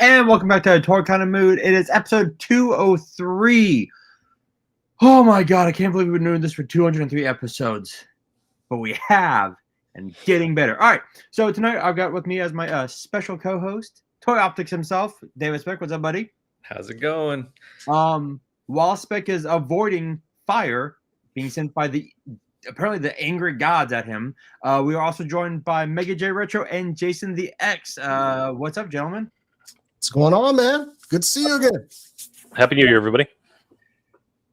And welcome back to Toy Kind of Mood. It is episode 203. Oh my god, I can't believe we've been doing this for 203 episodes. But we have, and getting better. All right, so tonight I've got with me as my special co-host, Toy Optics himself, David Speck. What's up, buddy? How's it going? While Speck is avoiding fire being sent by apparently the angry gods at him, we are also joined by Mega J Retro and Jason the X. What's up, gentlemen? What's going on, man? Good to see you again. Happy New Year, everybody.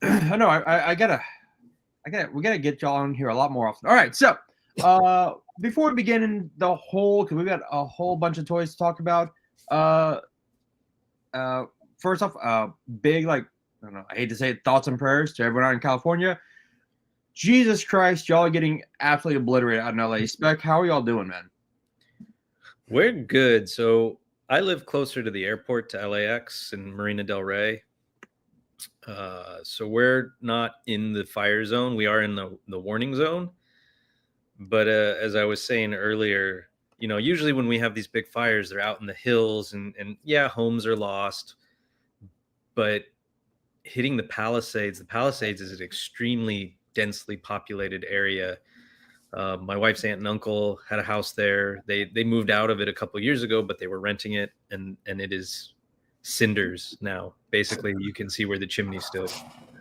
I know. We gotta get y'all on here a lot more often. All right, so before we begin because we've got a whole bunch of toys to talk about. First off, big I don't know. I hate to say it, thoughts and prayers to everyone out in California. Jesus Christ, y'all are getting absolutely obliterated out in LA. Speck, how are y'all doing, man? We're good. So I live closer to the airport, to LAX and Marina Del Rey. So we're not in the fire zone. We are in the warning zone. But as I was saying earlier, usually when we have these big fires, they're out in the hills and yeah, homes are lost. But hitting the Palisades is an extremely densely populated area. My wife's aunt and uncle had a house there. They moved out of it a couple of years ago, but they were renting it, and it is cinders now. Basically, you can see where the chimney stood.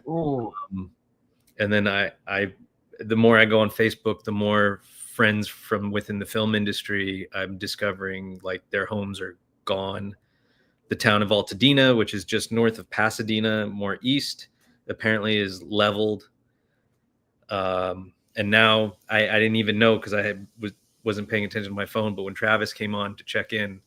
And then the more I go on Facebook, the more friends from within the film industry I'm discovering their homes are gone. The town of Altadena, which is just north of Pasadena, more east, apparently is leveled. And now I didn't even know because I wasn't paying attention to my phone. But when Travis came on to check in,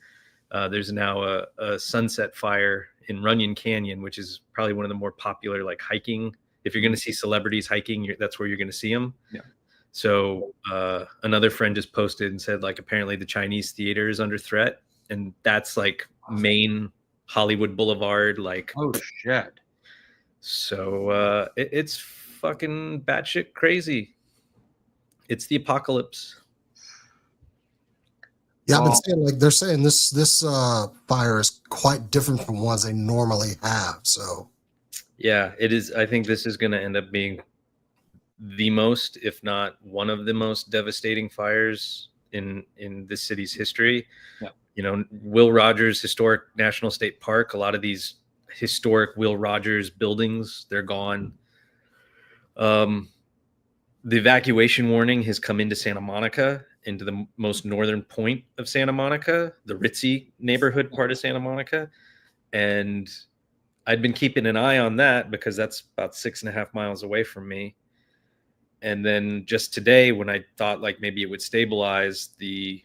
there's now a sunset fire in Runyon Canyon, which is probably one of the more popular hiking. If you're going to see celebrities hiking, that's where you're going to see them. Yeah. So another friend just posted and said apparently the Chinese theater is under threat, and that's main Hollywood Boulevard. Oh shit. So it's fucking batshit crazy. It's the apocalypse. Yeah, I've been saying they're saying this fire is quite different from ones they normally have. So yeah, it is. I think this is going to end up being the most, if not one of the most devastating fires in the city's history. Yeah. Will Rogers Historic National State Park, a lot of these historic Will Rogers buildings, they're gone. The evacuation warning has come into Santa Monica, into the most northern point of Santa Monica, the ritzy neighborhood part of Santa Monica. And I'd been keeping an eye on that because that's about 6.5 miles away from me. And then just today, when I thought maybe it would stabilize, the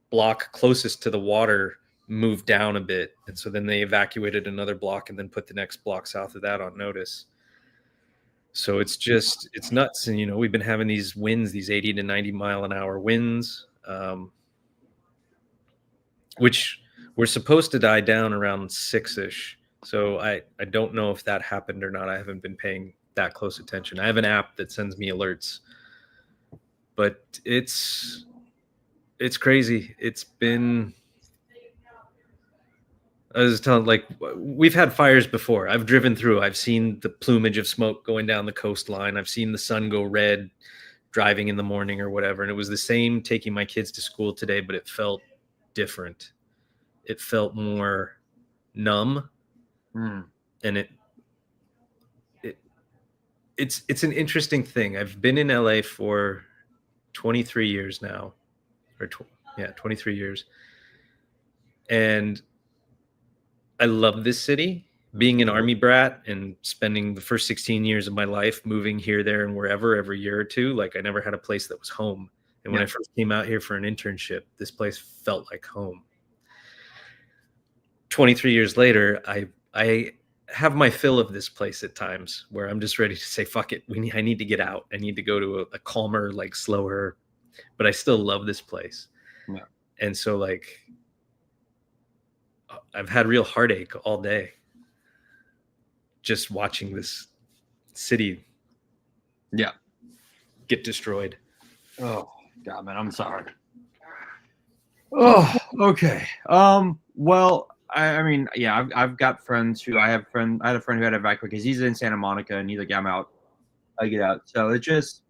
block closest to the water moved down a bit. And so then they evacuated another block and then put the next block south of that on notice. So it's nuts. And, we've been having these winds, these 80 to 90 mile an hour winds, which were supposed to die down around 6-ish. So I don't know if that happened or not. I haven't been paying that close attention. I have an app that sends me alerts, but it's crazy. I was telling, we've had fires before. I've driven through. I've seen the plumage of smoke going down the coastline. I've seen the sun go red driving in the morning or whatever. And it was the same taking my kids to school today, but it felt different. It felt more numb. And it's an interesting thing. I've been in LA for 23 years now, 23 years. And I love this city, being an Army brat and spending the first 16 years of my life moving here, there, and wherever every year or two. I never had a place that was home. And when I first came out here for an internship, this place felt like home. 23 years later, I have my fill of this place at times where I'm just ready to say, fuck it. I need to get out. I need to go to a calmer, slower, but I still love this place. Yeah. And so I've had real heartache all day just watching this city get destroyed. Oh God, man, I'm sorry. Oh, okay. Well, I mean, yeah, I've got friends who I had a friend who had to evacuate because he's in Santa Monica and he's like, yeah, I'm out. I get out. So it's just,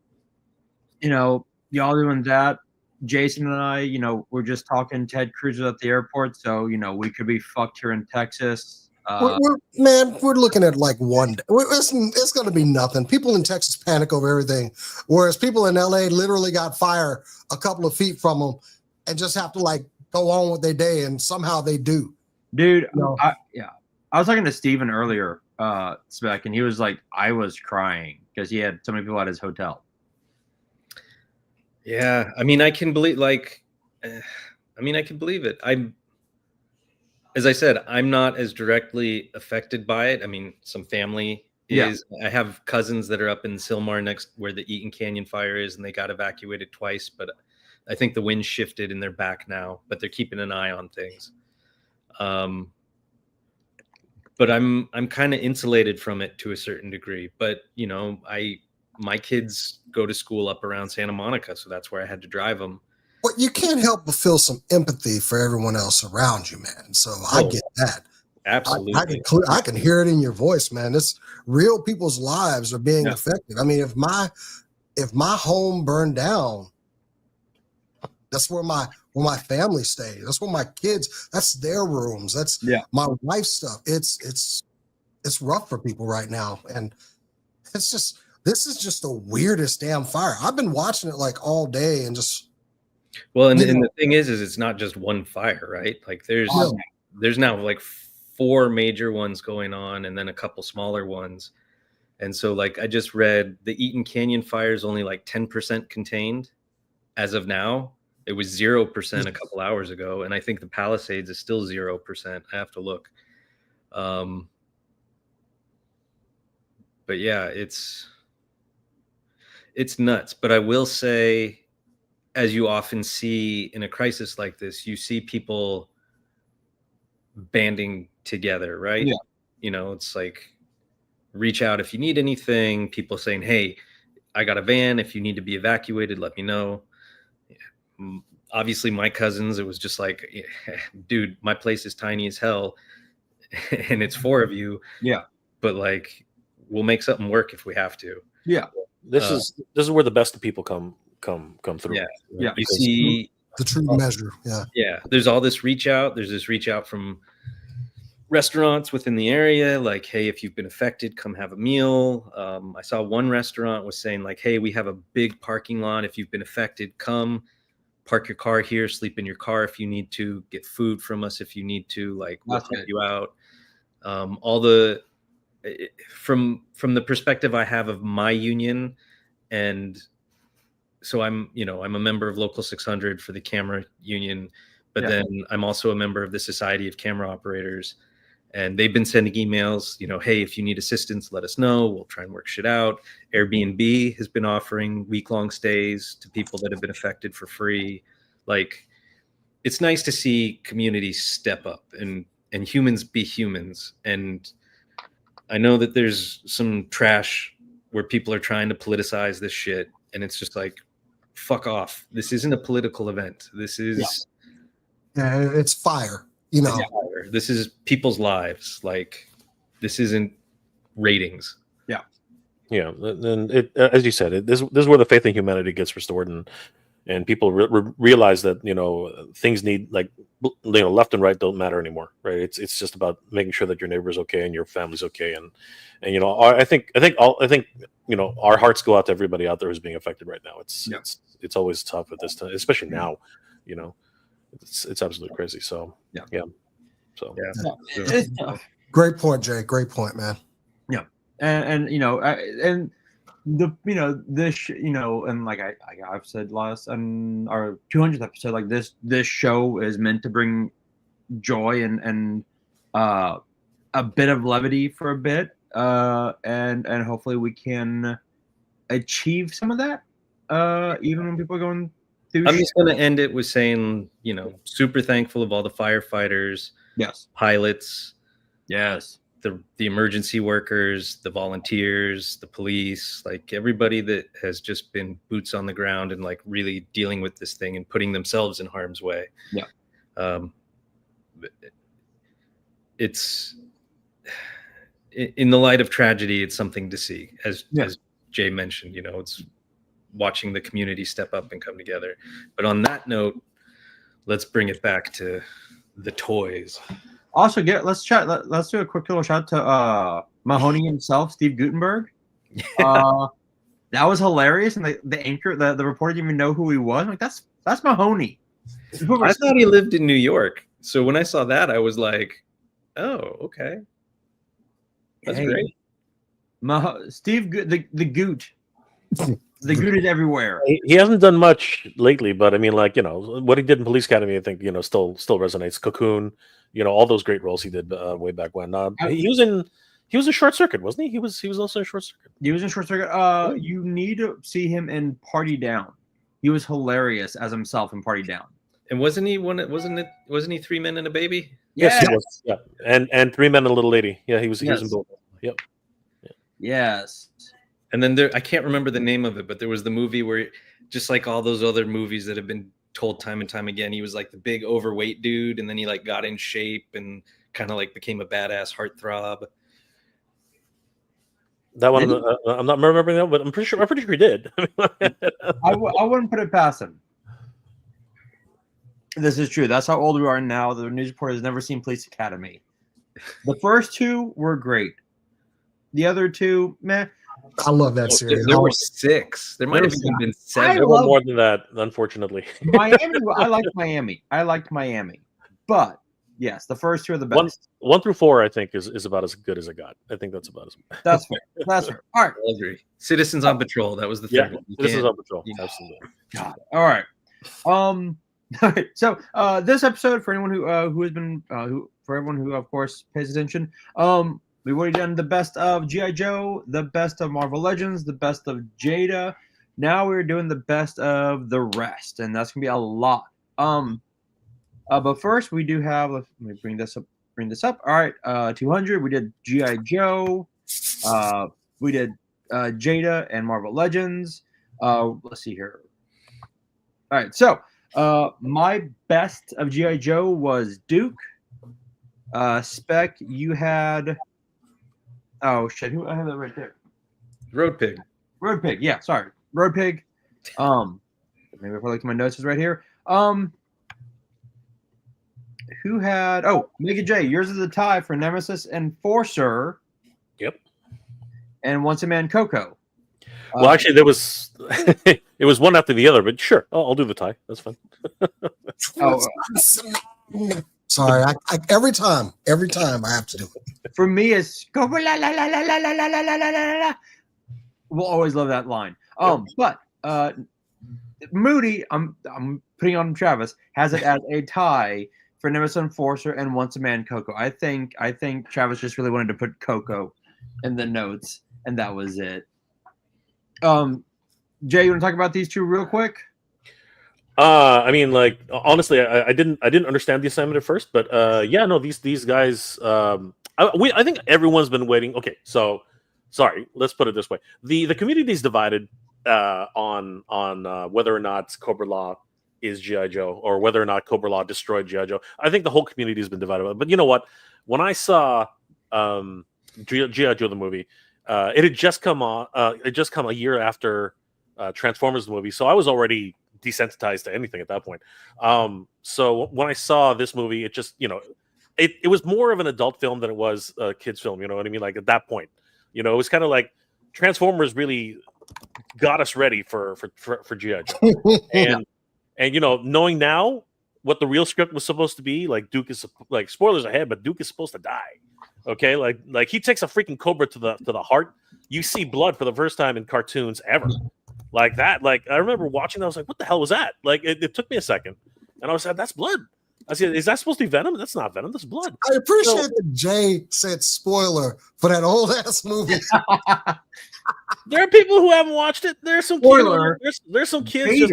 y'all doing that. Jason and I, we're just talking Ted Cruz at the airport. So, we could be fucked here in Texas. We're looking at like one day. It's going to be nothing. People in Texas panic over everything, whereas people in LA literally got fire a couple of feet from them and just have to like go on with their day, and somehow they do. Dude, I was talking to Steven earlier, Speck, and he was like, I was crying because he had so many people at his hotel. Yeah, I mean, I can believe it. As I said, I'm not as directly affected by it. I mean, some family is. Yeah. I have cousins that are up in Sylmar next where the Eaton Canyon fire is, and they got evacuated twice. But I think the wind shifted and they're back now. But they're keeping an eye on things. But I'm kind of insulated from it to a certain degree. But my kids go to school up around Santa Monica, so that's where I had to drive them. But you can't help but feel some empathy for everyone else around you, man. So I get that. Absolutely. I can hear it in your voice, man. It's real people's lives are being affected. I mean, if my home burned down, that's where my family stays. That's where my kids, that's their rooms. That's my wife's stuff. It's rough for people right now. And this is just the weirdest damn fire. I've been watching it like all day and just. Well, and the thing is it's not just one fire, right? Like there's now like 4 major ones going on and then a couple smaller ones. And so like I just read the Eaton Canyon fire is only like 10% contained as of now. It was 0% a couple hours ago. And I think the Palisades is still 0%. I have to look. But yeah, it's nuts. But I will say, as you often see in a crisis like this, you see people banding together, right? Yeah. It's like reach out if you need anything. People saying, hey, I got a van. If you need to be evacuated, let me know. Obviously, my cousins, it was just like, dude, my place is tiny as hell. And it's 4 of you. Yeah. But like, we'll make something work if we have to. Yeah. This is where the best of people come through. Yeah. Right? Yeah. You see the true measure. Yeah. Yeah. There's all this reach out. There's this reach out from restaurants within the area. Like, hey, if you've been affected, come have a meal. I saw one restaurant was saying like, hey, we have a big parking lot. If you've been affected, come park your car here, sleep in your car. If you need to get food from us, if you need to, like, we'll help you out. From the perspective I have of my union, and so I'm a member of Local 600 for the camera union, but then I'm also a member of the Society of Camera Operators, and they've been sending emails, hey, if you need assistance, let us know. We'll try and work shit out. Airbnb has been offering week-long stays to people that have been affected for free. Like, it's nice to see communities step up and humans be humans. And I know that there's some trash where people are trying to politicize this shit, and it's just like, fuck off. This isn't a political event. This is it's fire. This is people's lives. Like, this isn't ratings. Yeah. And it, as you said, this is where the faith in humanity gets restored, and people realize that things need, like, left and right don't matter anymore, right? It's just about making sure that your neighbor's okay and your family's okay, and I think our hearts go out to everybody out there who's being affected right now. It's always tough at this time, especially now. It's absolutely crazy. So Great point, Jay. Great point, man. Yeah, and this and like I've said last on our 200th episode, like this show is meant to bring joy and a bit of levity for a bit, and hopefully we can achieve some of that, even when people are going through. I'm just going to end it with saying, super thankful of all the firefighters, pilots, the emergency workers, the volunteers, the police, like everybody that has just been boots on the ground and like really dealing with this thing and putting themselves in harm's way. it's in the light of tragedy, it's something to see. As Jay mentioned, it's watching the community step up and come together. But on that note, let's bring it back to the toys. Also, let's do a quick little shout to Mahoney himself, Steve Guttenberg. That was hilarious, and the anchor, the reporter didn't even know who he was. I'm like, that's Mahoney. I thought he lived in New York, so when I saw that, I was like, oh, okay, that's great. Steve, the Goot. The Goot is everywhere. He hasn't done much lately, but I mean, like, what he did in Police Academy, I think, still resonates. Cocoon, all those great roles he did way back when. He was in Short Circuit, wasn't he? He was also in Short Circuit. He was in Short Circuit. You need to see him in Party Down. He was hilarious as himself in Party Down. And wasn't he 3 Men and a Baby? Yes, he was. Yeah, and 3 Men and a Little Lady. Yeah, he was in both. Yep. Yeah. Yes. And then I can't remember the name of it, but there was the movie where, just like all those other movies that have been told time and time again, he was like the big overweight dude, and then he like got in shape and kind of like became a badass heartthrob. That one, I'm not remembering that, but I'm pretty sure he did. I wouldn't put it past him. This is true. That's how old we are now. The news reporter has never seen Police Academy. The first two were great. The other two, meh. I love that series. There were 6. There might have even been 7. There were more than that, unfortunately. Miami. I liked Miami. But yes, the first two are the best. 1 through 4, I think, is about as good as it got. I think that's about as good. That's fair. That's fair. All right. I agree. Citizens on Patrol. That was the third one. Citizens on Patrol. Absolutely. God. All right. All right. So this episode, for anyone who has been for everyone who of course pays attention, we've already done the best of G.I. Joe, the best of Marvel Legends, the best of Jada. Now we're doing the best of the rest, and that's gonna be a lot. But first we do have. Let me bring this up. All right, 200. We did G.I. Joe. We did Jada and Marvel Legends. Let's see here. All right, so my best of G.I. Joe was Duke. Speck, you had. Oh shit! Who I have that right there? Road Pig. Yeah, sorry, Road Pig. Maybe if I look at my notes, is right here. Who had? Oh, Mega J. Yours is a tie for Nemesis Enforcer. Yep. And Once a Man Coco. Well, actually, there was it was one after the other, but sure, I'll do the tie. That's fine. Sorry, I every time I have to do it. For me, it's la la la la la la la la la la. We'll always love that line. But Moody, I'm putting on Travis, has it as a tie for Nemesis Enforcer and Once a Man Coco. I think Travis just really wanted to put Coco in the notes, and that was it. Jay, you want to talk about these two real quick? I mean, like, honestly, I didn't understand the assignment at first, but yeah, no, these guys, I think everyone's been waiting. Okay, so sorry, let's put it this way: the community is divided on whether or not Cobra Law is G.I. Joe or whether or not Cobra Law destroyed G.I. Joe. I think the whole community has been divided. But you know what? When I saw G.I. Joe the movie, it had just come on. It just come a year after Transformers the movie, so I was already desensitized to anything at that point. So when I saw this movie, it just, it was more of an adult film than it was a kid's film. You know what I mean? Like at that point, it was kind of like Transformers really got us ready for G.I. Joe. And knowing now what the real script was supposed to be, like Duke is like, spoilers ahead, but Duke is supposed to die. Okay, like he takes a freaking cobra to the heart. You see blood for the first time in cartoons ever. Like that, like I remember watching that, I was like, what the hell was that? Like it took me a second. And I was like, that's blood. I said, is that supposed to be venom? That's not venom, that's blood. I appreciate that Jay said spoiler for that old ass movie. There are people who haven't watched it. There's some spoiler. There's some kids.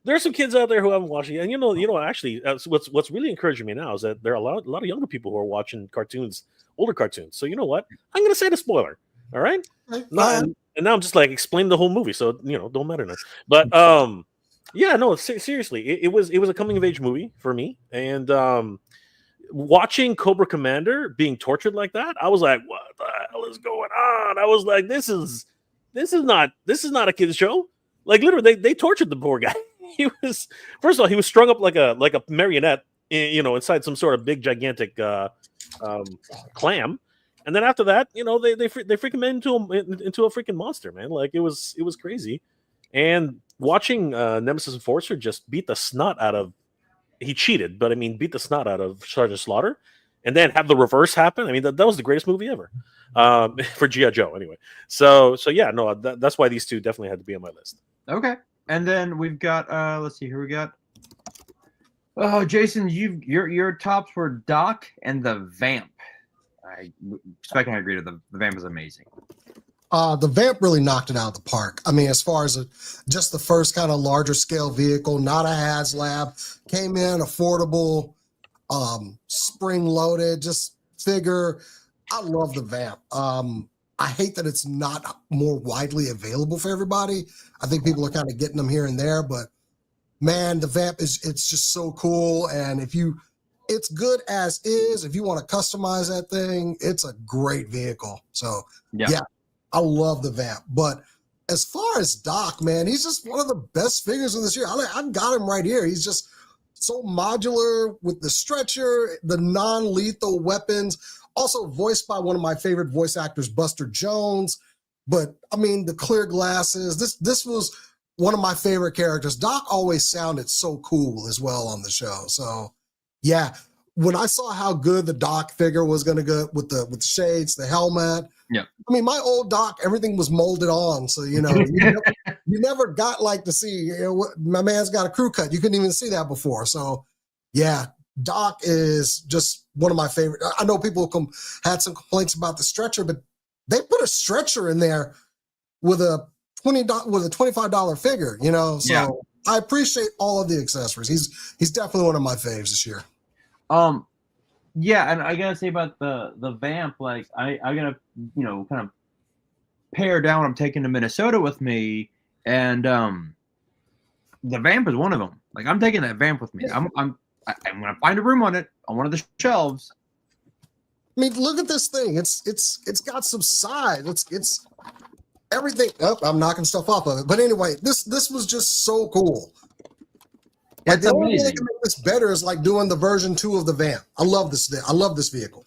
There's some kids out there who haven't watched it. And actually, what's really encouraging me now is that there are a lot of younger people who are watching cartoons, older cartoons. So you know what? I'm gonna say the spoiler. All right. And now I'm just like explaining the whole movie, so don't matter now. But yeah, no, seriously, it was a coming of age movie for me, and watching Cobra Commander being tortured like that, I was like, what the hell is going on? I was like, this is not a kid's show. Like literally, they tortured the poor guy. He was, first of all, he was strung up like a marionette, inside some sort of big gigantic clam. And then after that, they freaking made into a freaking monster, man. Like it was crazy. And watching Nemesis Enforcer just beat the snot out of, he cheated, but I mean beat the snot out of Sergeant Slaughter, and then have the reverse happen. I mean that was the greatest movie ever for G.I. Joe anyway. So yeah, no, that's why these two definitely had to be on my list. Okay, and then we've got let's see here we got. Oh, Jason, your tops were Doc and the Vamp. Speck and I agree with the Vamp is amazing. The Vamp really knocked it out of the park. I mean, as far as just the first kind of larger scale vehicle, not a HasLab, came in affordable, spring loaded, just figure. I love the Vamp. I hate that it's not more widely available for everybody. I think people are kind of getting them here and there, but man, the Vamp it's just so cool. And it's good as is. If you want to customize that thing, it's a great vehicle. So yeah, I love the Vamp. But as far as Doc, man, he's just one of the best figures of this year. I've got him right here. He's just so modular with the stretcher, the non-lethal weapons, also voiced by one of my favorite voice actors, Buster Jones. But I mean, the clear glasses, this was one of my favorite characters. Doc always sounded so cool as well on the show. So yeah, when I saw how good the Doc figure was going to go with the shades, the helmet. Yeah. I mean, my old Doc, everything was molded on. So, you never got like to see, my man's got a crew cut. You couldn't even see that before. So yeah, Doc is just one of my favorite. I know people had some complaints about the stretcher, but they put a stretcher in there with a $25 figure, so yeah. I appreciate all of the accessories. He's definitely one of my faves this year. Yeah, and I gotta say about the Vamp, like I gotta kind of pare down. I'm taking to Minnesota with me, and the Vamp is one of them. Like I'm taking that Vamp with me. I'm gonna find a room on it on one of the shelves. I mean, look at this thing. It's got some size. It's everything. Oh, I'm knocking stuff off of it. But anyway, this was just so cool. Like the only way they can make this better is like doing the version 2 of the Vamp. I love this thing. I love this vehicle.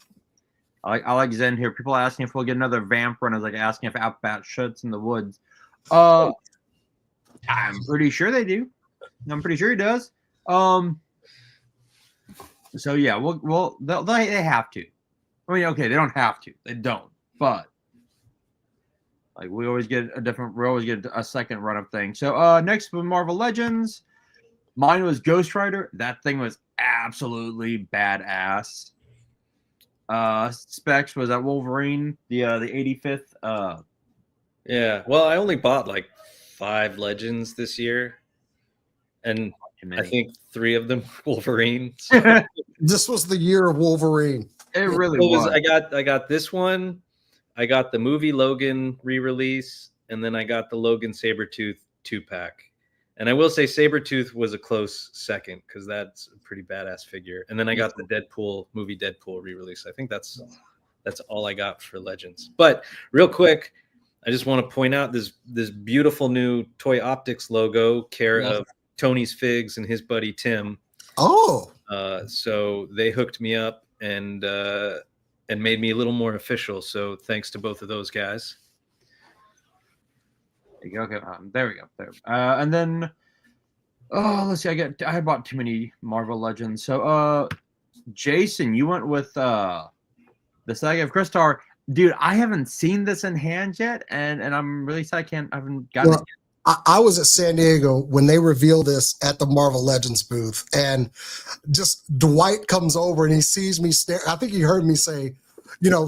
I like Zen here. People are asking if we'll get another Vamp run. I was like asking if Outbat shuts in the woods. I'm pretty sure they do. I'm pretty sure he does. So yeah, they have to. I mean, okay, they don't have to. They don't. But like we always get a second run of things. So next with Marvel Legends. Mine was Ghost Rider. That thing was absolutely badass. Specs was that Wolverine, the 85th. Yeah. Well, I only bought like 5 Legends this year, and I think 3 of them were Wolverine. So. This was the year of Wolverine. It really was. I got this one. I got the movie Logan re-release, and then I got the Logan Sabretooth 2-pack. And I will say Sabretooth was a close second because that's a pretty badass figure. And then I got the Deadpool re-release. I think that's all I got for Legends. But real quick, I just want to point out this beautiful new Toy Optics logo, care of Tony's Figs and his buddy Tim. Oh. So they hooked me up and made me a little more official. So thanks to both of those guys. Okay, there we go. There. And then, let's see. I bought too many Marvel Legends. So, Jason, you went with the Saga of Crystar. Dude, I haven't seen this in hand yet, and I'm really sad I haven't gotten it yet. I was at San Diego when they revealed this at the Marvel Legends booth, and just Dwight comes over and he sees me stare. I think he heard me say,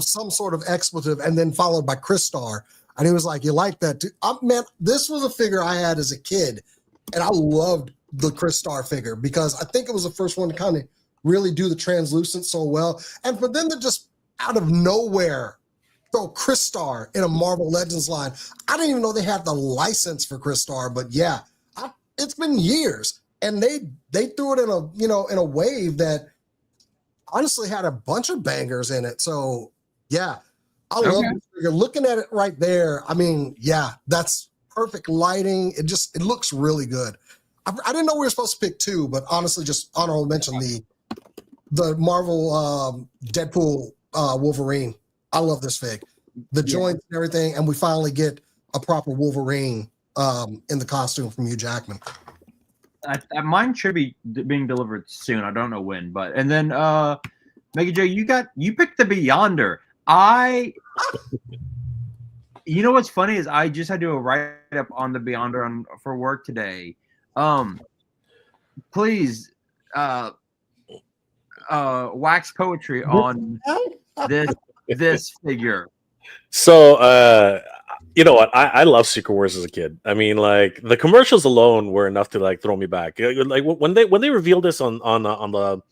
some sort of expletive, and then followed by Crystar. And he was like, "You like that, too?" Man, this was a figure I had as a kid, and I loved the Crystar figure because I think it was the first one to kind of really do the translucent so well. And for them to just out of nowhere throw Crystar in a Marvel Legends line, I didn't even know they had the license for Crystar. But yeah, it's been years, and they threw it in a wave that honestly had a bunch of bangers in it. So yeah, I love this figure. Looking at it right there. I mean, yeah, that's perfect lighting. It looks really good. I didn't know we were supposed to pick two, but honestly, just honorable mention the Marvel Deadpool Wolverine. I love this fig. The joints and everything, and we finally get a proper Wolverine in the costume from Hugh Jackman. Mine should be being delivered soon. I don't know when, but and then Mega J, you picked the Beyonder. You know what's funny is I just had to do a write up on the Beyonder for work today. Please wax poetry on this figure. So you know what? I love Secret Wars as a kid. I mean, like the commercials alone were enough to like throw me back. Like when they revealed this on the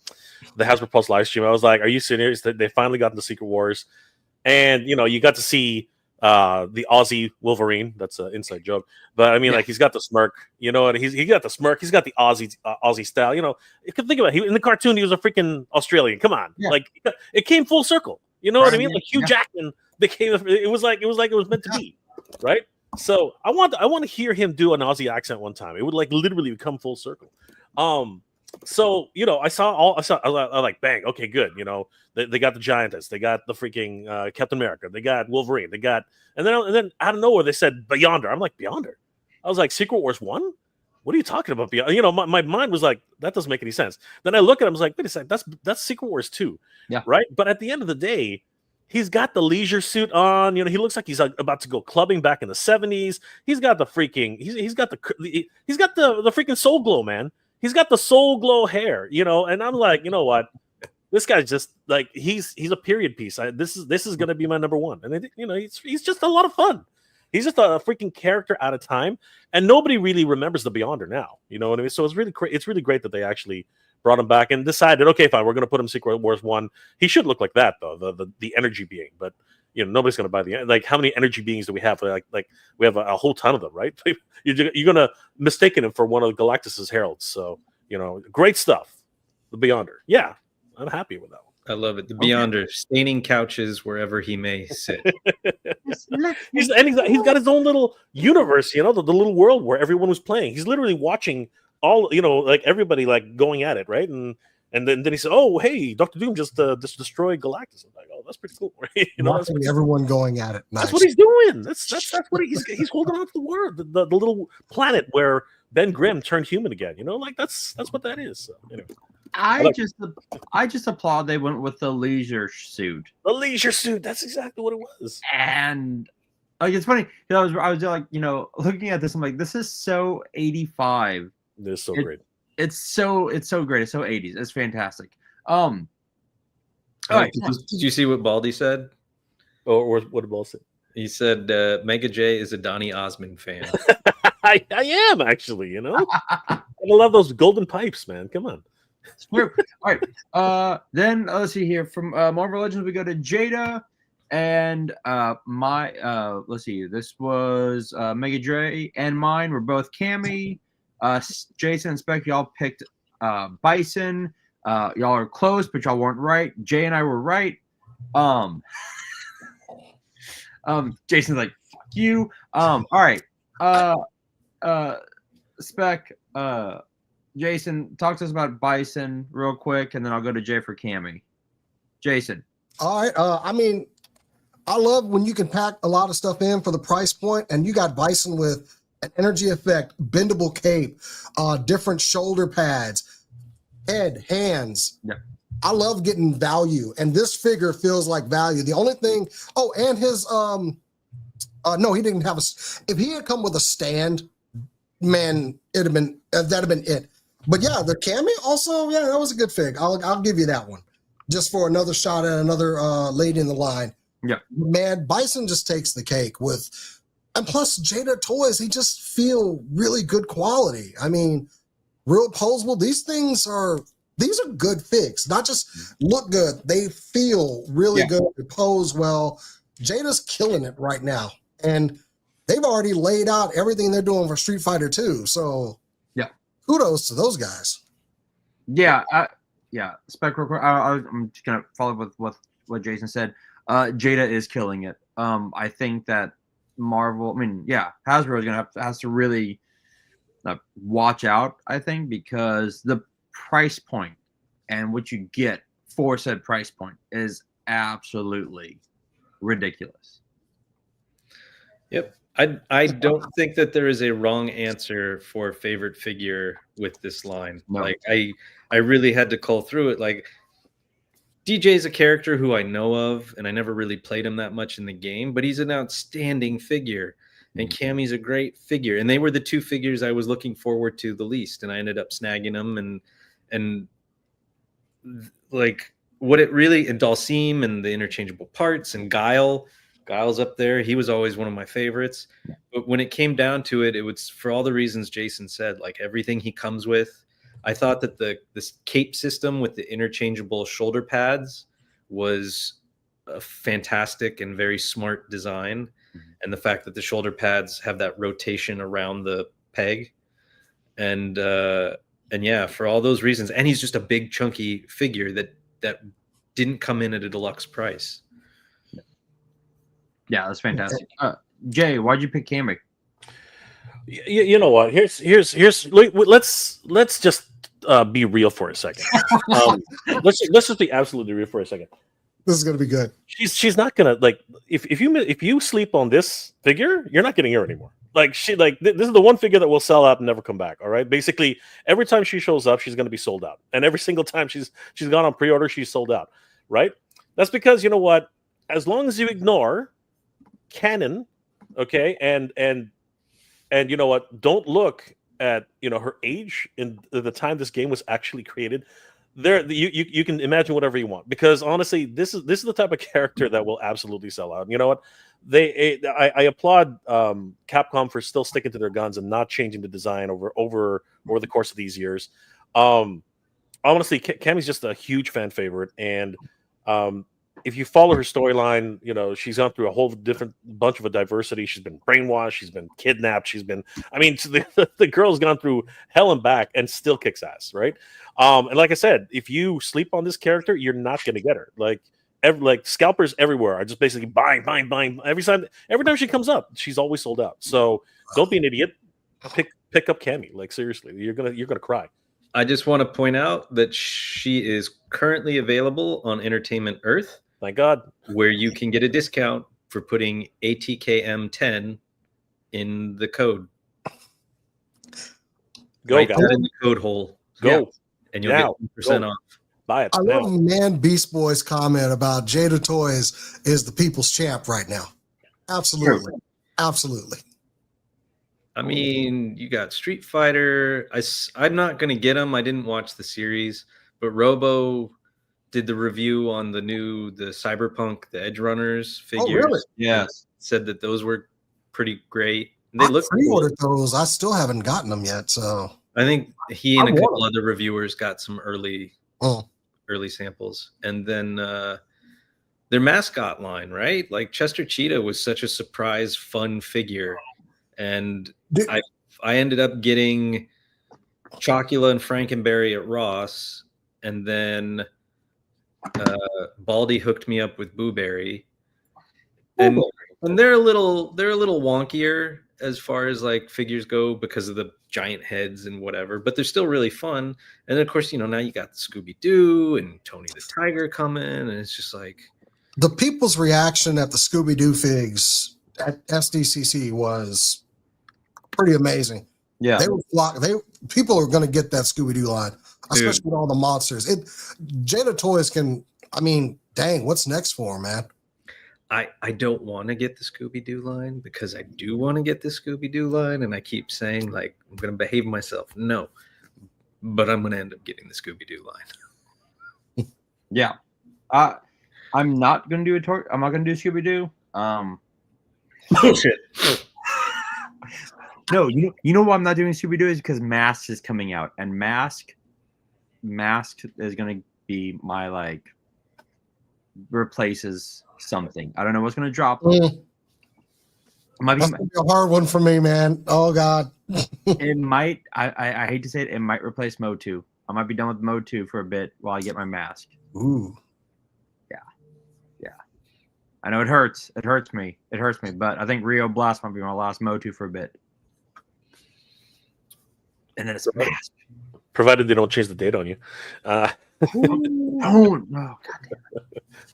Hasbro Pulse live stream, I was like, "Are you serious?" They finally got into Secret Wars, and you know, you got to see the Aussie Wolverine. That's an inside joke, but I mean, like he's got the smirk, you know, and he got the smirk. He's got the Aussie style. You know, you can think about it. In the cartoon, he was a freaking Australian. Come on, like it came full circle. You know what I mean? Like Hugh Jackman became. It was like it was meant to be, right? So I want to hear him do an Aussie accent one time. It would like literally come full circle. So you know, I like bang. Okay, good. You know, they got the Giantess, they got the freaking Captain America, they got Wolverine, they got, and then out of nowhere they said Beyonder. I'm like, Beyonder. I was like, Secret Wars 1? What are you talking about? You know, my mind was like, that doesn't make any sense. Then I look at him, I was like, wait a second, that's Secret Wars 2. Yeah. Right. But at the end of the day, he's got the leisure suit on. You know, he looks like he's about to go clubbing back in the 70s. He's got the freaking he's got the freaking soul glow, man. He's got the soul glow hair, you know, and I'm like, you know what? This guy's just like he's a period piece. This is gonna be my number one. And you know, he's just a lot of fun. He's just a freaking character at a time, and nobody really remembers the Beyonder now. You know what I mean? So it's really great that they actually brought him back and decided, okay, fine, we're going to put him Secret Wars 1. He should look like that though, the energy being. But you know, nobody's going to buy like how many energy beings do we have? Like we have a whole ton of them, right? You're going to mistake him for one of Galactus's heralds. So you know, great stuff. The Beyonder, yeah, I'm happy with that one. I love it. The Beyonder, staining couches wherever he may sit. he's got his own little universe, you know, the little world where everyone was playing. He's literally watching all, you know, like everybody like going at it, right? And then he said, "Oh, hey, Dr. Doom just destroyed Galactus." I'm like, "Oh, that's pretty cool." Right? You know, watching everyone going at it. Nice. That's what he's doing. That's what he's holding on to the world, the little planet where Ben Grimm turned human again. You know, like that's what that is. So, anyway. I just applaud they went with the leisure suit. The leisure suit. That's exactly what it was. And like it's funny. I was like, you know, looking at this, I'm like, this is so 85. It's so great. It's so great. It's so 80s. It's fantastic. All right. Did you see what Baldy said? Or what did Baldy say? He said Mega J is a Donny Osmond fan. I am actually, you know. I love those golden pipes, man. Come on. It's true. All right. Then let's see here. From Marvel Legends, we go to Jada and let's see. This was Mega J and mine were both Cammy. Jason and Speck, y'all picked Bison. Y'all are close, but y'all weren't right. Jay and I were right. Jason's like, fuck you. All right. Speck, Jason, talk to us about Bison real quick, and then I'll go to Jay for Cammy. Jason. All right. I mean, I love when you can pack a lot of stuff in for the price point, and you got Bison with an energy effect, bendable cape, different shoulder pads, head, hands. Yeah. I love getting value, and this figure feels like value. The only thing, and his no, he didn't have if he had come with a stand, man, that'd have been it. But yeah, the Cammy also, yeah, that was a good fig. I'll give you that one, just for another shot at another lady in the line. Yeah, man, Bison just takes the cake with, and plus Jada Toys, he just feel really good quality. I mean, real posable. These are good figs, not just look good. They feel really good. They pose well. Jada's killing it right now, and they've already laid out everything they're doing for Street Fighter 2. So yeah, kudos to those guys. Yeah, yeah, Speck real quick. I'm just gonna follow up with what Jason said. Jada is killing it. I think that Marvel, I mean, yeah, Hasbro is gonna has to really watch out. I think because the price point and what you get for said price point is absolutely ridiculous. Yep. I don't think that there is a wrong answer for favorite figure with this line. No. Like I really had to cull through it. Like DJ's a character who I know of, and I never really played him that much in the game, but he's an outstanding figure. And Cammy's a great figure. And they were the two figures I was looking forward to the least. And I ended up snagging them and like what it really, and Dalsim and the interchangeable parts and Guile's up there. He was always one of my favorites. But when it came down to it, it was for all the reasons Jason said, like everything he comes with. I thought that this cape system with the interchangeable shoulder pads was a fantastic and very smart design. And the fact that the shoulder pads have that rotation around the peg. And yeah, for all those reasons. And he's just a big chunky figure that didn't come in at a deluxe price. Yeah, that's fantastic. Jay, why'd you pick Cammy? You know what? Here's let's just be real for a second. Let's just be absolutely real for a second. This is gonna be good. She's not gonna like if you sleep on this figure, you're not getting her anymore. Like this is the one figure that will sell out and never come back. All right, basically every time she shows up, she's gonna be sold out, and every single time she's gone on pre-order, she's sold out. Right? That's because you know what? As long as you ignore canon, okay, and you know what? Don't look at her age in the time this game was actually created. There, you can imagine whatever you want, because honestly, this is the type of character that will absolutely sell out. You know what? I applaud Capcom for still sticking to their guns and not changing the design over the course of these years. Honestly, Cammy's just a huge fan favorite, and if you follow her storyline, she's gone through a whole different bunch of a diversity. She's been brainwashed. She's been kidnapped. The girl's gone through hell and back and still kicks ass, right? And like I said, if you sleep on this character, you're not going to get her. Like scalpers everywhere are just basically buying. Every time she comes up, she's always sold out. So don't be an idiot. Pick up Cammy. Like seriously, you're gonna cry. I just want to point out that she is currently available on Entertainment Earth. Thank God. Where you can get a discount for putting ATKM 10 in the code. Go, right guys. in the code hole. Go. Yeah. And you'll now. get 10% off. Buy it. I now. love Man Beast Boy's comment about Jada Toys is the people's champ right now. Absolutely. True. Absolutely. I mean, you got Street Fighter. I'm not going to get them. I didn't watch the series, but Robo did the review on the Cyberpunk, the Edge Runners figures. Oh, really? Yes. Said that those were pretty great. They I look pre-ordered those. I still haven't gotten them yet. So I think he and a couple other reviewers got some early samples. And then their mascot line, right? Like Chester Cheetah was such a surprise, fun figure. And I ended up getting Chocula and Frankenberry at Ross, and then Baldy hooked me up with Booberry, and they're a little wonkier as far as like figures go because of the giant heads and whatever, but they're still really fun. And of course, now you got Scooby Doo and Tony the Tiger coming, and it's just like the people's reaction at the Scooby Doo figs at SDCC was pretty amazing. Yeah, they were people are going to get that Scooby Doo line, especially with all the monsters. Jada Toys can. I mean, dang, what's next for him, man? I don't want to get the Scooby Doo line because I do want to get the Scooby Doo line, and I keep saying like I'm going to behave myself. No, but I'm going to end up getting the Scooby Doo line. Yeah, I'm not going to do I'm not going to do Scooby Doo. Bullshit. No, you know why I'm not doing Scooby Doo is because Mask is coming out, and Mask is going to be my like replaces something. I don't know what's going to drop. It might That's gonna be a hard one for me, man. Oh God. It might. I hate to say it. It might replace MOTU. I might be done with MOTU for a bit while I get my mask. Ooh. I know it hurts. It hurts me. But I think Rio Blast might be my last MOTU for a bit. And then it's a mask. Provided they don't change the date on you. Don't. Oh, God damn it.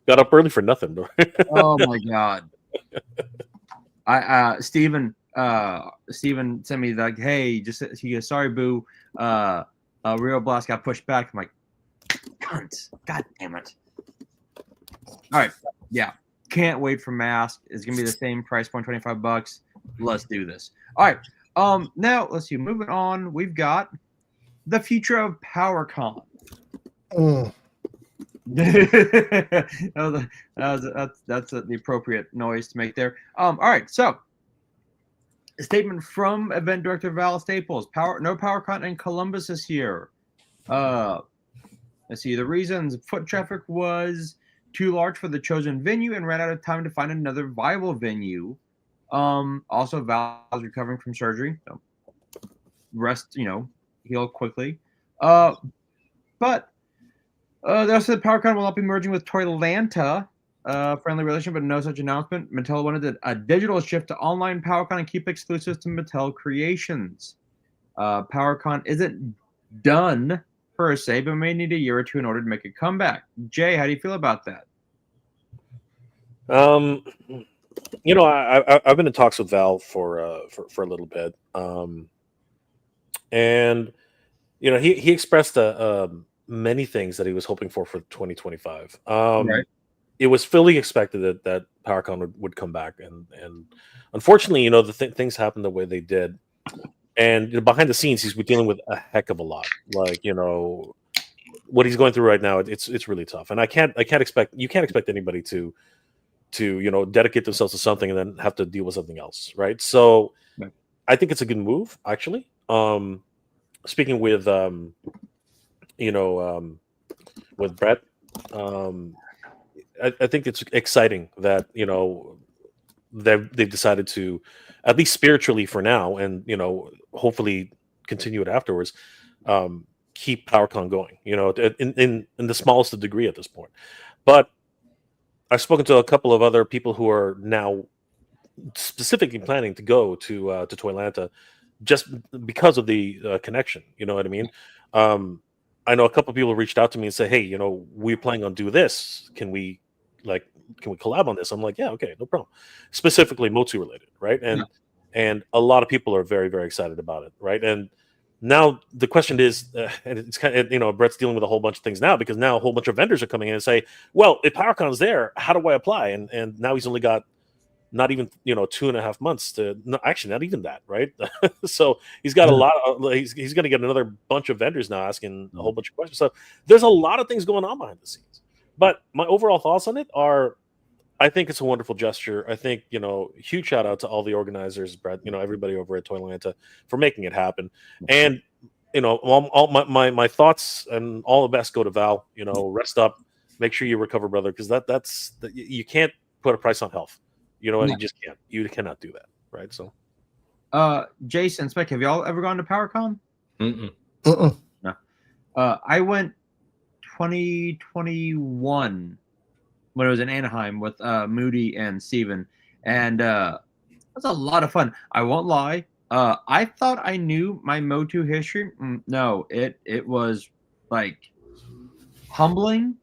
Got up early for nothing, bro. Oh my God. Steven sent me like, hey, he goes, sorry, boo. Rio Blast got pushed back. I'm like, cunt. God damn it. All right. Yeah. Can't wait for mask. It's gonna be the same price point, $25. Let's do this. All right. Now let's see. Moving on, we've got the future of PowerCon. That's the appropriate noise to make there. All right. So, a statement from event director Val Staples. No PowerCon in Columbus this year. Let's see. The reasons: foot traffic was too large for the chosen venue and ran out of time to find another viable venue. Also, Val is recovering from surgery. So rest, heal quickly. But they also said PowerCon will not be merging with Toylanta. Friendly relation, but no such announcement. Mattel wanted a digital shift to online PowerCon and keep exclusives to Mattel Creations. PowerCon isn't done per se, but may need a year or two in order to make a comeback. Jay, how do you feel about that? I've been in talks with Val for a little bit, and he expressed many things that he was hoping for 2025. Right. It was fully expected that PowerCon would come back, and unfortunately, things happened the way they did. And behind the scenes, he's dealing with a heck of a lot. Like, what he's going through right now, it's really tough. And you can't expect anybody to dedicate themselves to something and then have to deal with something else, right? So, right. I think it's a good move, actually. Speaking with Brett, I think it's exciting that they've decided to, at least spiritually for now, and hopefully continue it afterwards, keep PowerCon going, in the smallest of degree at this point. But I've spoken to a couple of other people who are now specifically planning to go to Toylanta just because of the connection. You know what I mean? I know a couple of people reached out to me and said, "Hey, we're planning on do this. Can we collab on this?" I'm like, "Yeah, okay, no problem." Specifically MOTU related, right? And a lot of people are very, very excited about it, right? And now the question is, and it's kind of, Brett's dealing with a whole bunch of things now, because now a whole bunch of vendors are coming in and say, "Well, if PowerCon's there, how do I apply?" And now he's only got not even 2.5 months to, no, actually not even that, right? So he's got a lot of, he's going to get another bunch of vendors now asking a whole bunch of questions. So there's a lot of things going on behind the scenes. But my overall thoughts on it are, I think it's a wonderful gesture. I think, huge shout out to all the organizers, Brett, everybody over at Toylanta for making it happen. And, all my thoughts and all the best go to Val. Rest up, make sure you recover, brother, because that's you can't put a price on health. No. You just can't. You cannot do that, right? So, Jason, Speck, have y'all ever gone to PowerCon? No. I went 2021 when it was in Anaheim with Moody and Steven, and it was a lot of fun. I won't lie. I thought I knew my MOTU history. No, it was like humbling,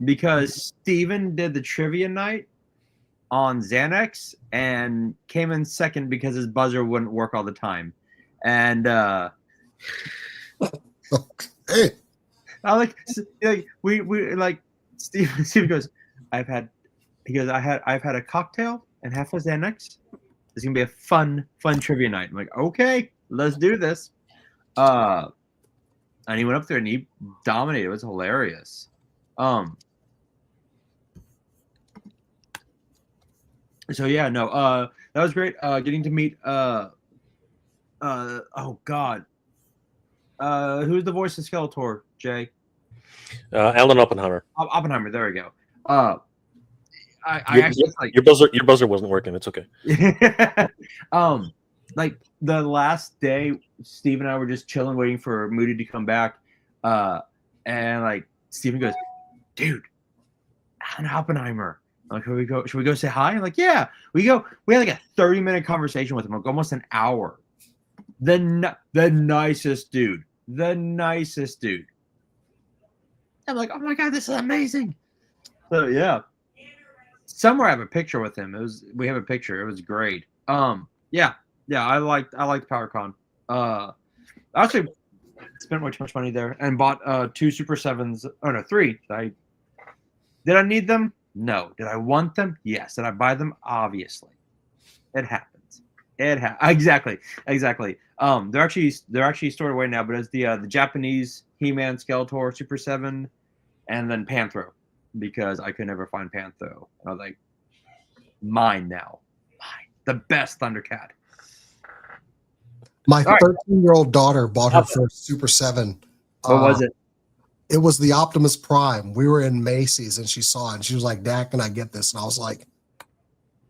because Steven did the trivia night on Xanax and came in second because his buzzer wouldn't work all the time. And hey. I like we like Steven goes, I've had a cocktail and half a Xanax. It's gonna be a fun trivia night. I'm like, okay, let's do this. And he went up there and he dominated. It was hilarious. So yeah, no, that was great. Getting to meet oh God, who's the voice of Skeletor, Jay? Alan Oppenheimer. Oppenheimer. There we go. I actually like your buzzer wasn't working. It's okay. Like the last day, Steve and I were just chilling, waiting for Moody to come back. And like Steven goes, dude, Alan Oppenheimer. I'm like, should we go say hi? I'm like, yeah. We had like a 30-minute conversation with him, like almost an hour. The nicest dude. The nicest dude. I'm like, oh my god, this is amazing. So yeah. Somewhere I have a picture with him. We have a picture. It was great. Yeah, I liked PowerCon. I actually spent way too much money there and bought 2 Super 7s. Oh no, 3. Did I need them? No. Did I want them? Yes. Did I buy them? Obviously. It happens. Exactly. They're actually stored away now, but it's the Japanese He-Man Skeletor Super 7 and then Panthro, because I could never find Panthro. I was like, mine now. Mine. The best Thundercat. My 13-year-old daughter bought her first Super 7. What was it? It was the Optimus Prime. We were in Macy's and she saw it and she was like, Dad, can I get this? And I was like,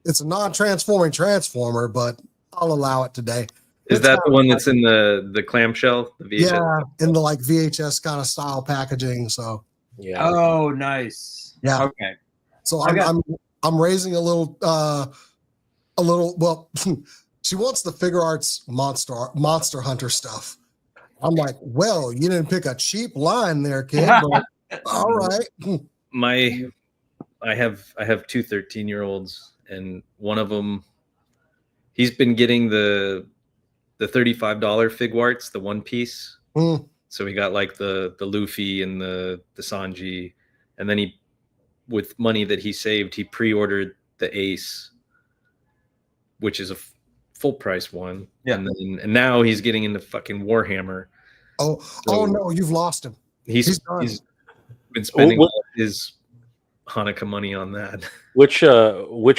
it's a non-transforming transformer, but I'll allow it today. Is that the one that's in the clamshell? The VHS? Yeah, in the like VHS kind of style packaging. So Yeah. Oh, nice. Yeah. Okay. So I'm raising a little well, she wants the Figuarts Monster Hunter stuff. I'm like, well, you didn't pick a cheap line there, kid. But all right. I have 2 13-year-olds, and one of them, he's been getting the $35 Figuarts, the one piece. So he got like the Luffy and the Sanji, and then he, with money that he saved, he pre-ordered the Ace, which is a full price one. Yeah. And now he's getting into fucking Warhammer. Oh no, you've lost him. He's been spending his Hanukkah money on that. Which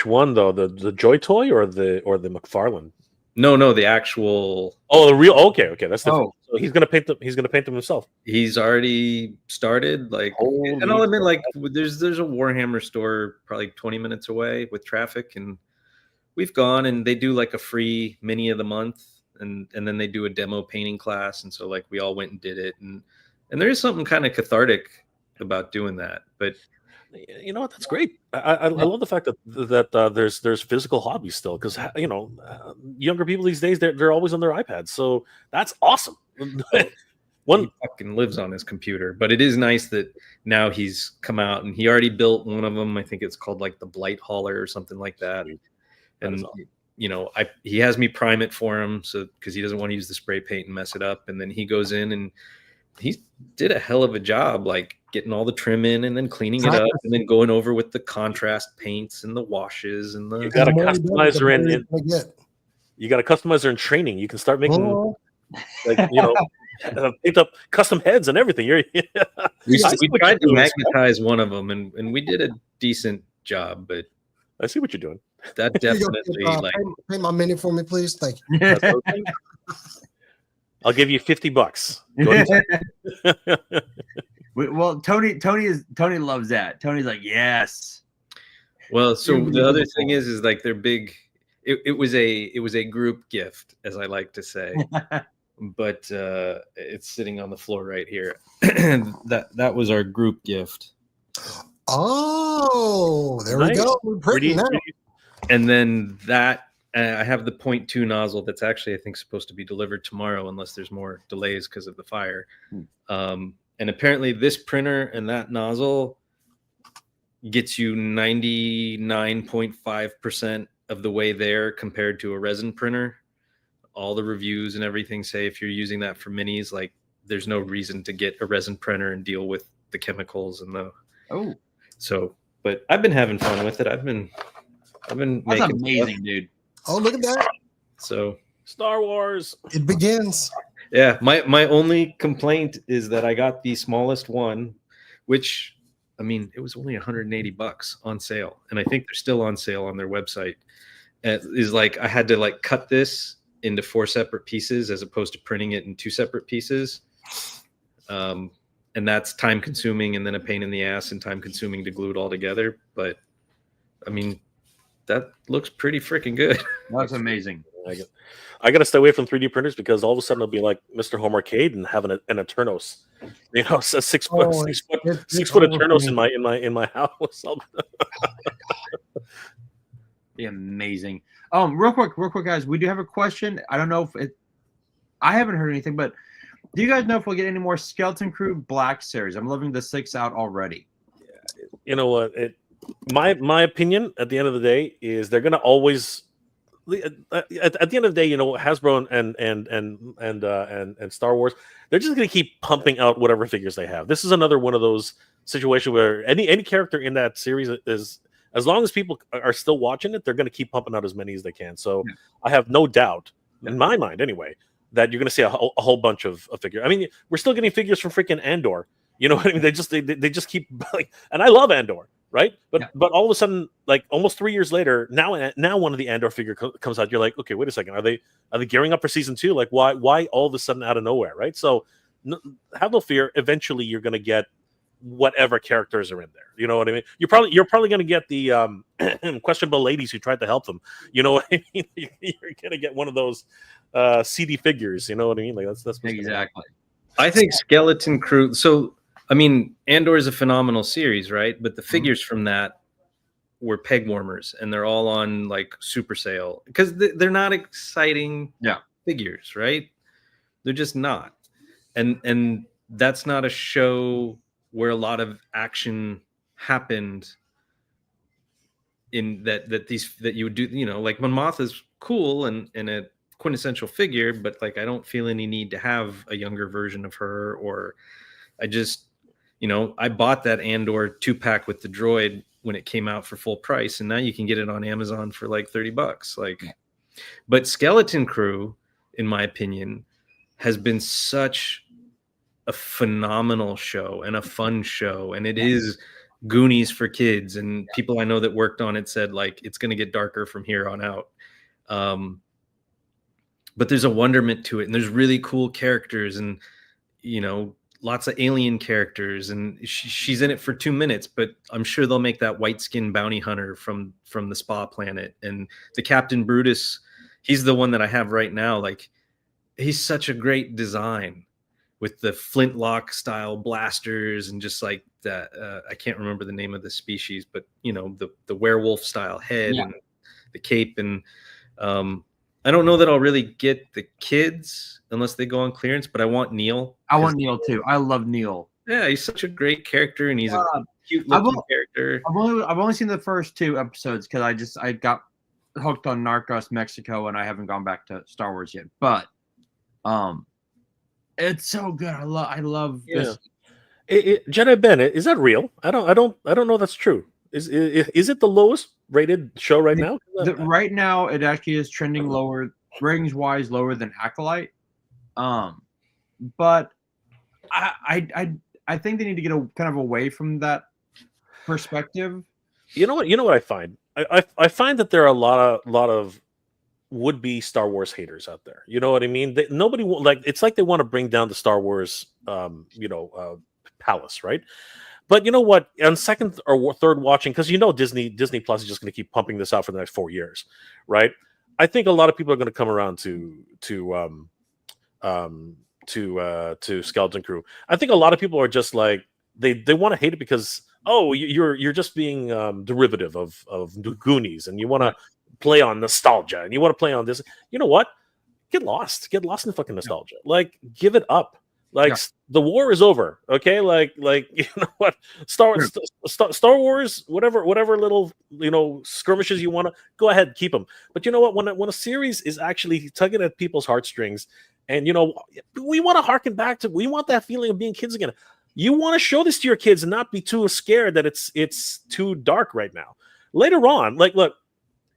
one though? The Joy Toy or the McFarlane? No, the actual. Oh, the real. Okay, that's different. So he's gonna paint them. He's gonna paint them himself. He's already started. Like, and I'll admit, like, there's a Warhammer store probably 20 minutes away with traffic, and we've gone and they do like a free mini of the month, and then they do a demo painting class, and so like we all went and did it, and there is something kind of cathartic about doing that. But you know what? That's great. I love the fact that there's physical hobbies still, because younger people these days they're always on their iPads, so that's awesome. He fucking lives on his computer, but it is nice that now he's come out and he already built one of them. I think it's called like the Blight Hauler or something like that. And awesome. He has me prime it for him, so because he doesn't want to use the spray paint and mess it up, and then he goes in and he did a hell of a job, like getting all the trim in and then cleaning it up and then going over with the contrast paints and the washes and the. You got a customizer you got a customizer in training. You can start making paint up custom heads and everything. We tried to magnetize one of them and we did a decent job, but I see what you're doing. That definitely paint my mini for me, please. Thank you. I'll give you $50. Well, Tony loves that. Tony's like, yes. Well, so the other thing is like they're big. It was a group gift, as I like to say, but it's sitting on the floor right here. that was our group gift. Oh, there we go. We're printing that. And then that I have the 0.2 nozzle that's actually, I think, supposed to be delivered tomorrow, unless there's more delays because of the fire. And apparently this printer and that nozzle gets you 99.5% of the way there compared to a resin printer. All the reviews and everything say if you're using that for minis, like there's no reason to get a resin printer and deal with the chemicals and the. Oh. So, but I've been having fun with it. I've been That's making amazing, stuff. dude. Oh, look at that. So Star Wars. It begins. Yeah, my only complaint is that I got the smallest one, which, I mean, it was only $180 on sale, and I think they're still on sale on their website. Is like I had to like cut this into 4 separate pieces as opposed to printing it in 2 separate pieces, and that's time consuming and then a pain in the ass and time consuming to glue it all together. But I mean, that looks pretty freaking good. That's amazing. I got to stay away from 3D printers because all of a sudden it'll be like Mr. Home Arcade and having an Eternos, you know, a 6 foot Eternos in my house. Be amazing. Real quick, guys. We do have a question. I don't know if I haven't heard anything, but do you guys know if we'll get any more Skeleton Crew Black series? I'm loving the 6 out already. You know what? My opinion at the end of the day is they're gonna always. At the end of the day, you know, Hasbro and Star Wars, they're just going to keep pumping out whatever figures they have. This is another one of those situations where any character in that series is, as long as people are still watching it, they're going to keep pumping out as many as they can. So I have no doubt, in my mind anyway, that you're going to see a whole bunch of figures. I mean, we're still getting figures from freaking Andor. You know what I mean? They just keep like, and I love Andor. Right, but all of a sudden, like almost 3 years later, now one of the Andor figure comes out. You're like, okay, wait a second, are they gearing up for season 2? Like, why all of a sudden out of nowhere, right? So, have no fear. Eventually, you're going to get whatever characters are in there. You know what I mean? You're probably going to get the questionable ladies who tried to help them. You know what I mean? You're going to get one of those CD figures. You know what I mean? Like that's exactly. I think Skeleton Crew. So. I mean, Andor is a phenomenal series, right? But the figures from that were peg warmers, and they're all on like super sale because they're not exciting figures, right? They're just not, and that's not a show where a lot of action happened. In that you would do, you know, like Mon Mothma's cool and a quintessential figure, but like I don't feel any need to have a younger version of her, or I just. You know, I bought that Andor 2-pack with the droid when it came out for full price, and now you can get it on Amazon for like $30. Like, but Skeleton Crew, in my opinion, has been such a phenomenal show and a fun show, and it is Goonies for kids. And people I know that worked on it said like it's going to get darker from here on out. But there's a wonderment to it, and there's really cool characters, and you know. Lots of alien characters, and she's in it for 2 minutes, but I'm sure they'll make that white skin bounty hunter from the spa planet. And the Captain Brutus, he's the one that I have right now. Like, he's such a great design with the flintlock style blasters and just like that. I can't remember the name of the species, but you know, the werewolf style head and the cape. And I don't know that I'll really get the kids unless they go on clearance, but I want Neil. I want Neil too. I love Neil. Yeah, he's such a great character, and he's a cute looking character. I've only seen the first 2 episodes because I got hooked on Narcos Mexico, and I haven't gone back to Star Wars yet. But it's so good. I love this. Jedi Ben, is that real? I don't know that's true. Is it the lowest rated show right now? Right now, it actually is trending lower, ratings wise, lower than Acolyte. But I think they need to get kind of away from that perspective. You know what I find? I find that there are a lot of would-be Star Wars haters out there. You know what I mean? Nobody like it's like they want to bring down the Star Wars palace, right? But you know what? On second or third watching, because you know Disney Plus is just going to keep pumping this out for the next 4 years, right? I think a lot of people are going to come around to Skeleton Crew. I think a lot of people are just like they want to hate it because you're just being derivative of Goonies, and you want to play on nostalgia, and you want to play on this. You know what? Get lost in fucking nostalgia. Like, give it up. Like the war is over, okay? Like you know what? Star Wars, whatever little skirmishes you want to go ahead, keep them. But you know what? When a series is actually tugging at people's heartstrings, and we want to harken back to, we want that feeling of being kids again. You want to show this to your kids and not be too scared that it's too dark right now. Later on, like look,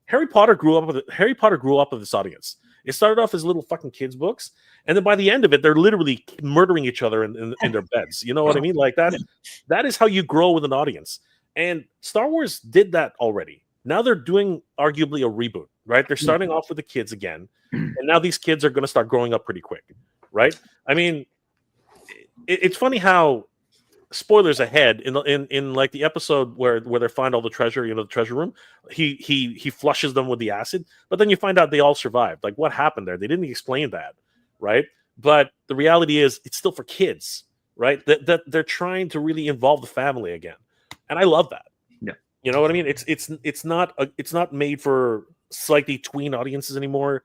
Harry Potter grew up with this audience. It started off as little fucking kids books, and then by the end of it, they're literally murdering each other in their beds. You know what I mean? Like that. That is how you grow with an audience. And Star Wars did that already. Now they're doing arguably a reboot, right? They're starting off with the kids again, and now these kids are going to start growing up pretty quick, right? I mean, it's funny how spoilers ahead in like the episode where they find all the treasure, the treasure room. He flushes them with the acid, but then you find out they all survived. Like, what happened there? They didn't explain that, right? But the reality is, it's still for kids, right? That they're trying to really involve the family again, and I love that. Yeah, you know what I mean. It's not made for slightly tween audiences anymore.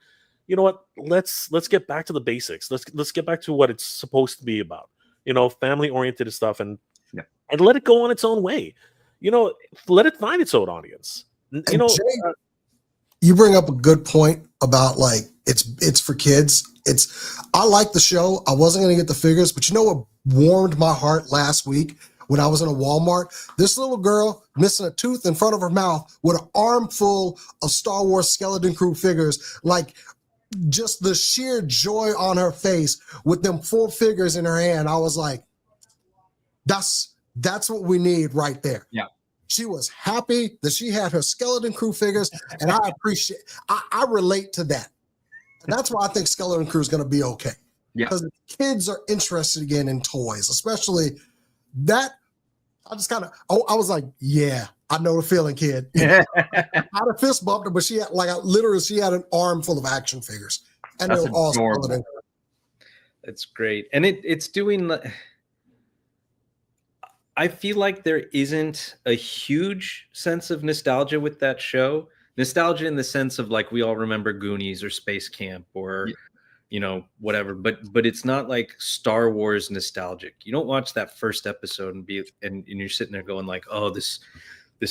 You know what? Let's get back to the basics. Let's get back to what it's supposed to be about. Family oriented stuff, and let it go on its own way. Let it find its own audience. Jay, you bring up a good point about like it's for kids. I like the show. I wasn't going to get the figures, but you know what warmed my heart last week when I was in a Walmart? This little girl missing a tooth in front of her mouth with an armful of Star Wars Skeleton Crew figures, like just the sheer joy on her face with them 4 figures in her hand. I was like, that's what we need right there. Yeah. She was happy that she had her Skeleton Crew figures, and I appreciate, I relate to that. And that's why I think Skeleton Crew is going to be okay. Yeah. Because kids are interested again in toys, especially that. I just kind of, I was like, yeah, I know the feeling, kid. I had a fist bumped her, but she had she had an arm full of action figures, and they were all Skeleton Crew. That's great, and it's doing. I feel like there isn't a huge sense of nostalgia with that show. Nostalgia in the sense of like we all remember Goonies or Space Camp or whatever, but it's not like Star Wars nostalgic. You don't watch that first episode and you're sitting there going like, oh, this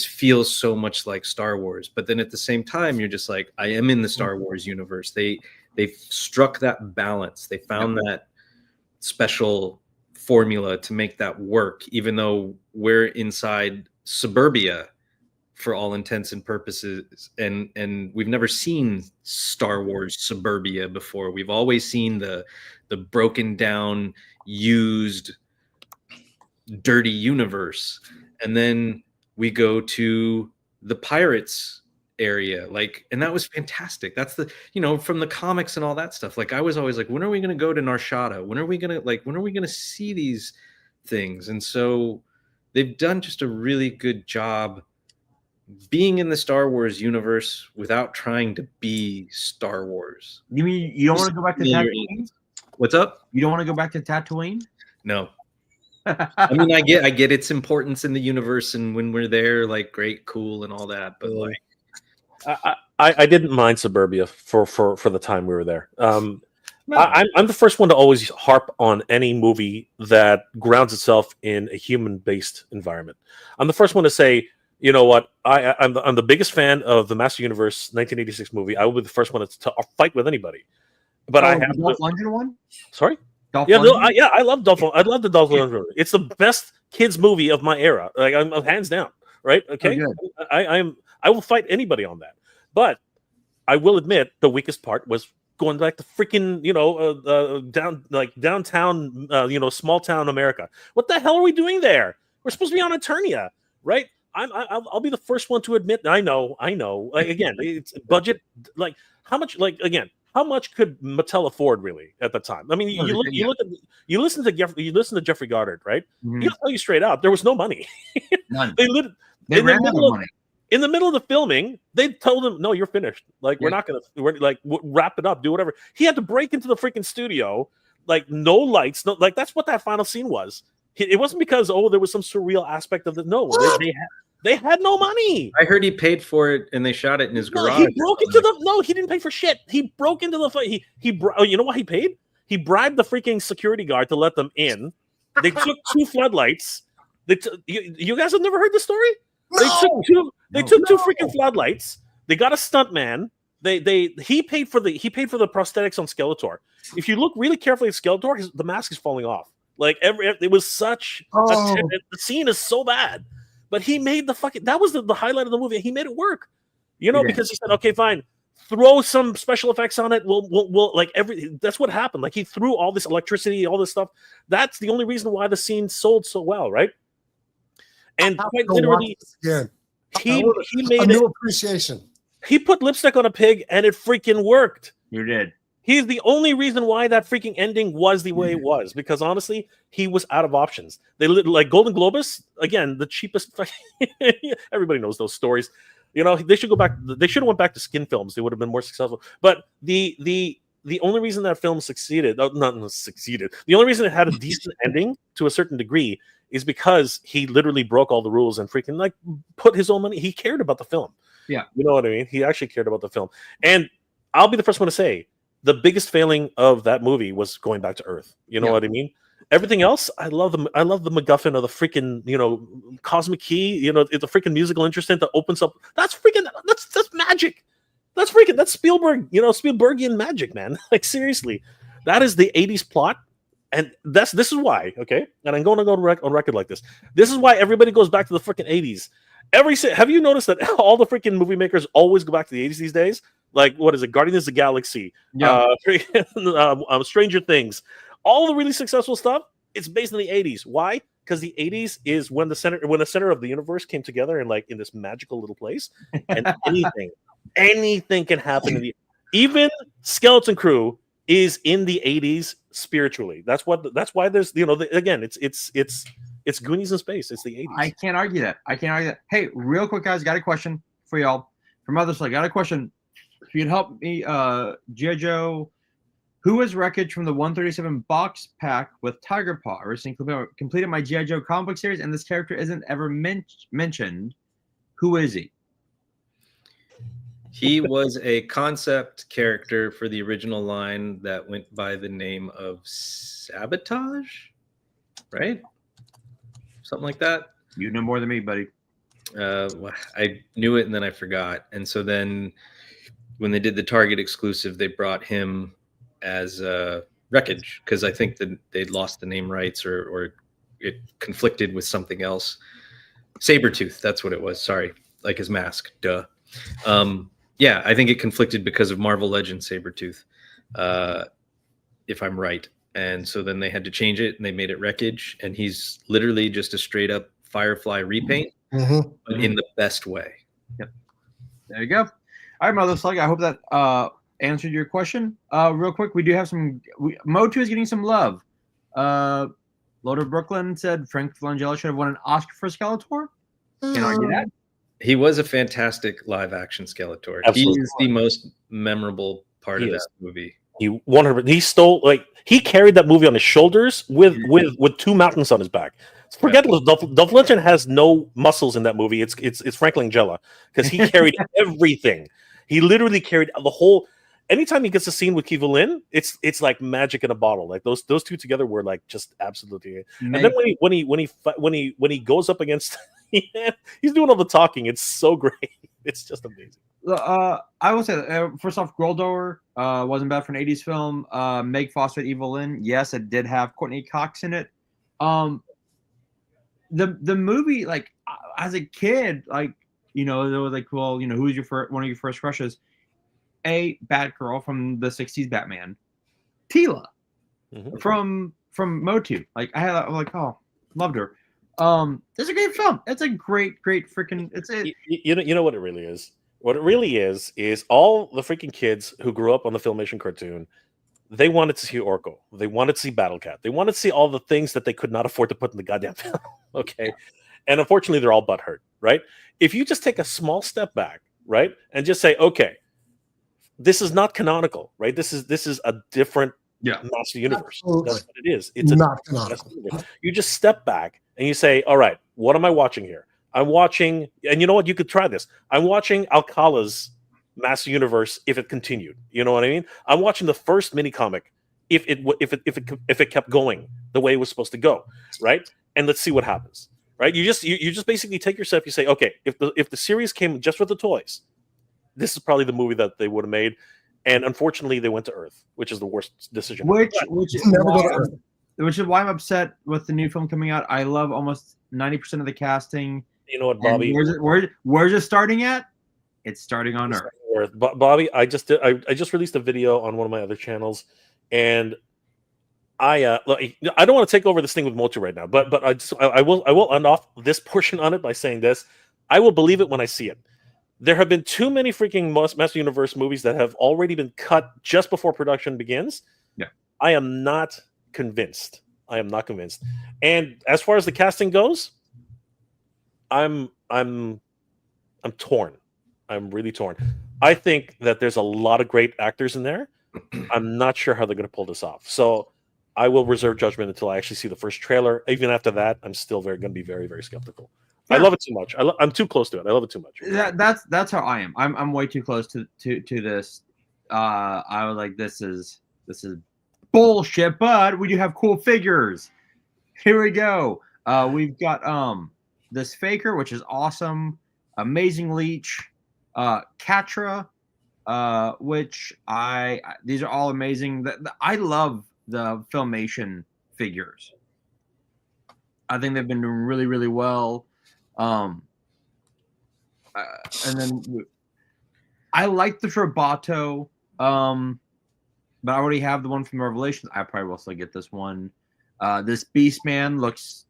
feels so much like Star Wars. But then at the same time, you're just like, I am in the Star Wars universe. They've struck that balance. They found that special formula to make that work, even though we're inside suburbia for all intents and purposes, and we've never seen Star Wars suburbia before. We've always seen the broken down, used, dirty universe, and then we go to the pirates area, and that was fantastic. That's from the comics and all that stuff. Like I was always like, when are we going to go to Narshada? When are we going to see these things? And so they've done just a really good job being in the Star Wars universe without trying to be Star Wars. You mean you don't want to go back to Tatooine? What's up? You don't want to go back to Tatooine? No. I mean, I get its importance in the universe, and when we're there, like, great, cool, and all that. But like, I didn't mind suburbia for the time we were there. I'm the first one to always harp on any movie that grounds itself in a human-based environment. I'm the first one to say, you know what? I'm the biggest fan of the Master Universe 1986 movie. I will be the first one to fight with anybody. But I have the Dolph Lundgren one. Sorry. Dolph I love Dolph. I love the Dolph Lundgren movie. It's the best kids movie of my era. Like I'm hands down. Right? Okay. I will fight anybody on that. But I will admit the weakest part was going back to freaking downtown small town America. What the hell are we doing there? We're supposed to be on Eternia, right? I'll be the first one to admit. I know. Like, again, it's budget. Like how much? Like again, how much could Mattel afford really at the time? I mean, you listen to Jeffrey Goddard, right? Mm-hmm. He'll tell you straight out there was no money. None. They ran out of money. In the middle of the filming, they told him, "No, you're finished. Like we're wrap it up, do whatever." He had to break into the freaking studio, like no lights, no like that's what that final scene was. It wasn't because there was some surreal aspect of it. No, they had no money. I heard he paid for it and they shot it in his garage. He broke into he didn't pay for shit. He broke into the you know what he paid? He bribed the freaking security guard to let them in. They took 2 floodlights. You guys have never heard this story? No! They took 2 freaking floodlights. They got a stuntman. He paid for the prosthetics on Skeletor. If you look really carefully at Skeletor, the mask is falling off. Like it was such the scene is so bad. But he made that was the highlight of the movie. He made it work. Because he said, okay, fine. Throw some special effects on it. We'll that's what happened. Like he threw all this electricity, all this stuff. That's the only reason why the scene sold so well, right? And quite literally, he made a new appreciation. He put lipstick on a pig, and it freaking worked. You did. He's the only reason why that freaking ending was the way it was, because honestly, he was out of options. They like Golden Globus again, the cheapest. Everybody knows those stories. You know, they should go back. They should have went back to skin films. They would have been more successful. But the only reason that film succeeded, not succeeded. The only reason it had a decent ending to a certain degree is because he literally broke all the rules and freaking like put his own money. He cared about the film. Yeah, you know what I mean. He actually cared about the film, and I'll be the first one to say, the biggest failing of that movie was going back to Earth. You know what I mean? Everything else, I love the MacGuffin of the freaking, you know, cosmic key. You know, it's a freaking musical instrument that opens up. That's magic. That's Spielberg. You know, Spielbergian magic, man. Like seriously, that is the '80s plot, and this is why. Okay, and I'm going to go on record like this. This is why everybody goes back to the freaking '80s. Have you noticed that all the freaking movie makers always go back to the '80s these days? Like, what is it? Guardians of the Galaxy, Stranger Things, all the really successful stuff. It's based in the '80s. Why? Because the '80s is when the center of the universe came together in like in this magical little place, and anything can happen. Even Skeleton Crew is in the '80s spiritually. That's why there's again it's Goonies in space. It's the '80s. I can't argue that. Hey, real quick, guys, got a question for y'all from others. I got a question. If you can help me, G.I. Joe, who was Wreckage from the 137 box pack with Tiger Paw? I recently completed my G.I. Joe comic book series, and this character isn't ever mentioned. Who is he? He was a concept character for the original line that went by the name of Sabotage, right? Something like that. You know more than me, buddy. I knew it and then I forgot. And so then when they did the Target exclusive, they brought him as Wreckage because I think that they'd lost the name rights or it conflicted with something else. Sabretooth, that's what it was. Sorry, like his mask. Duh. Yeah, I think it conflicted because of Marvel Legends Sabretooth, if I'm right. And so then they had to change it and they made it Wreckage. And he's literally just a straight up Firefly repaint, but in the best way. Yep. There you go. All right, Mother Slug. I hope that answered your question. Real quick, we do have some. MOTU is getting some love. Loader Brooklyn said Frank Langella should have won an Oscar for Skeletor. Can't argue that. He was a fantastic live action Skeletor. Absolutely. He is the most memorable part of that movie. He 100. He stole he carried that movie on his shoulders with two mountains on his back. Forget Dolph Lundgren has no muscles in that movie. It's Frank Langella because he carried everything. He literally carried the whole. Anytime he gets a scene with Kiva Lin, it's like magic in a bottle. Like those two together were like just absolutely. And then when he goes up against, he's doing all the talking. It's so great. It's just amazing. I will say first off, Groldoer wasn't bad for an '80s film. Meg Foster, Evil Lynn, yes, it did have Courtney Cox in it. The movie, like as a kid, like they were like, well, who's one of your first crushes? A Batgirl from the '60s Batman, Tila from MOTU. Like I'm like, oh, loved her. It's a great film. It's a great freaking. You know what it really is. What it really is all the freaking kids who grew up on the Filmation cartoon. They wanted to see Orko. They wanted to see Battle Cat. They wanted to see all the things that they could not afford to put in the goddamn film. Okay, and unfortunately, they're all butthurt. Right? If you just take a small step back, right, and just say, okay, this is not canonical, right? This is a different Master Universe. Absolutely. That's what it is. It's not canonical. You just step back and you say, all right, what am I watching here? I'm watching, and you know what? You could try this. I'm watching Alcala's Master Universe if it continued. You know what I mean? I'm watching the first mini comic if it kept going the way it was supposed to go, right? And let's see what happens, right? You just basically take yourself. You say, okay, if the series came just with the toys, this is probably the movie that they would have made. And unfortunately, they went to Earth, which is the worst decision. Which is why I'm upset with the new film coming out. I love almost 90% of the casting. You know what, Bobby? Where's it starting at? It's starting on Earth. Bobby, I just released a video on one of my other channels, and I don't want to take over this thing with MOTU right now, but I will end off this portion on it by saying this: I will believe it when I see it. there have been too many freaking Master Universe movies that have already been cut just before production begins. Yeah. I am not convinced. And as far as the casting goes, I'm torn. I'm really torn. I think that there's a lot of great actors in there. I'm not sure how they're going to pull this off. So I will reserve judgment until I actually see the first trailer. Even after that, I'm still going to be very, very skeptical. I love it too much. I'm too close to it. I love it too much. That's how I am. I'm way too close to this. I was like, this is bullshit, but we do have cool figures. Here we go. We've got this Faker, which is awesome. Amazing Leech, Catra, which these are all amazing. I love the Filmation figures. I think they've been doing really, really well. And then I like the Roboto, but I already have the one from Revelations. I probably will still get this one. This Beastman looks.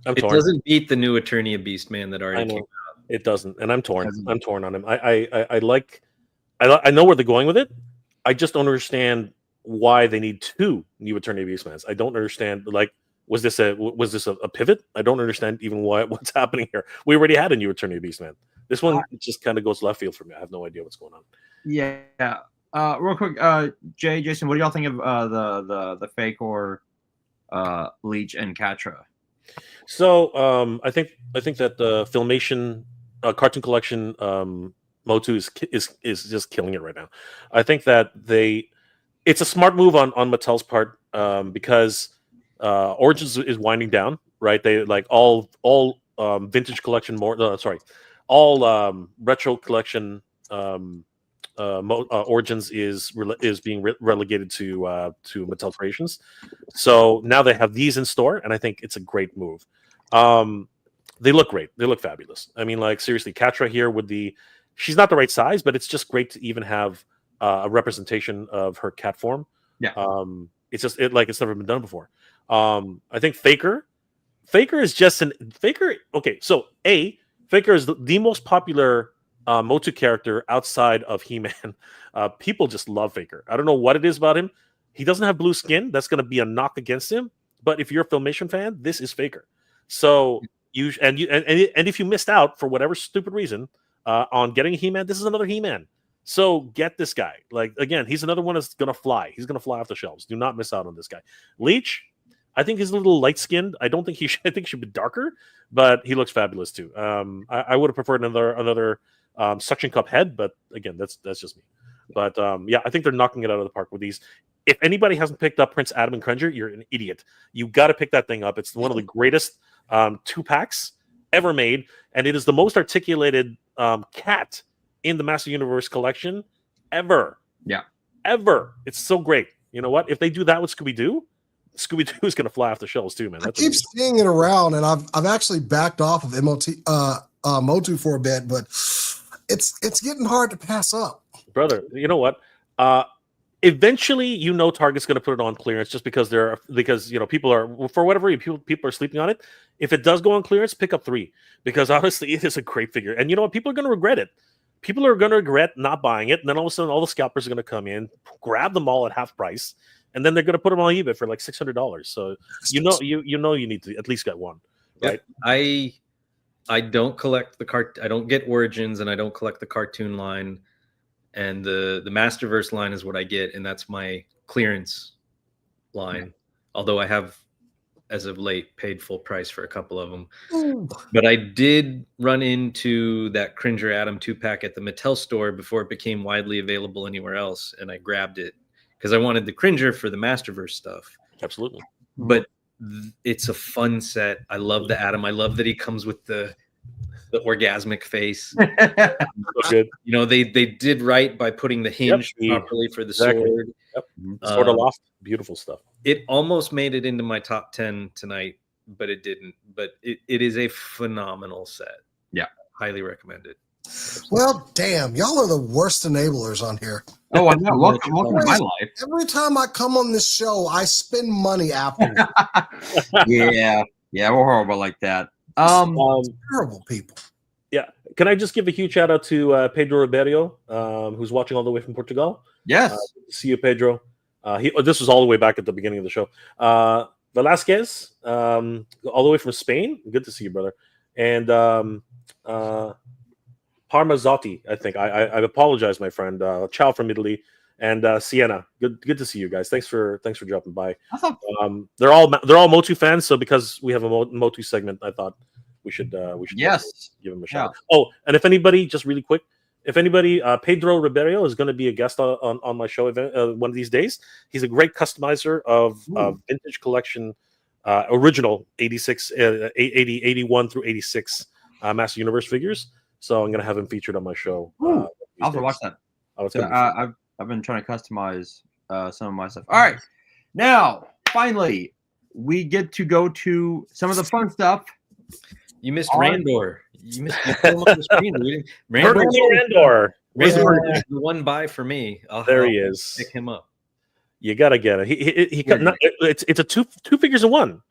It doesn't beat the new Eternia Beastman that already came out. It doesn't, and I'm torn. I'm torn on him. I know where they're going with it. I just don't understand why they need two new Eternia Beastmans. I don't understand. Like, was this a pivot? I don't understand even what's happening here. We already had a new Eternia Beastman. This one just kind of goes left field for me. I have no idea what's going on. Yeah. Real quick, Jason, what do y'all think of the Fake or Leech and Catra? So I think that the Filmation cartoon collection MOTU is just killing it right now. I think that it's a smart move on Mattel's part because Origins is winding down, right? They like all vintage collection all retro collection Origins is being relegated to Mattel Creations. So now they have these in store, and I think it's a great move. They look great. They look fabulous. I mean, like, seriously, Catra here she's not the right size, but it's just great to even have a representation of her cat form. Yeah. It's never been done before. I think Faker is just Faker. Okay, so Faker is the most popular MOTU character outside of He-Man. People just love Faker. I don't know what it is about him. He doesn't have blue skin. That's going to be a knock against him. But if you're a Filmation fan, this is Faker. So if you missed out for whatever stupid reason on getting a He-Man, this is another He-Man. So get this guy. Like, again, he's another one that's going to fly. He's going to fly off the shelves. Do not miss out on this guy. Leech, I think he's a little light-skinned. I don't think he should. I think he should be darker, but he looks fabulous too. I would have preferred another suction cup head, but again, that's just me. But yeah, I think they're knocking it out of the park with these. If anybody hasn't picked up Prince Adam and Cringer, you're an idiot. You got to pick that thing up. It's one of the greatest 2-packs ever made, and it is the most articulated cat in the Master Universe collection ever. Yeah, ever. It's so great. You know what? If they do that with Scooby-Doo is going to fly off the shelves too, man. I keep seeing it around, and I've actually backed off of MOTU for a bit, but it's getting hard to pass up. Brother, you know what? Eventually, Target's going to put it on clearance just because people are, for whatever reason, people are sleeping on it. If it does go on clearance, pick up 3 because honestly, it is a great figure. And you know what? People are going to regret it. People are going to regret not buying it, and then all of a sudden, all the scalpers are going to come in, grab them all at half price, and then they're going to put them on eBay for like $600. So you need to at least get one, right? I don't collect I don't get Origins, and I don't collect the cartoon line, and the Masterverse line is what I get, and that's my clearance line. Although I have, as of late, paid full price for a couple of them. Ooh. But I did run into that Cringer Adam 2-pack at the Mattel store before it became widely available anywhere else, and I grabbed it because I wanted the Cringer for the Masterverse stuff. Absolutely. But it's a fun set. I love the Adam. I love that he comes with the orgasmic face. So good. They did right by putting the hinge properly for the sword. Yep. Sword aloft. Beautiful stuff. It almost made it into my top 10 tonight, but it didn't. But it is a phenomenal set. Yeah. Highly recommend it. Well, damn, y'all are the worst enablers on here. Oh, I'm not. Welcome to my life. Every time I come on this show, I spend money afterwards. Yeah, we're horrible like that. Terrible people. Yeah. Can I just give a huge shout out to Pedro Ribeiro, who's watching all the way from Portugal? Yes. See you, Pedro. This was all the way back at the beginning of the show. Velasquez, all the way from Spain. Good to see you, brother. And Parmazzotti, I think. I apologize, my friend. Ciao from Italy. And Sienna. Good to see you guys. Thanks for dropping by. They're all MOTU fans, so because we have a MOTU segment, I thought we should yes, give him a shout. Oh, and if anybody, just really quick, Pedro Ribeiro is going to be a guest on my show event one of these days. He's a great customizer of vintage collection, original 86, 81 through 86 Master Universe figures. So I'm going to have him featured on my show. I'll have to watch that. Oh, it's I've been trying to customize some of my stuff. All right, now finally we get to go to some of the fun stuff. You missed Randor. You put him on the screen. Randor. Randor is the one buy for me. There he is. Pick him up. You gotta get it. It's a two figures in one.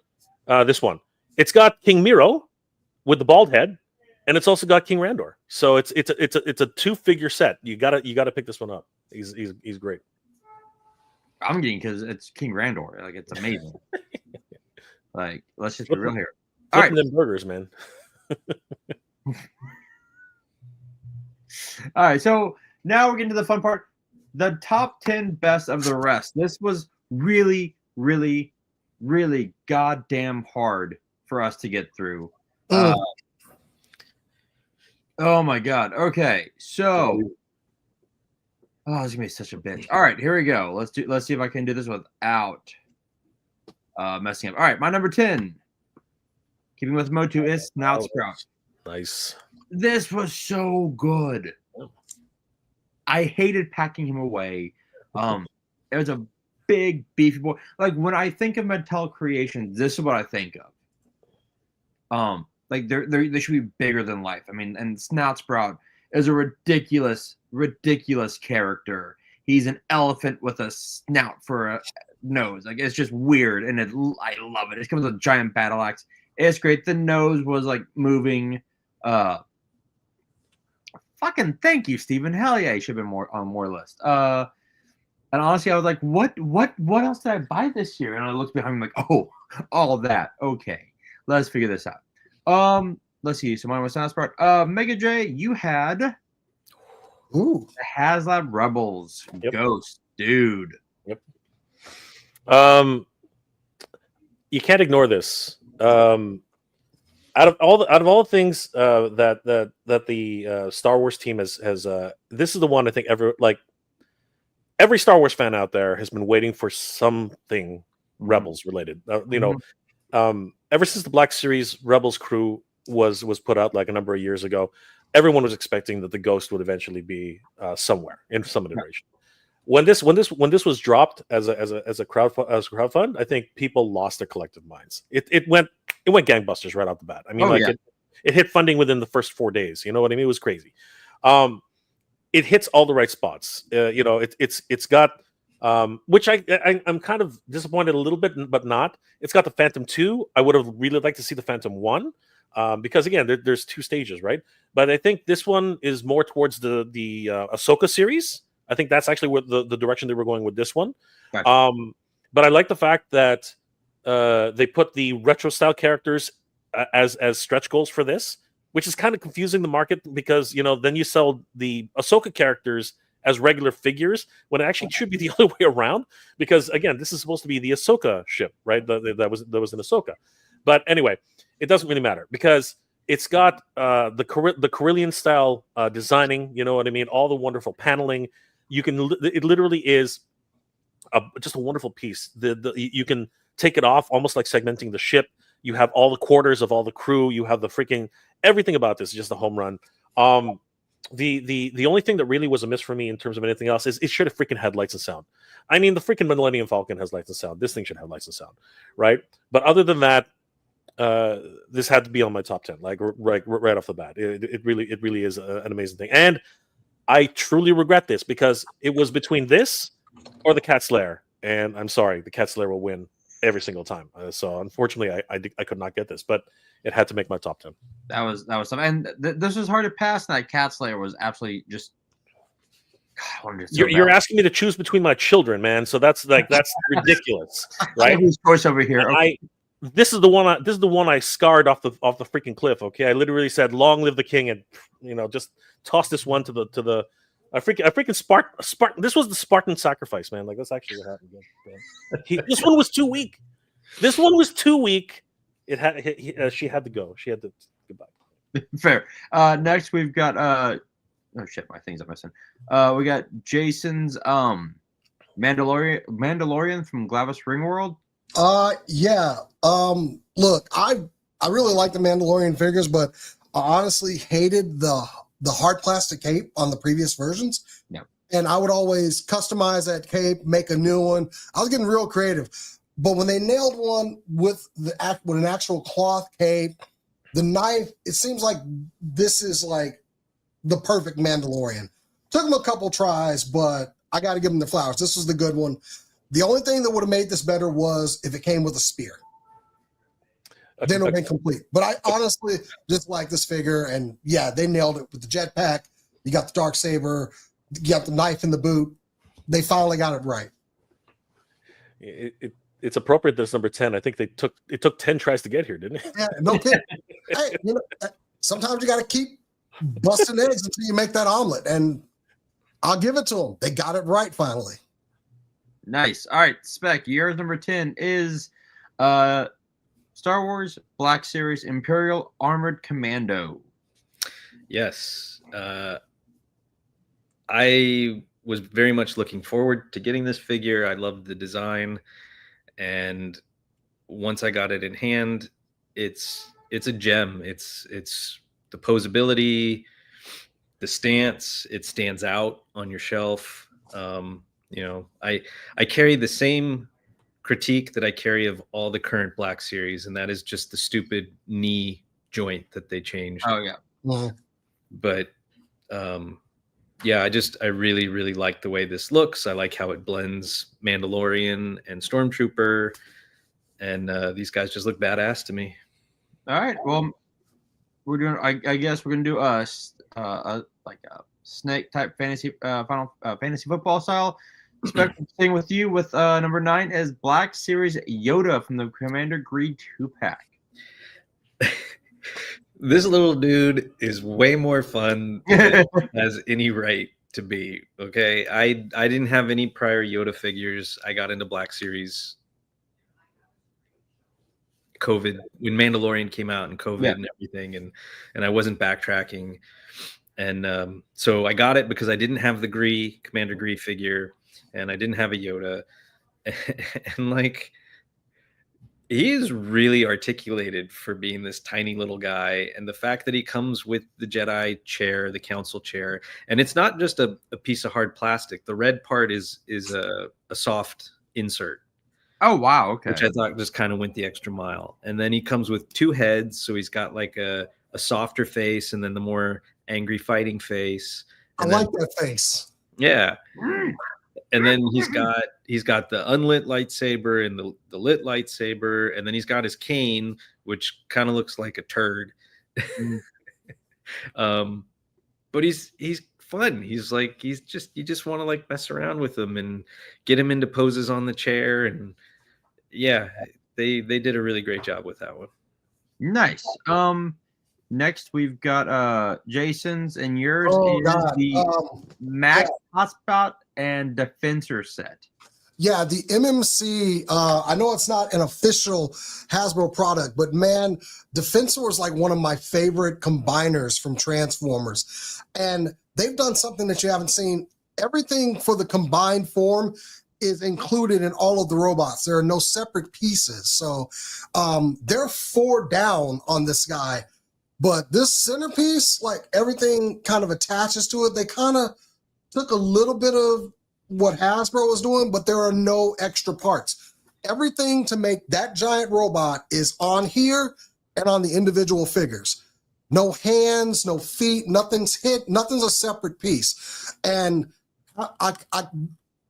This one. It's got King Miro with the bald head, and it's also got King Randor. So it's a 2-figure set. You gotta pick this one up. He's great. I'm getting because it's King Randor. Like, it's amazing. Like, let's just be real here. All right, them burgers, man. All right, so now we're getting to the fun part. The top 10 best of the rest. This was really, really, really goddamn hard for us to get through. Oh my god. Okay, so it's gonna be such a bitch. All right, here we go. Let's see if I can do this without messing up. All right, my number 10. Keeping with MOTU is Snout Sprout. Nice. This was so good. I hated packing him away. It was a big, beefy boy. Like, when I think of Mattel creations, this is what I think of. Like, they should be bigger than life. I mean, and Snout Sprout is a ridiculous, ridiculous character. He's an elephant with a snout for a nose. Like, it's just weird, and I love it. It comes with a giant battle axe. It's great. The nose was like moving. Fucking thank you, Steven. Hell yeah, he should have been more on more list. And honestly, I was like, what else did I buy this year? And I looked behind me like, oh, all that. Okay, let's figure this out. Let's see. So mine was Sound Sprout. Mega J, you had the HasLab Rebels Ghost, dude. Yep. You can't ignore this. Out of all the things that the Star Wars team has this is the one I think every Star Wars fan out there has been waiting for something Rebels related. Ever since the Black Series Rebels crew was put out like a number of years ago, everyone was expecting that the Ghost would eventually be somewhere in some iteration. When this was dropped as a crowdfund, I think people lost their collective minds. It went gangbusters right off the bat. I mean, it hit funding within the first 4 days. You know what I mean? It was crazy. It hits all the right spots. It's got which I'm kind of disappointed a little bit, but not. It's got the Phantom 2. I would have really liked to see the Phantom 1 because again, there's 2 stages, right? But I think this one is more towards the Ahsoka series. I think that's actually what the direction they were going with this one. Gotcha. But I like the fact that they put the retro style characters as stretch goals for this, which is kind of confusing the market because then you sell the Ahsoka characters as regular figures when it actually should be the other way around. Because again, this is supposed to be the Ahsoka ship, right? That was in Ahsoka. But anyway, it doesn't really matter because it's got the Carillion style designing. You know what I mean? All the wonderful paneling. It literally is just a wonderful piece. You can take it off almost like segmenting the ship. You have all the quarters of all the crew. You have the freaking everything about this is just a home run. The only thing that really was amiss for me in terms of anything else is it should have freaking had lights and sound. I mean, the freaking Millennium Falcon has lights and sound. This thing should have lights and sound, right? But other than that, this had to be on my top 10, like right off the bat. It really is an amazing thing, and I truly regret this because it was between this or the Cat's Lair, and I'm sorry, the Cat's Lair will win every single time. So unfortunately, I could not get this, but it had to make my top 10. That was something. And this was hard to pass. And that Cat Slayer was absolutely just. God, I wanted to You're asking me to choose between my children, man. So that's ridiculous, right? Choice over here. Okay. This is the one I scarred off the freaking cliff. Okay, I literally said, "Long live the king," and just toss this one to the. I freaking Spartan. This was the Spartan sacrifice, man. Like, that's actually what happened. This one was too weak. This one was too weak. She had to go. She had to goodbye. Fair. Next we've got oh shit, my things are missing. We got Jason's Mandalorian from Glavis Ringworld. Yeah. Look, I really like the Mandalorian figures, but I honestly hated the hard plastic cape on the previous versions. Yeah. And I would always customize that cape, make a new one. I was getting real creative. But when they nailed one with an actual cloth cape, the knife, it seems like this is like the perfect Mandalorian. Took them a couple tries, but I got to give them the flowers. This was the good one. The only thing that would have made this better was if it came with a spear. Then it would have been complete. But I honestly just like this figure, and yeah, they nailed it with the jetpack. You got the Darksaber, you got the knife in the boot. They finally got it right. It's appropriate that it's number 10. I think it took 10 tries to get here, didn't it? Yeah, no kidding. Hey, sometimes you got to keep busting eggs until you make that omelet, and I'll give it to them. They got it right finally. Nice. All right, Speck, yours number 10 is Star Wars Black Series Imperial Armored Commando. Yes. I was very much looking forward to getting this figure. I loved the design. And once I got it in hand, it's a gem. It's the posability, the stance. It stands out on your shelf. I carry the same critique that I carry of all the current Black Series, and that is just the stupid knee joint that they changed. Oh yeah. Mm-hmm. But yeah, I really, really like the way this looks. I like how it blends Mandalorian and Stormtrooper, and these guys just look badass to me. All right. Well, we're doing. I guess we're gonna do a snake type fantasy fantasy football style. Staying with you with number 9 is Black Series Yoda from the Commander Greed 2-pack. This little dude is way more fun than it has any right to be. Okay, I didn't have any prior Yoda figures. I got into Black Series COVID when Mandalorian came out and COVID and everything, and I wasn't backtracking, and so I got it because I didn't have the Commander Gree figure, and I didn't have a Yoda, and like. He is really articulated for being this tiny little guy, and the fact that he comes with the Jedi chair, the council chair, and it's not just a piece of hard plastic. The red part is a soft insert. Oh wow, okay. Which I thought just kind of went the extra mile. And then he comes with 2 heads, so he's got like a softer face, and then the more angry fighting face. I like that face. Yeah. And then he's got the unlit lightsaber and the lit lightsaber, and then he's got his cane, which kind of looks like a turd. But he's fun. He's like you just want to like mess around with him and get him into poses on the chair, and yeah, they did a really great job with that one. Nice. Next we've got Jason's, and yours is the Max Hotspot and Defensor set. Yeah, the MMC, I know it's not an official Hasbro product, but man, Defensor is like one of my favorite combiners from Transformers. And they've done something that you haven't seen. Everything for the combined form is included in all of the robots. There are no separate pieces. So they're 4 down on this guy. But this centerpiece, like everything kind of attaches to it. They kind of took a little bit of what Hasbro was doing, but there are no extra parts. Everything to make that giant robot is on here and on the individual figures. No hands, no feet, nothing's hit, nothing's a separate piece. And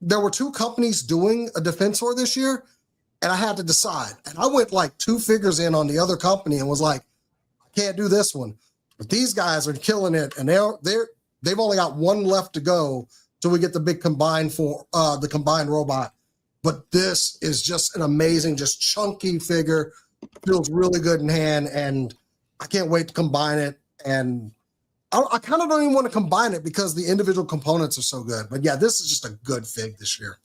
there were 2 companies doing a Defensor this year, and I had to decide. And I went like 2 figures in on the other company and was like, can't do this one. But these guys are killing it, and they've only got one left to go till we get the big combined the combined robot. But this is just an amazing, just chunky figure. Feels really good in hand, and I can't wait to combine it. And I kind of don't even want to combine it because the individual components are so good. But yeah, this is just a good fig this year.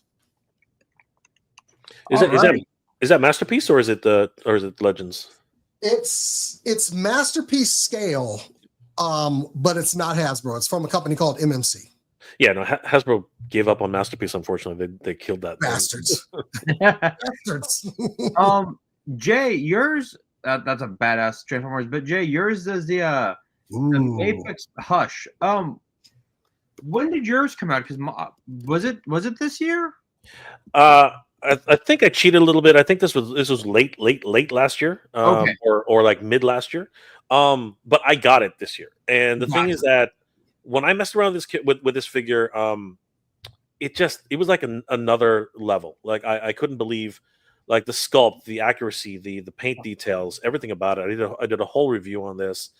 Is that Masterpiece or is it Legends? It's Masterpiece scale, but it's not Hasbro. It's from a company called MMC. Yeah, no, Hasbro gave up on Masterpiece. Unfortunately, they killed that Bastards. Bastards. Jay, yours that's a badass Transformers. But Jay, yours is the Mafex Hush. When did yours come out? Because was it this year? I think I cheated a little bit. I think this was late last year, Okay. or like mid last year. But I got it this year. And the thing is that when I messed around with this figure, it was like another level. Like I couldn't believe like the sculpt, the accuracy, the paint details, everything about it. I did a whole review on this.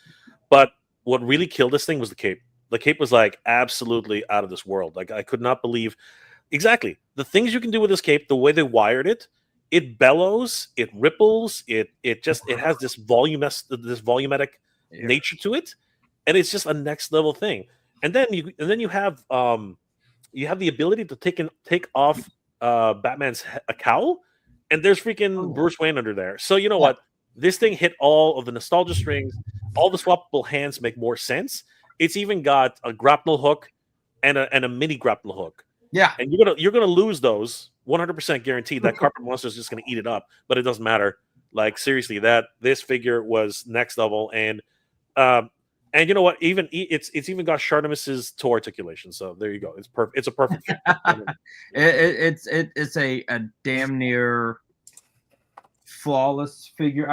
But what really killed this thing was the cape. The cape was like absolutely out of this world. Like I could not believe exactly the things you can do with this cape. The way they wired it, it bellows, it ripples, it has this volumetric nature to it, and it's just a next level thing. And then you have the ability to take off Batman's a cowl, and there's freaking Bruce Wayne under there. So you know what? This thing hit all of the nostalgia strings. All the swappable hands make more sense. It's even got a grapple hook and a mini grapple hook. Yeah, and you're gonna lose those 100% guaranteed. That carpet monster is just gonna eat it up, but it doesn't matter. Like seriously, this figure was next level, and you know what? Even it's even got Shartimus's toe articulation. So there you go. It's perfect. It's a perfect figure. It's a damn near flawless figure.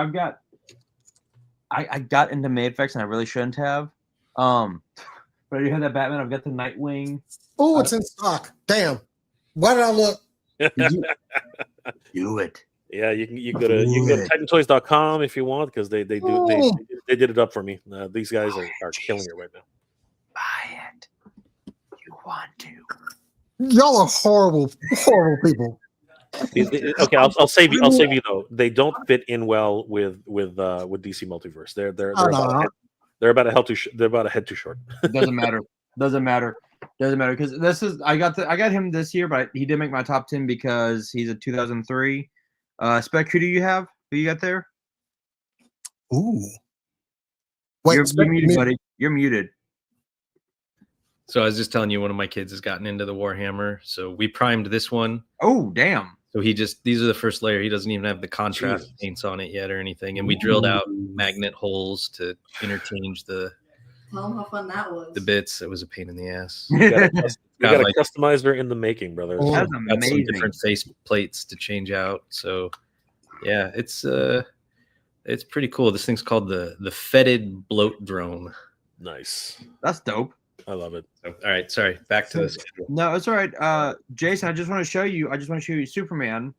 I got into Mafex and I really shouldn't have. But you had that Batman. I've got the Nightwing. Oh, it's in stock. Damn. Why did I look? Do it. Yeah, you can go to TitanToys.com if you want, because they did it up for me. These guys are killing it right now. Buy it. You want to. Y'all are horrible people. Okay, I'll save you though. They don't fit in well with DC Multiverse. They're about a head too short. It doesn't matter because this is I got him this year, but he did make my top 10 because he's a 2003. Speck, who do you have? Who you got there? Ooh, wait, you're muted, buddy. You're muted. So I was just telling you, one of my kids has gotten into the Warhammer, so we primed this one. Oh, damn. So these are the first layer. He doesn't even have the contrast paints on it yet or anything. And we drilled out magnet holes to interchange the Tell them how fun that was. The bits. It was a pain in the ass. You got a customizer in the making, brother. That's Got amazing. some different face plates to change out. So yeah, it's pretty cool. This thing's called the Fetid Bloat Drone. Nice. That's dope. I love it. So, all right, sorry. Back to the schedule. No, it's all right. Jason, I just want to show you Superman.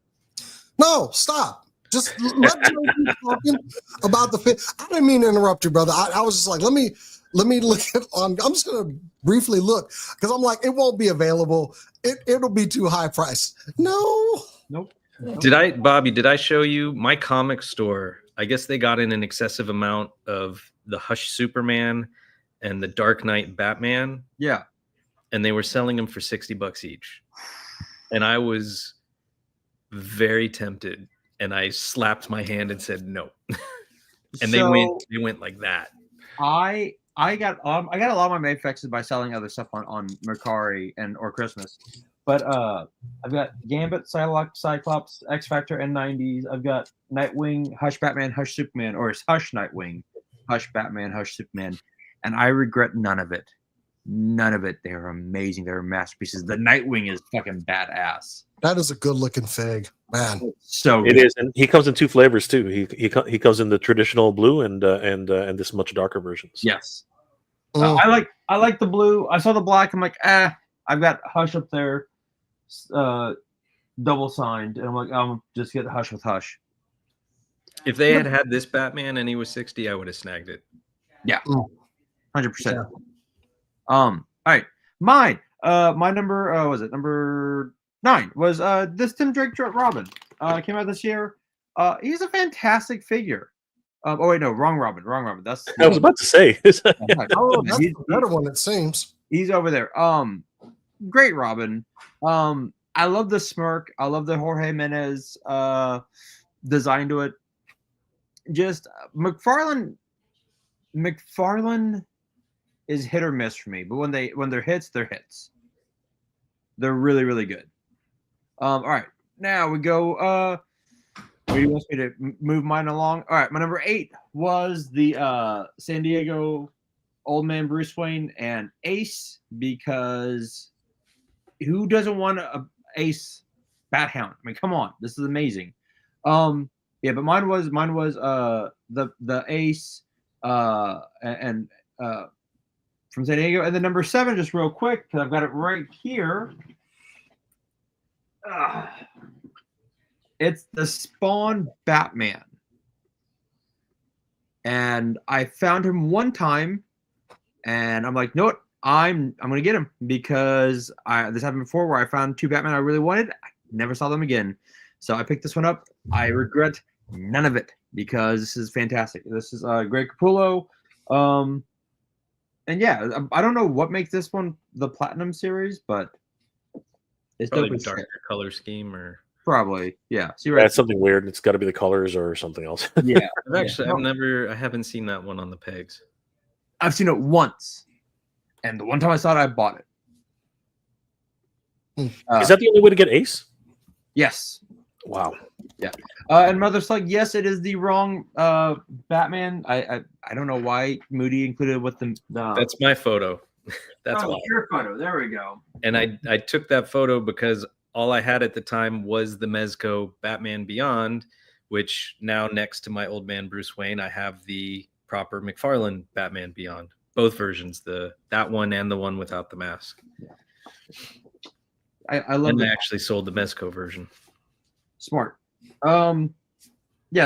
No, stop. Just let me know talking about the fit. I didn't mean to interrupt you, brother. I was just like, let me look at I'm just gonna briefly look because I'm like, it won't be available. It'll be too high priced. Nope. Bobby, did I show you my comic store? I guess they got in an excessive amount of the Hush Superman and the Dark Knight Batman. Yeah. And they were selling them for $60 each. And I was very tempted. And I slapped my hand and said no. And they went like that. I got a lot of my Mafexes by selling other stuff on Mercari or Christmas. But I've got Gambit, Psylocke, Cyclops, X Factor, N90s. I've got Nightwing, Hush Batman, Hush Superman, or it's Hush Nightwing, Hush Batman, Hush Superman. And I regret none of it. None of it. They're amazing. They're masterpieces. The Nightwing is fucking badass. That is a good looking fig, man. So it is, and he comes in two flavors too. He comes in the traditional blue and this much darker versions. Yes, I like the blue. I saw the black. I'm like, I've got Hush up there, double signed, and I'm like, just get Hush with Hush. If they had this Batman and he was 60, I would have snagged it. Yeah, 100%. All right, mine. My number was it number 9 was this Tim Drake Robin. Came out this year. He's a fantastic figure. Oh wait, no, wrong Robin. That's I was about to say. Oh, that's the better one, it seems. He's over there. Great Robin. I love the smirk. I love the Jorge Menez design to it. Just McFarlane is hit or miss for me, but when they're hits, they're hits. They're really, really good. All right, now we go. Where do you want me to move mine along? All right, my number 8 was the San Diego Old Man Bruce Wayne and Ace, because who doesn't want a Ace Bat Hound? I mean, come on, this is amazing. Yeah, but mine was the Ace and from San Diego, and then number 7, just real quick because I've got it right here. It's the Spawn Batman, and I found him one time, and I'm like, no, I'm gonna get him because this happened before where I found 2 Batman I really wanted. I never saw them again, so I picked this one up. I regret none of it because this is fantastic. This is Greg Capullo, and yeah, I don't know what makes this one the Platinum series, but it's probably darker color scheme or. Probably, yeah. See, right. That's something weird. It's got to be the colors or something else. Yeah, I haven't seen that one on the pegs. I've seen it once, and the one time I saw it, I bought it. Is that the only way to get Ace? Yes. Wow. Yeah. And Mother's like, yes, it is the wrong Batman. I don't know why Moody included with the. That's my photo. That's your photo. There we go. And I took that photo because all I had at the time was the Mezco Batman Beyond, which now next to my Old Man Bruce Wayne, I have the proper McFarlane Batman Beyond, both versions, that one and the one without the mask. I love. And I actually sold the Mezco version. Smart. Yeah,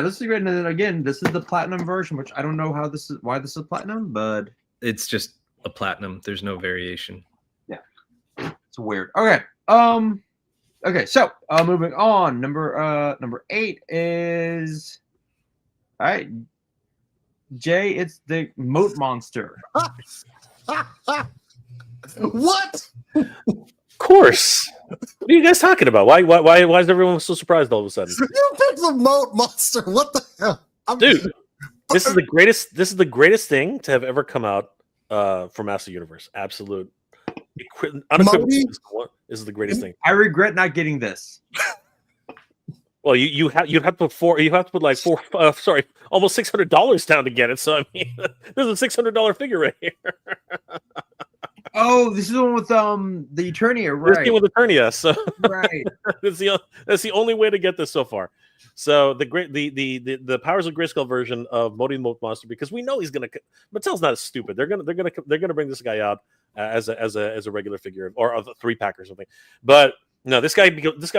this is great. And then again, this is the Platinum version, which I don't know why this is Platinum, but it's just a Platinum. There's no variation. Yeah, it's weird. Okay. Okay, so moving on. Number 8 is all right. Jay, it's the Moat Monster. What? Of course. What are you guys talking about? Why is everyone so surprised all of a sudden? You picked the Moat Monster. What the hell? Dude, this is the greatest. This is the greatest thing to have ever come out from Master Universe. Absolute. This is the greatest thing. I regret not getting this. Well, you'd have to put like almost $600 down to get it. So I mean, there's a $600 figure right here. Oh, this is the one with the Eternia, right? This with Eternia, so right. that's the only way to get this so far. So the Powers of Grayskull version of Moat Monster, because we know he's gonna. Mattel's not stupid. They're gonna bring this guy out as a regular figure or a 3-pack or something. But no, this guy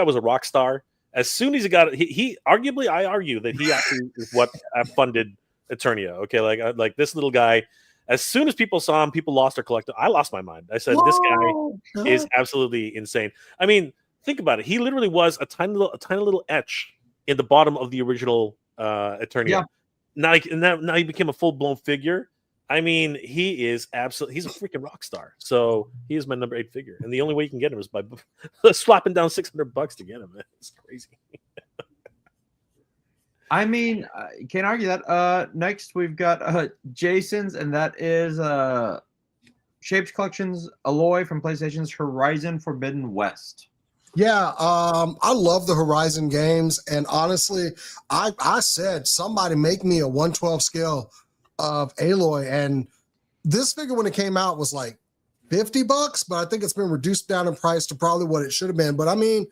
was a rock star. As soon as he got it, he arguably, I argue that he actually is what funded Eternia. Okay, like this little guy. As soon as people saw him, people lost their collector. I lost my mind. I said, this guy is absolutely insane. I mean, think about it. He literally was a tiny little etch in the bottom of the original Eternia. Yeah. Now he became a full-blown figure. I mean, he's a freaking rock star. So he is my number 8 figure. And the only way you can get him is by slapping down $600 to get him. It's crazy. I mean, can't argue that. Next, we've got Jason's, and that is Shapes Collections Alloy from PlayStation's Horizon Forbidden West. Yeah, I love the Horizon games, and honestly, I said somebody make me a 1/12 scale of Aloy, and this figure when it came out was like $50, but I think it's been reduced down in price to probably what it should have been. But I mean,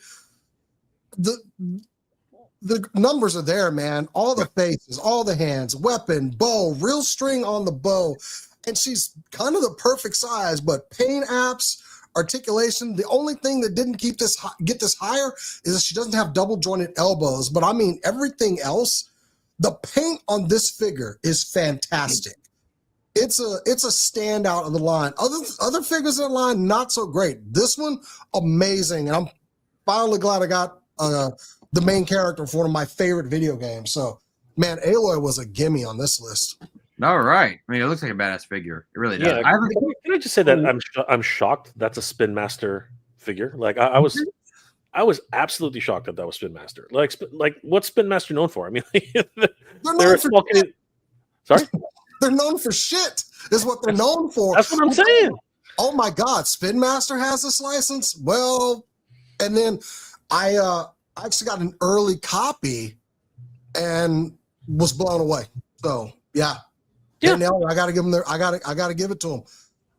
the numbers are there, man. All the faces, all the hands, weapon, bow, real string on the bow. And she's kind of the perfect size, but paint apps, articulation. The only thing that didn't get this higher is that she doesn't have double jointed elbows. But I mean, everything else, The paint on this figure is fantastic. It's a standout of the line. Other figures in the line, not so great. This one, amazing. And I'm finally glad I got the main character for one of my favorite video games. So, man, Aloy was a gimme on this list. All right. I mean, it looks like a badass figure. It really does. Yeah, can I just say that I'm shocked that's a Spin Master figure. Like I was absolutely shocked that was Spin Master. Like what's Spin Master known for? I mean, they're fucking. Sorry. They're known for shit. Is what they're known for. That's what I'm saying. Oh my God, Spin Master has this license. Well, and then I actually got an early copy and was blown away. So yeah. No, I gotta give them I gotta give it to them.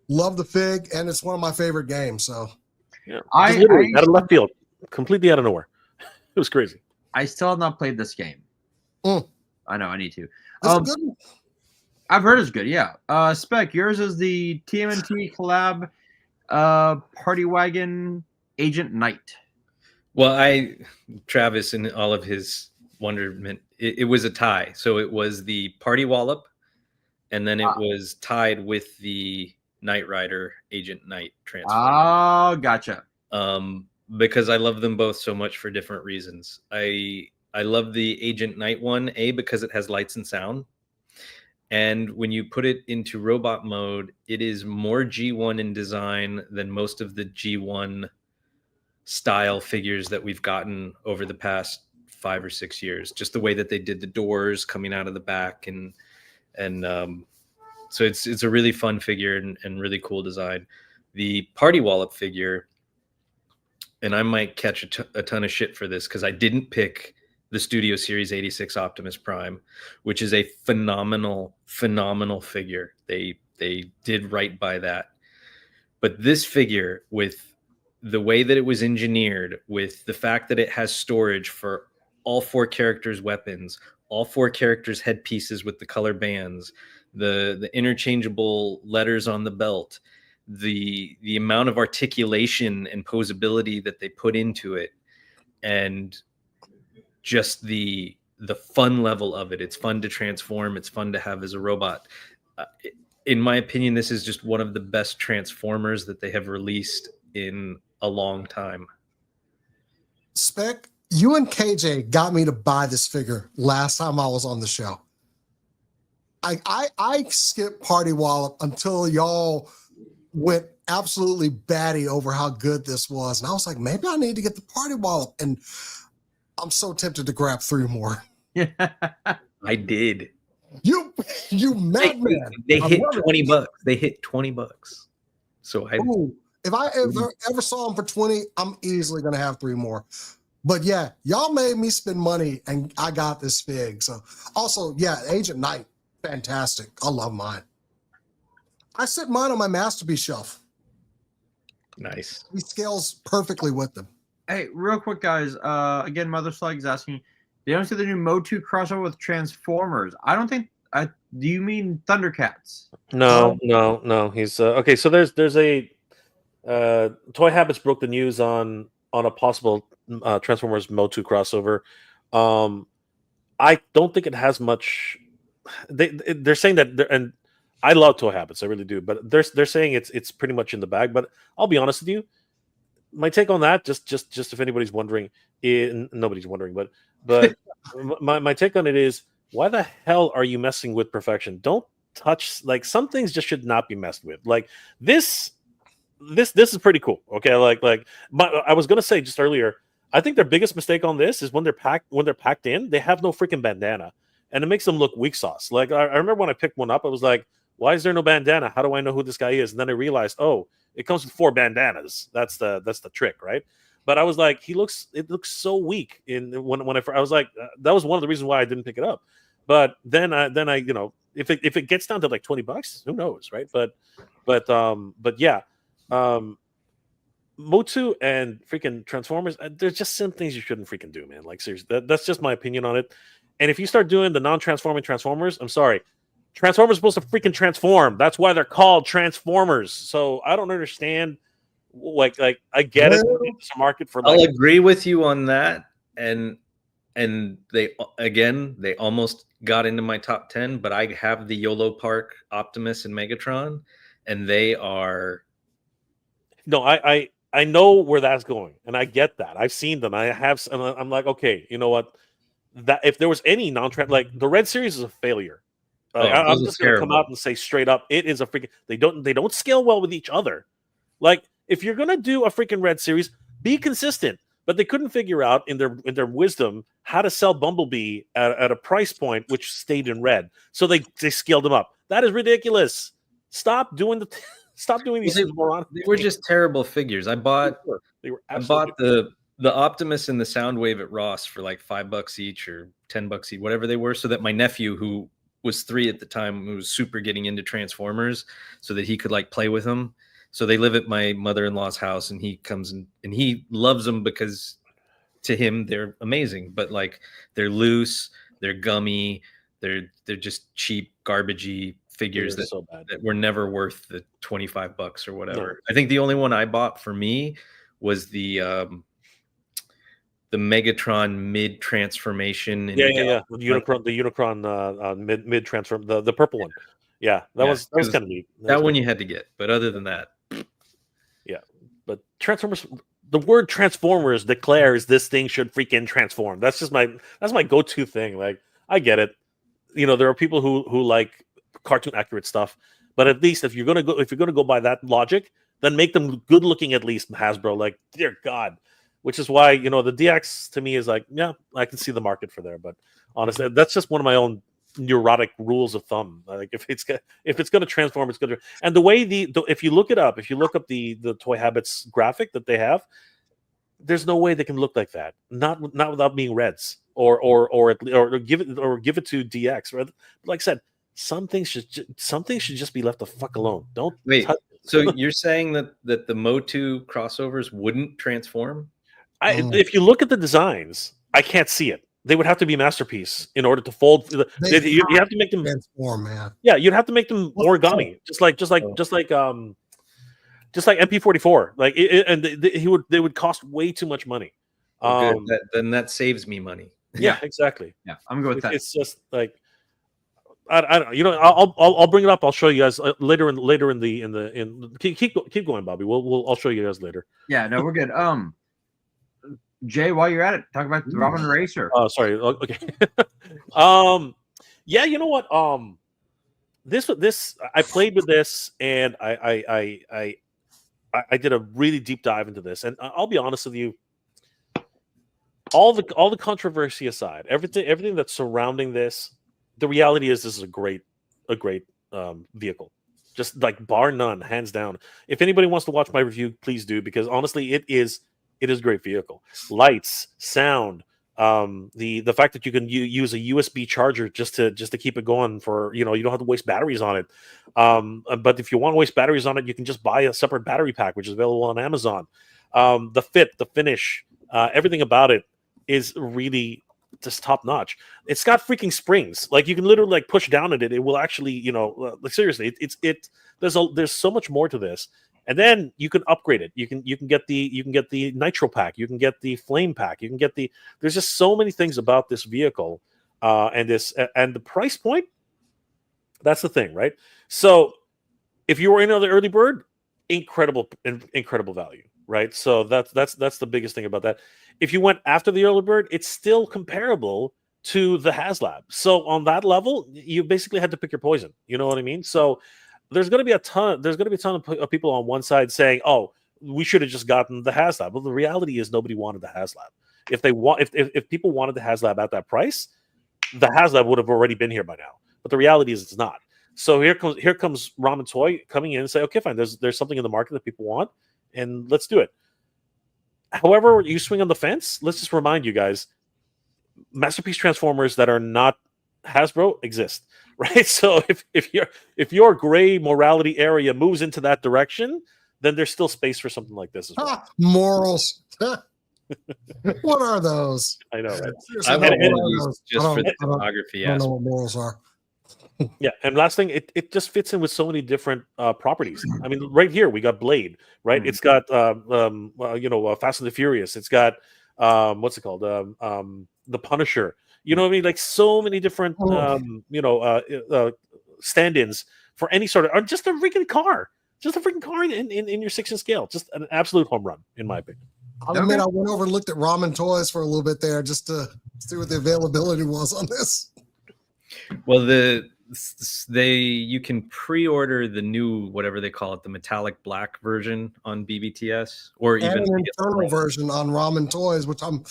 Love the fig, and it's one of my favorite games. So yeah, I literally out of left field, completely out of nowhere. It was crazy. I still have not played this game. I know I need to. It's a good one. I've heard it's good. Yeah. Speck, yours is the TMNT collab Party Wagon Agent Knight. Well, Travis, in all of his wonderment, it was a tie. So it was the Party Wallop, and then it was tied with the Knight Rider Agent Knight Transformer. Oh, gotcha. Because I love them both so much for different reasons. I love the Agent Knight one, because it has lights and sound. And when you put it into robot mode, it is more G1 in design than most of the G1 style figures that we've gotten over the past 5 or 6 years. Just the way that they did the doors coming out of the back, and so it's a really fun figure and really cool design. The Party Wallop figure, and I might catch a ton of shit for this because I didn't pick the Studio Series 86 Optimus Prime, which is a phenomenal figure. They did right by that. But this figure, with the way that it was engineered, with the fact that it has storage for all 4 characters' weapons, all 4 characters' headpieces with the color bands, the interchangeable letters on the belt, the amount of articulation and posability that they put into it, and just the fun level of it. It's fun to transform. It's fun to have as a robot. In my opinion, this is just one of the best Transformers that they have released in a long time. Speck, you and KJ got me to buy this figure last time I was on the show. I skipped Party Wallop until y'all went absolutely batty over how good this was. And I was like, maybe I need to get the Party Wallop. And I'm so tempted to grab 3 more. I did. You madman. They hit $20. They hit $20. So if I ever saw them for 20, I'm easily gonna have 3 more. But yeah, y'all made me spend money, and I got this fig. So also, yeah, Agent Knight, fantastic. I love mine. I set mine on my masterpiece shelf. Nice. He scales perfectly with them. Hey, real quick, guys. Again, Mother Slug is asking, they don't see the new MOTU crossover with Transformers. I don't think. Do you mean Thundercats? No. He's okay. So there's a Toy Habits broke the news on a possible Transformers MOTU crossover. I don't think it has much. They're saying that, and I love Toy Habits, I really do. But they're saying it's pretty much in the bag. But I'll be honest with you. My take on that, just if anybody's wondering, nobody's wondering, but my take on it is, why the hell are you messing with perfection? Don't touch, like, some things just should not be messed with. Like this is pretty cool. Okay, I was gonna say just earlier, I think their biggest mistake on this is when they're packed in, they have no freaking bandana, and it makes them look weak sauce. Like I remember when I picked one up, I was like, why is there no bandana? How do I know who this guy is? And then I realized, oh, it comes with 4 bandanas. That's the trick, right? But I was like, it looks so weak. When I was like, that was one of the reasons why I didn't pick it up. But then I if it gets down to like $20, who knows, right? But yeah, MOTU and freaking Transformers, there's just some things you shouldn't freaking do, man. Like, seriously, that's just my opinion on it. And if you start doing the non-transforming Transformers, I'm sorry. Transformers are supposed to freaking transform. That's why they're called Transformers. So I don't understand. Like I get it. It's a market for. I'll agree with you on that, and and they almost got into my top 10, but I have the YOLO Park, Optimus, and Megatron, and they are. No, I know where that's going, and I get that. I've seen them. I have, and I'm like, okay, you know what? That if there was any non-trans, like the Red Series is a failure. I'm just going to come out and say straight up, it is a freaking. They don't scale well with each other. Like if you're going to do a freaking Red Series, be consistent. But they couldn't figure out in their wisdom how to sell Bumblebee at a price point which stayed in red. So they scaled them up. That is ridiculous. Stop doing these. They were just terrible figures. I bought the Optimus and the Soundwave at Ross for like $5 each or $10 each, whatever they were, so that my nephew, who was 3 at the time, who was super getting into Transformers, so that he could like play with them. So they live at my mother-in-law's house, and he comes and he loves them because to him they're amazing. But like they're loose, they're gummy, they're just cheap, garbagey figures that were never worth the $25 or whatever. No. I think the only one I bought for me was the Megatron mid transformation. The Unicron mid transform, the purple one. Yeah, that was kind of neat. That one you had to get, but other than that, yeah. But Transformers, the word Transformers declares this thing should freaking transform. That's my go-to thing. Like I get it. You know, there are people who like cartoon accurate stuff, but at least if you're gonna go by that logic, then make them good looking at least. Hasbro, like dear God. Which is why, you know, the DX to me is like, yeah, I can see the market for there. But honestly, that's just one of my own neurotic rules of thumb. Like if it's going to transform, it's going to. And the way if you look up the Toy Habits graphic that they have, there's no way they can look like that. Not without being reds or give it to DX. Right? Like I said, some things should just be left the fuck alone. Don't wait. So you're saying that the MOTU crossovers wouldn't transform? If you look at the designs, I can't see it. They would have to be masterpiece in order to fold. You have to make them transform, man. Yeah, you'd have to make them origami, just like MP44. Like, they would cost way too much money. Then that saves me money. Yeah, exactly. Yeah, I'm good with that. It's just like I don't know. You know, I'll bring it up. I'll show you guys later in keep going, Bobby. I'll show you guys later. Yeah, no, we're good. Jay, while you're at it, talk about the Ramen Racer. Oh, sorry. Okay. Yeah, you know what? This I played with this, and I did a really deep dive into this, and I'll be honest with you. All the controversy aside, everything that's surrounding this, the reality is this is a great vehicle, just like bar none, hands down. If anybody wants to watch my review, please do, because honestly, it is a great vehicle. Lights, sound, the fact that you can use a USB charger just to keep it going for, you know, you don't have to waste batteries on it. But if you want to waste batteries on it, you can just buy a separate battery pack, which is available on Amazon. The fit, the finish, everything about it is really just top notch. It's got freaking springs. Like you can literally like push down at it. It will actually, you know, like seriously, there's so much more to this. And then you can upgrade it. You can get the nitro pack. You can get the flame pack. You can get there's just so many things about this vehicle, and the price point. That's the thing, right? So if you were in on the early bird, incredible value, right? So that's the biggest thing about that. If you went after the early bird, it's still comparable to the HasLab. So on that level, you basically had to pick your poison. You know what I mean? So there's going to be a ton of people on one side saying, "Oh, we should have just gotten the HasLab." Well, the reality is nobody wanted the HasLab. If people wanted the HasLab at that price, the HasLab would have already been here by now. But the reality is it's not. So here comes Ramen Toy coming in and say, "Okay, fine. There's something in the market that people want, and let's do it." However, you swing on the fence. Let's just remind you guys: masterpiece Transformers that are not Hasbro exist. Right, so if your gray morality area moves into that direction, then there's still space for something like this as well. Morals. What are those? I know, right? I want these just for the photography. I don't know what morals are. Yeah, and last thing, it just fits in with so many different properties. I mean, right here we got Blade, right? It's got Fast and the Furious. It's got what's it called? the Punisher. You know what I mean? Like so many different stand-ins for any sort of, or just a freaking car. Just a freaking car in your 6-inch scale. Just an absolute home run, in my opinion. I'll admit I went over and looked at Ramen Toys for a little bit there just to see what the availability was on this. Well, you can pre-order the new, whatever they call it, the metallic black version on BBTS, or And even an internal version on Ramen Toys, which I'm.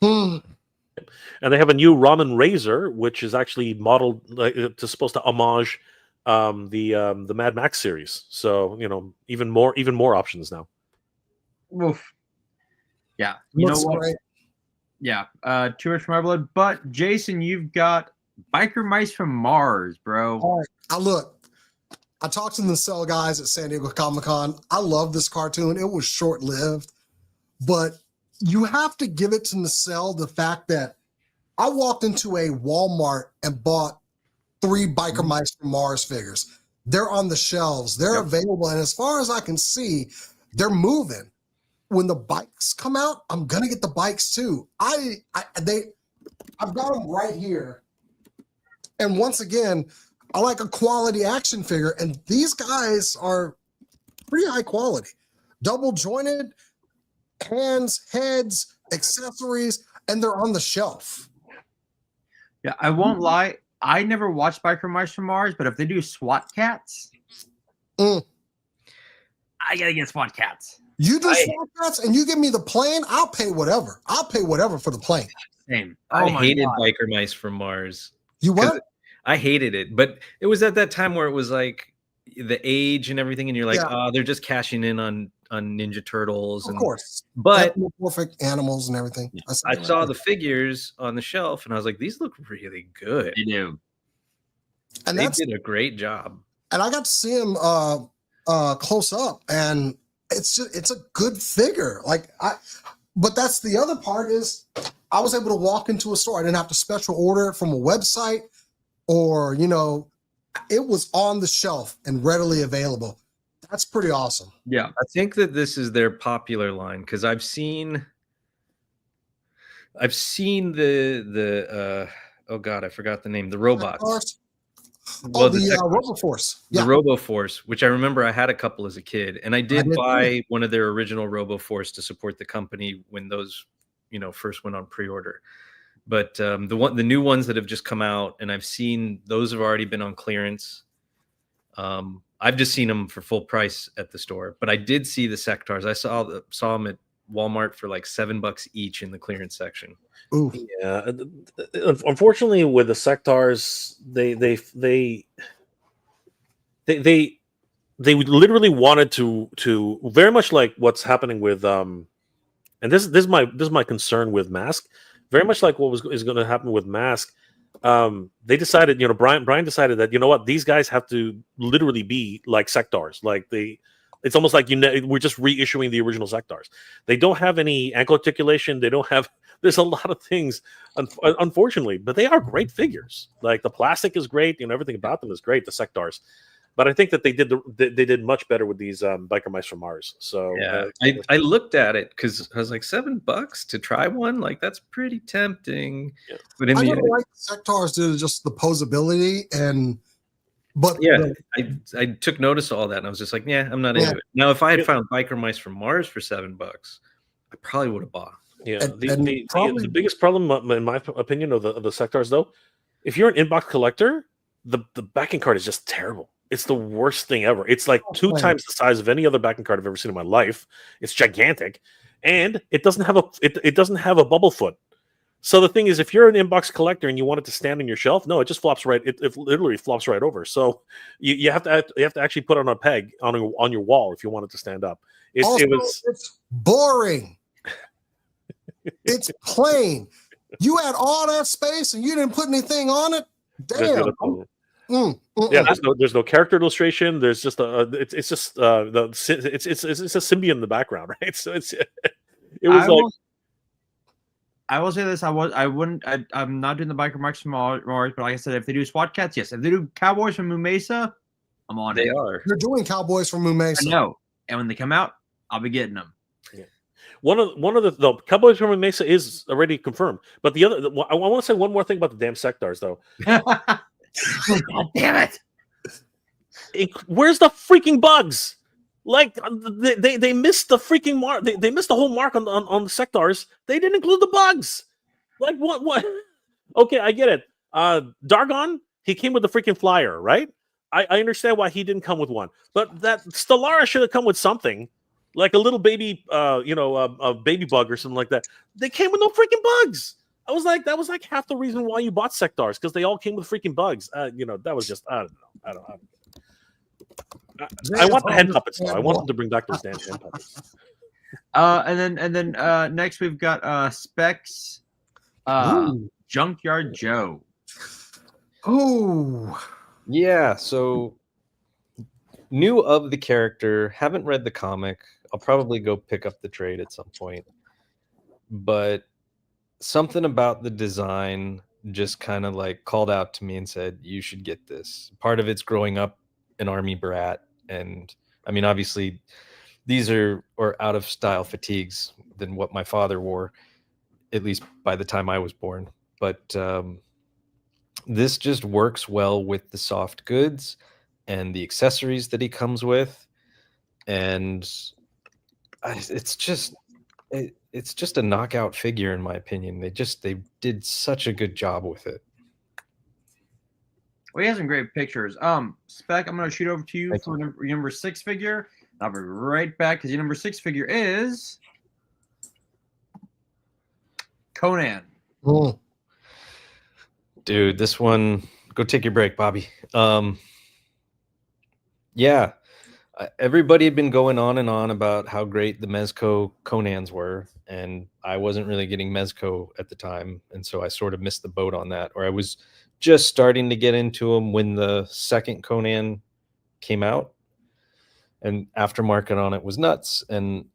And they have a new Ramen Razor, which is actually modeled it's supposed to homage the Mad Max series. So even more options now. Oof. Yeah, you Looks know what? great. Yeah, too much for my blood. But Jason, you've got Biker Mice from Mars, bro. All right. I talked to the Cell guys at San Diego Comic-Con. I love this cartoon. It was short-lived, but you have to give it to Nacelle the fact that I walked into a Walmart and bought 3 Biker Mice from Mars figures. They're on the shelves. They're available, and as far as I can see, they're moving. When the bikes come out, I'm gonna get the bikes too. I've got them right here. And once again, I like a quality action figure, and these guys are pretty high quality. Double jointed, hands, heads, accessories, and they're on the shelf. Yeah, I won't lie. I never watched Biker Mice from Mars, but if they do SWAT Cats, I gotta get SWAT Cats. You do SWAT Cats and you give me the plane, I'll pay whatever. I'll pay whatever for the plane. Same. I hated Biker Mice from Mars. You what? I hated it, but it was at that time where it was like the age and everything, and you're like, they're just cashing in on Ninja Turtles. Of course. But perfect animals and everything. I saw the figures on the shelf, and I was like, these look really good. They do. And they did a great job. And I got to see him close up, and it's a good figure. But that's the other part is I was able to walk into a store. I didn't have to special order it from a website, or it was on the shelf and readily available. That's pretty awesome. Yeah, I think that this is their popular line because I've seen the oh god, I forgot the name. The robots. Well, the RoboForce. Yeah. The RoboForce, which I remember I had a couple as a kid, and I did buy one of their original RoboForce to support the company when those, first went on pre-order. But the new ones that have just come out, and I've seen those have already been on clearance. I've just seen them for full price at the store, but I did see the Sectars. I saw them at Walmart for like $7 each in the clearance section. Ooh. Yeah, unfortunately, with the Sectars, they literally wanted to very much like what's happening with and this is my concern with Mask. Very much like what is going to happen with Mask. They decided, Brian decided that what, these guys have to literally be like Sectars, it's almost like we're just reissuing the original Sectars. They don't have any ankle articulation. They don't have. There's a lot of things, unfortunately, but they are great figures. Like the plastic is great. Everything about them is great. The Sectars, but I think that they did much better with these Biker Mice from Mars. So yeah, I looked at it because I was like $7 to try one. Like that's pretty tempting. Yeah. But in I the don't like Sectars due to just the posability But yeah, I took notice of all that, and I was just like, yeah, I'm not into it. Now, if I had found Biker Mice from Mars for $7, I probably would have bought. Yeah, the biggest problem, in my opinion, of the Sectars, though, if you're an inbox collector, the backing card is just terrible. It's the worst thing ever. It's like 2 times the size of any other backing card I've ever seen in my life. It's gigantic, and it doesn't have a bubble foot. So the thing is, if you're an inbox collector and you want it to stand on your shelf, no, it just flops right. It literally flops right over. So you have to actually put it on a peg on your wall if you want it to stand up. It's boring. It's plain. You had all that space and you didn't put anything on it. Damn. Yeah, there's no character illustration. There's just it's a symbiote in the background, right? So I will say this: I'm not doing the Biker Mice from Mars, but like I said, if they do SWAT Cats, yes. If they do Cowboys from Moo Mesa, I'm on it. They are. You're doing Cowboys from Moo Mesa. I know, and when they come out, I'll be getting them. Yeah. One of the Cowboys from Mesa is already confirmed, but the other I want to say one more thing about the damn sectors though. God damn it! Where's the freaking bugs? Like they missed the freaking mark. They missed the whole mark on the sectors. They didn't include the bugs. Like what? Okay, I get it. Dargon, he came with the freaking flyer, right? I understand why he didn't come with one, but that Stellara should have come with something, like a little baby, a baby bug or something like that. They came with no freaking bugs. That was like half the reason why you bought sectors, because they all came with freaking bugs. That was just I don't know. I want the hand puppets though. I want them to bring back those damn hand puppets. And then next we've got Specs, Junkyard Joe. Oh, Yeah, so knew of the character, haven't read the comic. I'll probably go pick up the trade at some point. But something about the design just kind of like called out to me and said, you should get this. Part of it's growing up an army brat. And I mean, obviously, these are out of style fatigues than what my father wore, at least by the time I was born. But this just works well with the soft goods and the accessories that he comes with. And it's just a knockout figure, in my opinion. They did such a good job with it. Well, he has some great pictures. Speck, I'm going to shoot over to you for your number 6 figure. I'll be right back because your number 6 figure is Conan. mm. Dude, this one, go take your break, Bobby. Yeah, everybody had been going on and on about how great the Mezco Conans were, and I wasn't really getting Mezco at the time, and so I sort of missed the boat on that. Or I was just starting to get into them when the second Conan came out, and aftermarket on it was nuts. And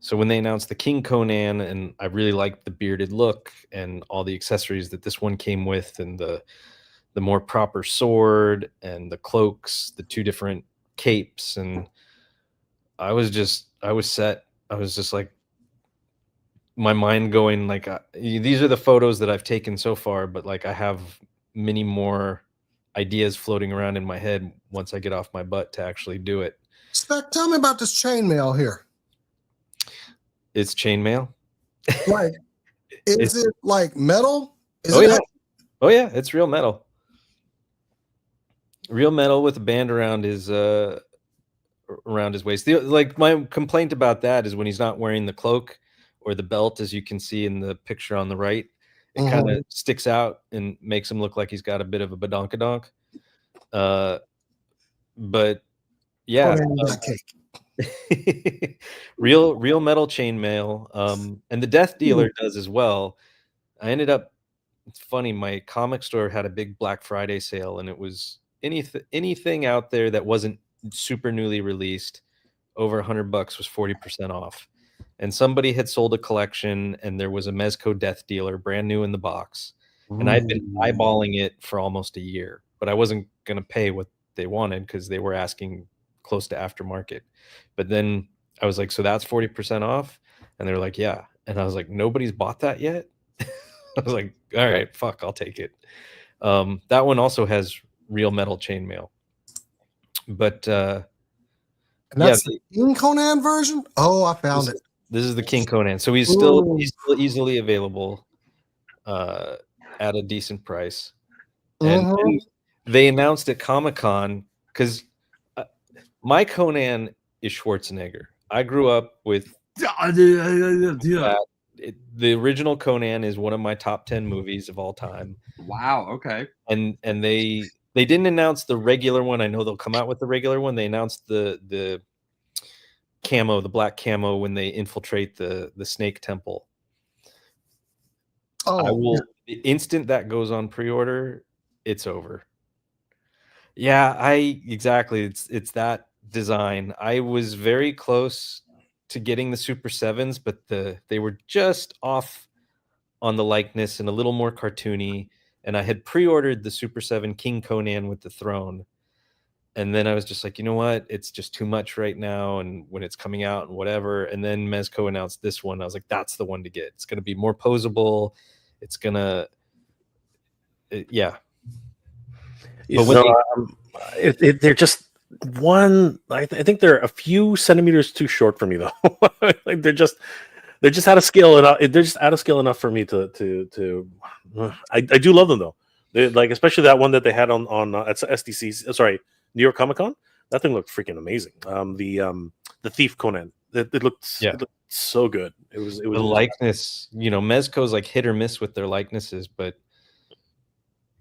so when they announced the King Conan, and I really liked the bearded look and all the accessories that this one came with, and the more proper sword and the cloaks, the 2 different capes, and I was set. I was just like, my mind going like, these are the photos that I've taken so far, but like I have many more ideas floating around in my head once I get off my butt to actually do it. Speck, tell me about this chainmail here. It's chainmail. Like, is it like metal? Oh yeah, it's real metal. Real metal with a band around his waist. Like, my complaint about that is when he's not wearing the cloak or the belt, as you can see in the picture on the right, it kind of sticks out and makes him look like he's got a bit of a badonkadonk. But yeah, real metal chainmail. And the Death Dealer does as well. I ended up, it's funny, my comic store had a big Black Friday sale, and it was anything out there that wasn't super newly released over $100 was 40% off. And somebody had sold a collection, and there was a Mezco Death Dealer brand new in the box. And I'd been eyeballing it for almost a year, but I wasn't going to pay what they wanted because they were asking close to aftermarket. But then I was like, so that's 40% off? And they were like, yeah. And I was like, nobody's bought that yet? I was like, all right, fuck, I'll take it. That one also has real metal chainmail. But and that's the King Conan version? Oh, I found it. This is the King Conan. So he's still easily available at a decent price. And they announced at Comic-Con, because my Conan is Schwarzenegger. I grew up with the original Conan is one of my top 10 movies of all time. Wow, okay. And they didn't announce the regular one. I know they'll come out with the regular one. They announced the camo, the black camo, when they infiltrate the snake temple. The instant that goes on pre-order, it's over. Yeah, exactly. It's that design. I was very close to getting the Super 7s, but they were just off on the likeness and a little more cartoony. And I had pre-ordered the Super 7 King Conan with the throne. And then I was just like, you know what? It's just too much right now. And when it's coming out and whatever. And then Mezco announced this one. I was like, that's the one to get. It's going to be more posable. It's going to, yeah. But when they're just one. I think they're a few centimeters too short for me, though. Like they're just out of scale enough. They're just out of scale enough for me to. I do love them though. Like especially that one that they had on at SDC. Sorry. New York Comic Con, that thing looked freaking amazing. The Thief Conan, it looked so good. It was the likeness. You know, Mezco's like hit or miss with their likenesses, but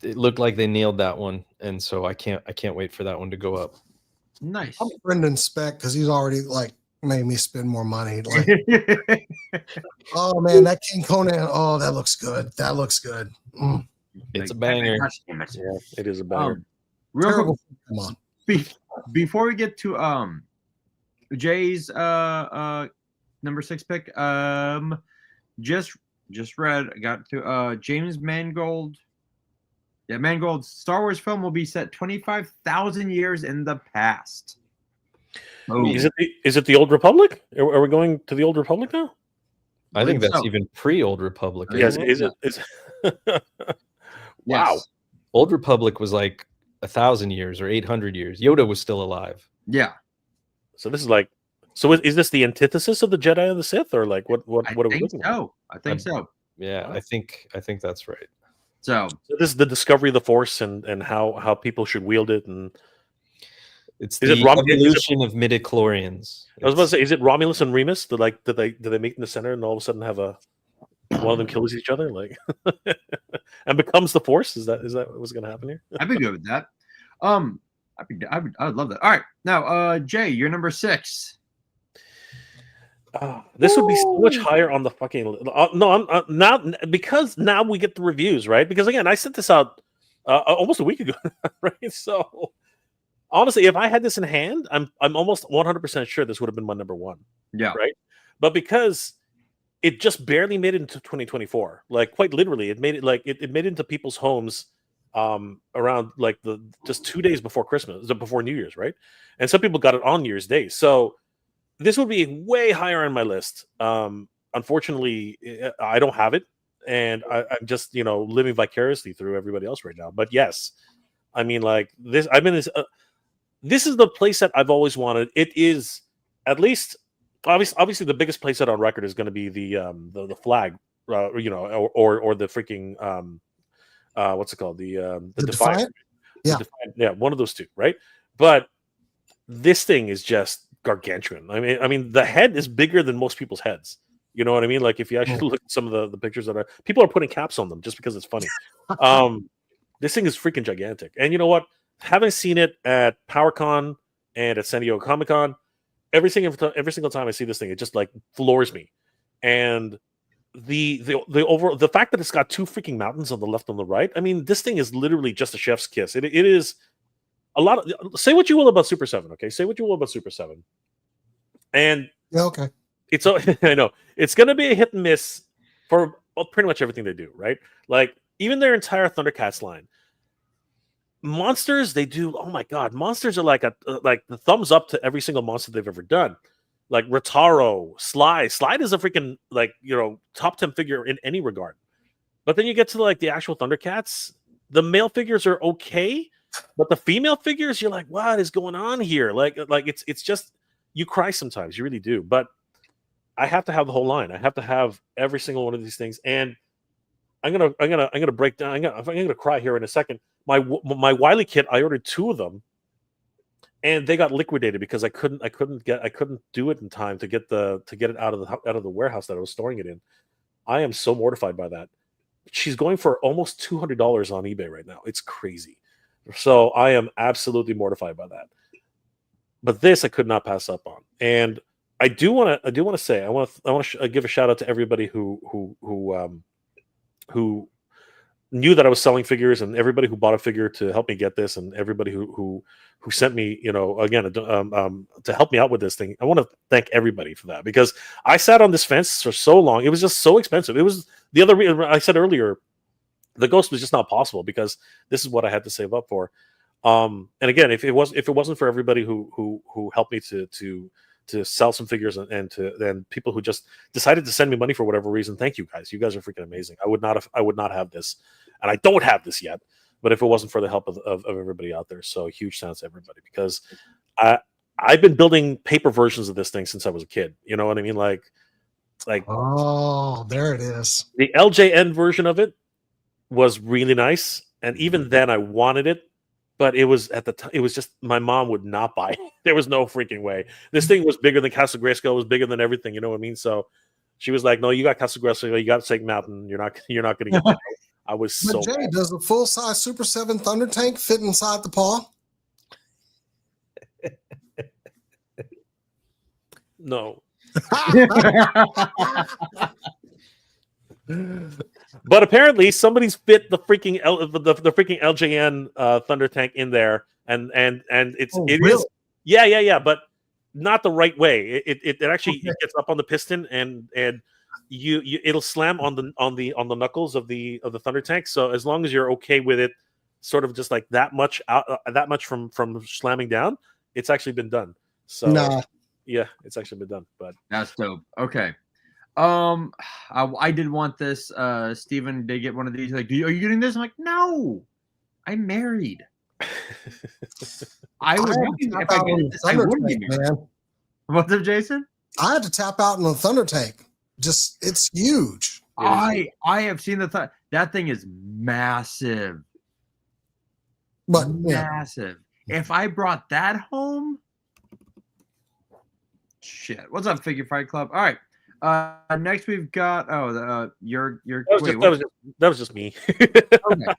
it looked like they nailed that one, and so I can't wait for that one to go up. Nice. I'm friending Speck because he's already like made me spend more money. Like, oh man, that King Conan. Oh, that looks good. That looks good. Mm. It's a banger. Yeah, it is a banger. Real quick, come on. Before we get to Jay's number 6 pick, just read, I got to James Mangold. Yeah, Mangold's Star Wars film will be set 25,000 years in the past. Oh. Is it the Old Republic? Are we going to the Old Republic now? I think that's even pre-Old Republic. Yes, is it? Wow. Yes. Old Republic was like 1,000 years or 800 years. Yoda was still alive. Yeah. So this is like, is this the antithesis of the Jedi and the Sith, or like what are we looking at? I think so. Yeah, I think that's right. So this is the discovery of the Force and how people should wield it, and it's the evolution of midichlorians. I was about to say, is it Romulus and Remus? Did they meet in the center and all of a sudden have one of them kills each other, like, and becomes the Force? Is that what's going to happen here? I'd be good with that. I would love that. All right, now, Jay, you're number 6. This would be so much higher on the fucking. No, I'm now because now we get the reviews, right? Because again, I sent this out almost a week ago, right? So honestly, if I had this in hand, I'm almost 100% sure this would have been my number 1. Yeah. Right. But because it just barely made it into 2024, like quite literally, it made it like it made it into people's homes around like just 2 days before Christmas, before New Year's, right? And some people got it on New Year's Day. So this would be way higher on my list. Unfortunately, I don't have it, and I'm just living vicariously through everybody else right now. But yes, I mean, like this. I mean, this is the playset I've always wanted. It is at least obviously the biggest playset on record is going to be the flag, or the freaking what's it called, the Defiant? Yeah, yeah, one of those two, right? But this thing is just gargantuan. I mean, the head is bigger than most people's heads. You know what I mean? Like if you actually look at some of the pictures that people are putting caps on them just because it's funny. This thing is freaking gigantic. And you know what? Having seen it at PowerCon and at San Diego Comic-Con, every single time I see this thing, it just like floors me. And the fact that it's got 2 freaking mountains on the left and the right. I mean, this thing is literally just a chef's kiss. It is a lot of, say what you will about Super 7, okay? Say what you will about Super 7. And yeah, okay. It's I know it's going to be a hit and miss for pretty much everything they do, right? Like even their entire Thundercats line. Monsters, they do. Oh my god, monsters are like the thumbs up to every single monster they've ever done. Like Rotaro, Slide is a freaking top 10 figure in any regard. But then you get to like the actual Thundercats, the male figures are okay, but the female figures, you're like, what is going on here? Like it's just, you cry sometimes, you really do. But I have to have the whole line. I have to have every single one of these things, and I'm gonna break down. I'm gonna cry here in a second. My Wily kit, I ordered 2 of them, and they got liquidated because I couldn't do it in time to get it out of the warehouse that I was storing it in. I am so mortified by that. She's going for almost $200 on eBay right now. It's crazy. So I am absolutely mortified by that. But this I could not pass up on, and I do want to say I want to give a shout out to everybody who knew that I was selling figures, and everybody who bought a figure to help me get this, and everybody who sent me, again, to help me out with this thing. I want to thank everybody for that, because I sat on this fence for so long. It was just so expensive. It was the other reason I said earlier, the Ghost was just not possible because this is what I had to save up for. And again, if it wasn't for everybody who helped me to sell some figures and people who just decided to send me money for whatever reason, thank you guys. You guys are freaking amazing. I would not have this, and I don't have this yet. But if it wasn't for the help of everybody out there, so huge thanks to everybody, because I've been building paper versions of this thing since I was a kid. You know what I mean? Like oh, there it is. The LJN version of it was really nice, and even then I wanted it, but it was at the time, it was just my mom would not buy it. There was no freaking way. This thing was bigger than Castle Grayskull, was bigger than everything. You know what I mean? So she was like, "No, you got Castle Grayskull, you got Snake Mountain. You're not going to get that." I was But so. Jay, mad. does a full-size Super 7 Thunder Tank fit inside the paw? No. But apparently somebody's fit the freaking the freaking LJN Thunder Tank in there, and it's Oh, it really? is yeah, but not the right way. It actually it gets up on the piston, and you it'll slam on the knuckles of the Thunder Tank. So as long as you're okay with it, sort of just like that much from slamming down, it's actually been done. So Nah. yeah, it's actually been done. But That's dope. Okay. I did want this. Steven did get one of these. Like, are you getting this? I'm like, no, I'm married. I would if I get this, I wouldn't be married. Man. What's up, Jason? I had to tap out in the Thunder Tank. Just, it's huge. I have seen that thing is massive. But yeah, Massive. If I brought that home, shit. What's up, Figure Fight Club? All right. Next we've got your that was just me. okay.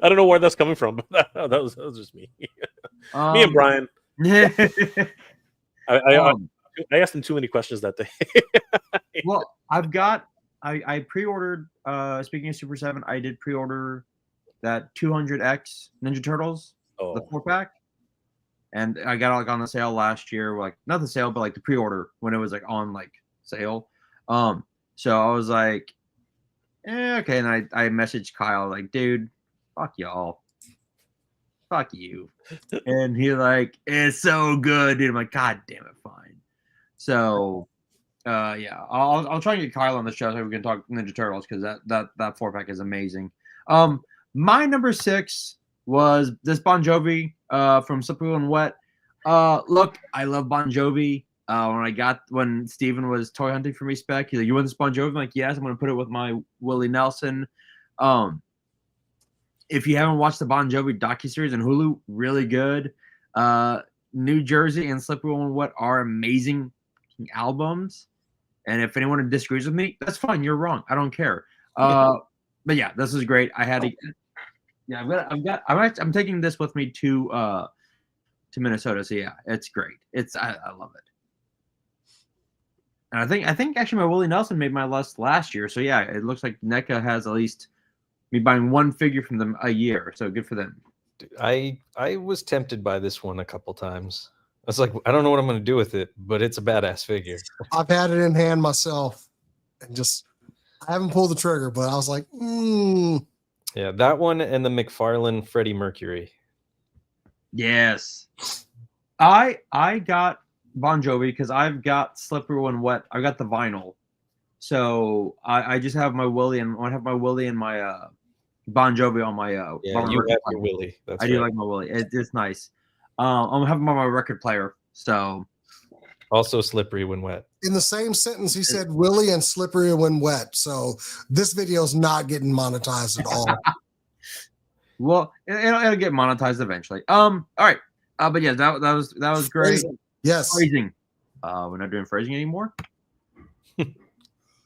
I don't know where that's coming from, but that was just me. Me and Brian. I asked him too many questions that day. Well, I pre-ordered. Speaking of Super 7, I did pre-order that 200X Ninja Turtles, the 4-pack, and I got it like on the sale last year. Like not the sale, but like the pre-order when it was like on like sale. So I was like, okay, and I messaged Kyle like, dude, fuck y'all, fuck you, and he like, it's so good, dude. I'm like, god damn it, fine. So yeah, I'll try and get Kyle on the show so we can talk Ninja Turtles, because that 4-pack is amazing. My number 6 was this Bon Jovi from Slippery and Wet. Look, I love Bon Jovi. When Steven was toy hunting for me, Speck, he's like, you want this Bon Jovi? I'm like, yes, I'm gonna put it with my Willie Nelson. If you haven't watched the Bon Jovi docuseries on Hulu, really good. New Jersey and Slippery and Wet are amazing albums. And if anyone disagrees with me, that's fine. You're wrong. I don't care. But yeah, this is great. I had to. Yeah, I'm taking this with me to Minnesota. So yeah, it's great. I love it. And I think actually my Willie Nelson made my list last year. So yeah, it looks like NECA has at least me buying one figure from them a year. So good for them. I was tempted by this one a couple times. I was like, I don't know what I'm going to do with it, but it's a badass figure. I've had it in hand myself, and just I haven't pulled the trigger, but I was like, Yeah, that one and the McFarlane Freddie Mercury. Yes. I got Bon Jovi because I've got Slippery and Wet. I got the vinyl. So I just have my Willie, and I have my Willie and my Bon Jovi on my Yeah, you have your Willie. I do like my Willie. It's nice. I'm having on my record player. So also Slippery when wet. In the same sentence, he said Willie and Slippery when wet. So this video is not getting monetized at all. Well, it'll get monetized eventually. All right. But yeah, that was great. Phrasing. Yes. Phrasing. We're not doing phrasing anymore.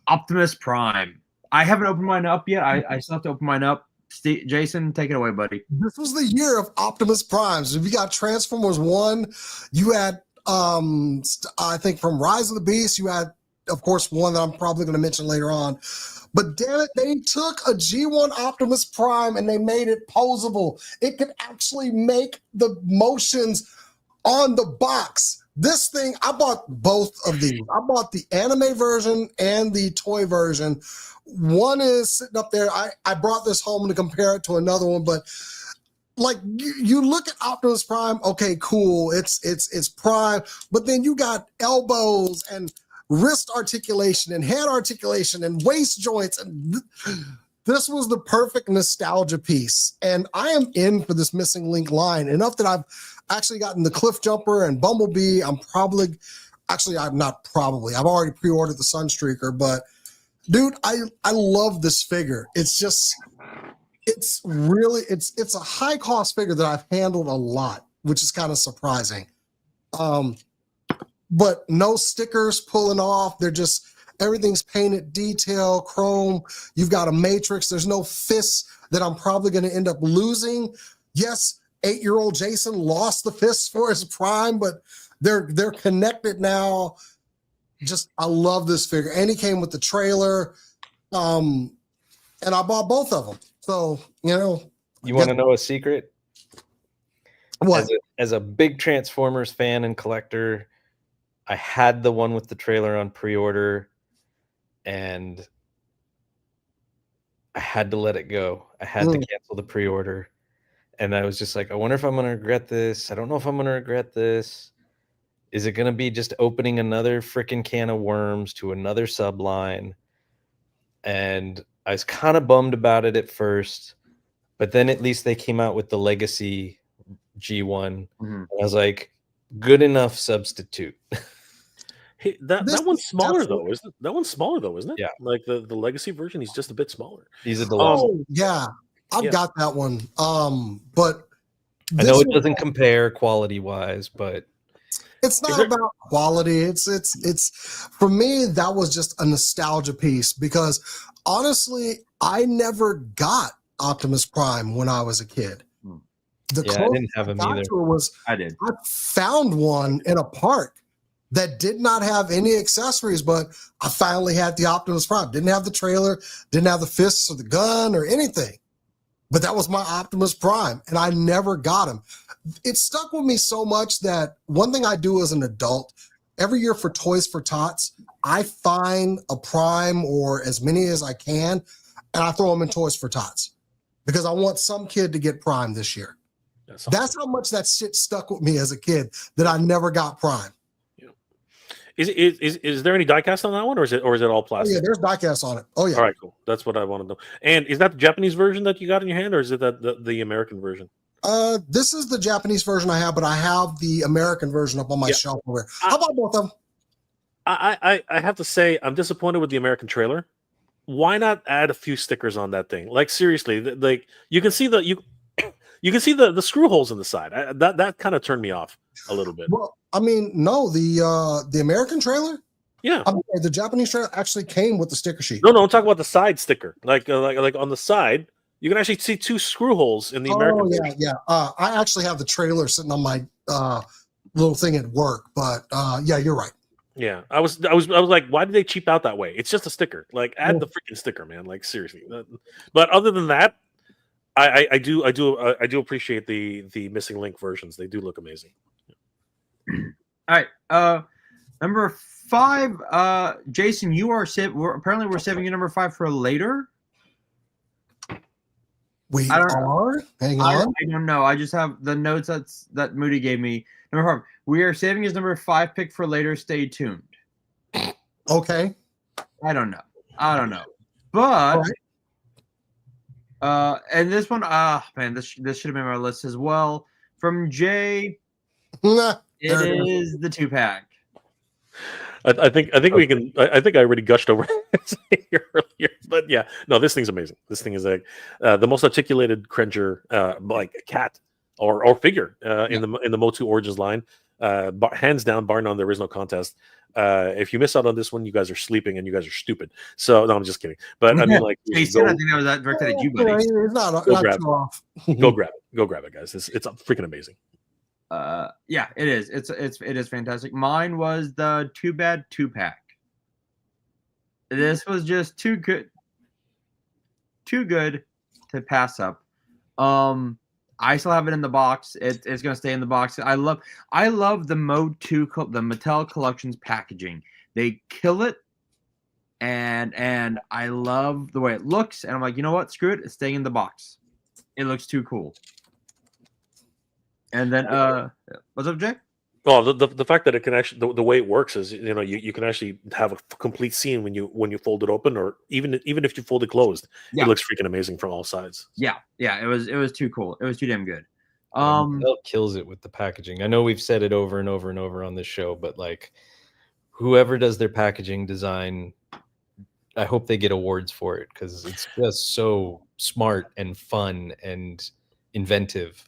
Optimus Prime. I haven't opened mine up yet. I still have to open mine up. Jason, take it away, buddy. This was the year of Optimus Primes. If you got Transformers 1, you had I think from Rise of the Beast, you had, of course, one that I'm probably going to mention later on. But damn it, they took a G1 Optimus Prime and they made it posable. It could actually make the motions on the box. This thing, I bought both of these. I bought the anime version and the toy version. One is sitting up there. I brought this home to compare it to another one, but like you look at Optimus Prime, okay, cool, it's Prime, but then you got elbows and wrist articulation and head articulation and waist joints, and this was the perfect nostalgia piece. And I am in for this Missing Link line enough that I've actually gotten the Cliff Jumper and Bumblebee. I've already pre-ordered the Sunstreaker, but dude, I love this figure. It's just, it's a high cost figure that I've handled a lot, which is kind of surprising. But no stickers pulling off. They're just, everything's painted detail, chrome. You've got a matrix. There's no fists that I'm probably going to end up losing. Yes, 8-year-old Jason lost the fists for his Prime, but they're connected now. Just, I love this figure. And he came with the trailer. And I bought both of them. So, you want to know a secret? What? As a big Transformers fan and collector, I had the one with the trailer on pre-order, and I had to let it go. I had to cancel the pre-order, and I was just like, I wonder if I'm going to regret this. I don't know if I'm going to regret this. Is it going to be just opening another freaking can of worms to another subline? And I was kind of bummed about it at first, but then at least they came out with the Legacy G1. And I was like, good enough substitute. Hey, that one's smaller though, isn't it? That one's smaller though, isn't it? Yeah. Like the legacy version, he's just a bit smaller. He's a deluxe. Oh, yeah. I've got that one. But I know it doesn't compare quality wise, but it's not about quality. It's for me, that was just a nostalgia piece because honestly, I never got Optimus Prime when I was a kid. I didn't have him either. I found one in a park that did not have any accessories, but I finally had the Optimus Prime. Didn't have the trailer, didn't have the fists or the gun or anything. But that was my Optimus Prime, and I never got him. It stuck with me so much that one thing I do as an adult, every year for Toys for Tots, I find a Prime or as many as I can, and I throw them in Toys for Tots because I want some kid to get Prime this year. That's how much that shit stuck with me as a kid that I never got Prime. Is there any diecast on that one, or is it all plastic? Oh, yeah, there's diecast on it. Oh yeah. All right, cool. That's what I want to know. And is that the Japanese version that you got in your hand, or is it the American version? This is the Japanese version I have, but I have the American version up on my shelf over. How about both of them? I have to say I'm disappointed with the American trailer. Why not add a few stickers on that thing? Like seriously, like you can see you can see the screw holes in the side. That kind of turned me off a little bit. Well, I mean, no, the American trailer. Yeah, the Japanese trailer actually came with the sticker sheet. No, I'm talking about the side sticker. Like on the side, you can actually see 2 screw holes in the American. Oh yeah. I actually have the trailer sitting on my little thing at work, but yeah, you're right. Yeah, I was like, why did they cheap out that way? It's just a sticker. Like, add the freaking sticker, man. Like, seriously. But other than that, I do appreciate the Missing Link versions. They do look amazing. All right, number 5. Jason, you are apparently we're saving you number 5 for later. We are. Hang on. I don't know. I just have the notes that Moody gave me. Number 5. We are saving his number 5 pick for later. Stay tuned. Okay. I don't know. But and this one, man, this should have been on my list as well. From Jay, it is the 2-pack. I think we can. I think I already gushed over it earlier, but yeah, no, this thing's amazing. This thing is like the most articulated Cringer, like cat or figure in the MOTU Origins line. Hands down, bar none, there is no contest. If you miss out on this one, you guys are sleeping and you guys are stupid. So no, I'm just kidding. But I mean, like, Jason, I think that was directed at you, buddy. Go grab it, guys. It's freaking amazing. Yeah, it is. It is fantastic. Mine was the Too Bad 2-pack. This was just too good to pass up. I still have it in the box. It's gonna stay in the box. I love the MOTU, the Mattel Collections packaging. They kill it, and I love the way it looks. And I'm like, you know what? Screw it. It's staying in the box. It looks too cool. And then what's up, Jay? Well, the fact that it can actually the way it works is, you know, you can actually have a complete scene when you fold it open, or even if you fold it closed, Yeah. it looks freaking amazing from all sides. Yeah, it was too cool. It was too damn good. Mattel kills it with the packaging. I know we've said it over and over and over on this show, but like whoever does their packaging design, I hope they get awards for it because it's just so smart and fun and inventive.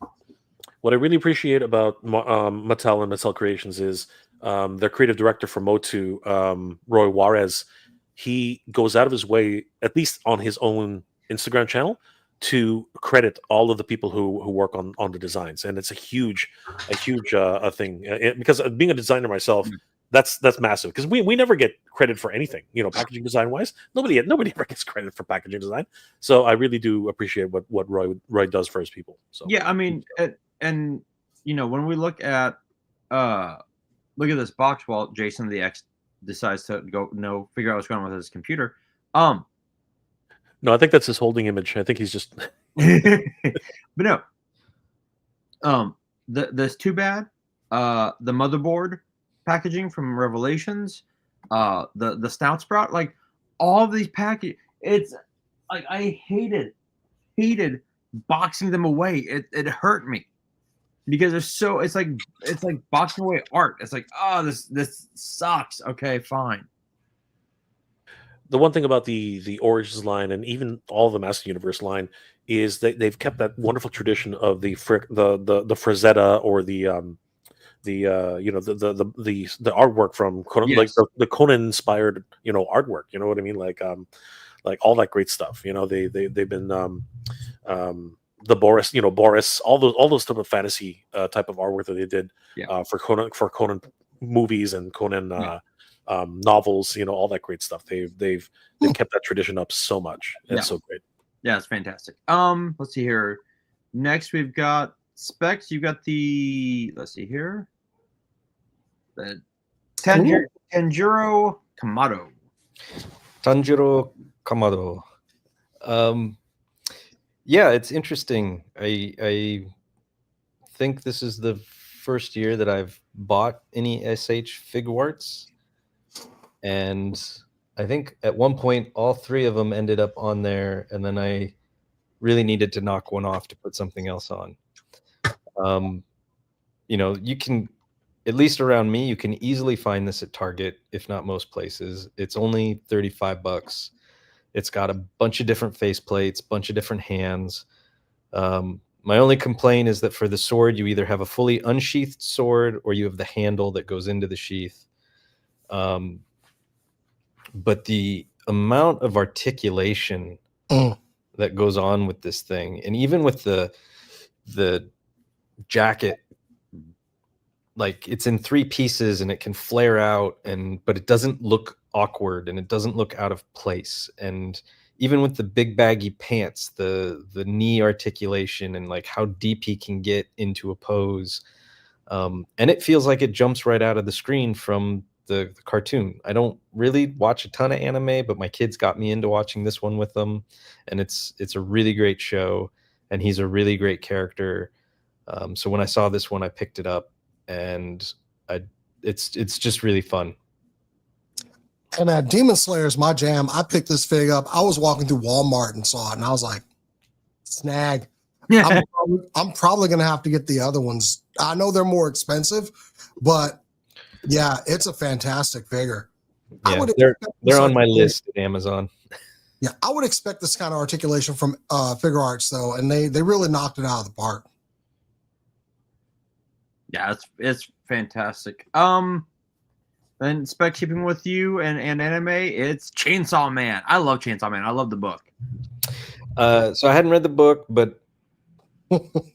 What I really appreciate about Mattel and Mattel Creations is their creative director for MOTU, Roy Juarez. He goes out of his way, at least on his own Instagram channel, to credit all of the people who work on the designs, and it's a huge thing. Because being a designer myself, that's massive. Because we never get credit for anything, you know, packaging design wise. Nobody ever gets credit for packaging design. So I really do appreciate what Roy does for his people. So yeah, I mean. And you know, when we look at this box while Jason the X decides to figure out what's going on with his computer. No, I think that's his holding image. I think he's just but no. There's Too Bad, the motherboard packaging from Revelations, the Stout Sprout, like all of these packages, it's like I hated boxing them away. It hurt me. Because it's like boxing away art. It's like, oh, this sucks. Okay, fine. The one thing about the Origins line and even all the Master Universe line is that they've kept that wonderful tradition of the Frazetta or the artwork from Conan, Yes. like the Conan inspired, you know, artwork. You know what I mean? Like all that great stuff. You know, they've been the Boris, you know, all those type of fantasy type of artwork that they did for Conan movies and Conan novels, you know, all that great stuff. They've kept that tradition up so much. It's so great. Yeah, it's fantastic. Let's see here. Next we've got Specs. You got let's see here. The Tanjiro Kamado. Tanjiro Kamado. Yeah, it's interesting. I think this is the first year that I've bought any SHFiguarts, and I think at one point all three of them ended up on there, and then I really needed to knock one off to put something else on. You know, you can, at least around me, you can easily find this at Target, if not most places. It's only $35. It's got a bunch of different faceplates, bunch of different hands. My only complaint is that for the sword, you either have a fully unsheathed sword or you have the handle that goes into the sheath. But the amount of articulation that goes on with this thing, and even with the jacket, like it's in 3 pieces and it can flare out, but it doesn't look awkward and it doesn't look out of place. And even with the big baggy pants, the knee articulation and like how deep he can get into a pose, and it feels like it jumps right out of the screen from the cartoon. I don't really watch a ton of anime, but my kids got me into watching this one with them, and it's a really great show, and he's a really great character. So when I saw this one, I picked it up, and it's just really fun. And Demon Slayer is my jam. I picked this fig up. I was walking through Walmart and saw it, and I was like, snag. Yeah. I'm probably going to have to get the other ones. I know they're more expensive, but yeah, it's a fantastic figure. Yeah, they're on my list at Amazon. Yeah, I would expect this kind of articulation from Figuarts, though, and they really knocked it out of the park. Yeah, it's fantastic. Then Spec, keeping with you and anime, it's Chainsaw Man. I love Chainsaw Man. I love the book. So I hadn't read the book, but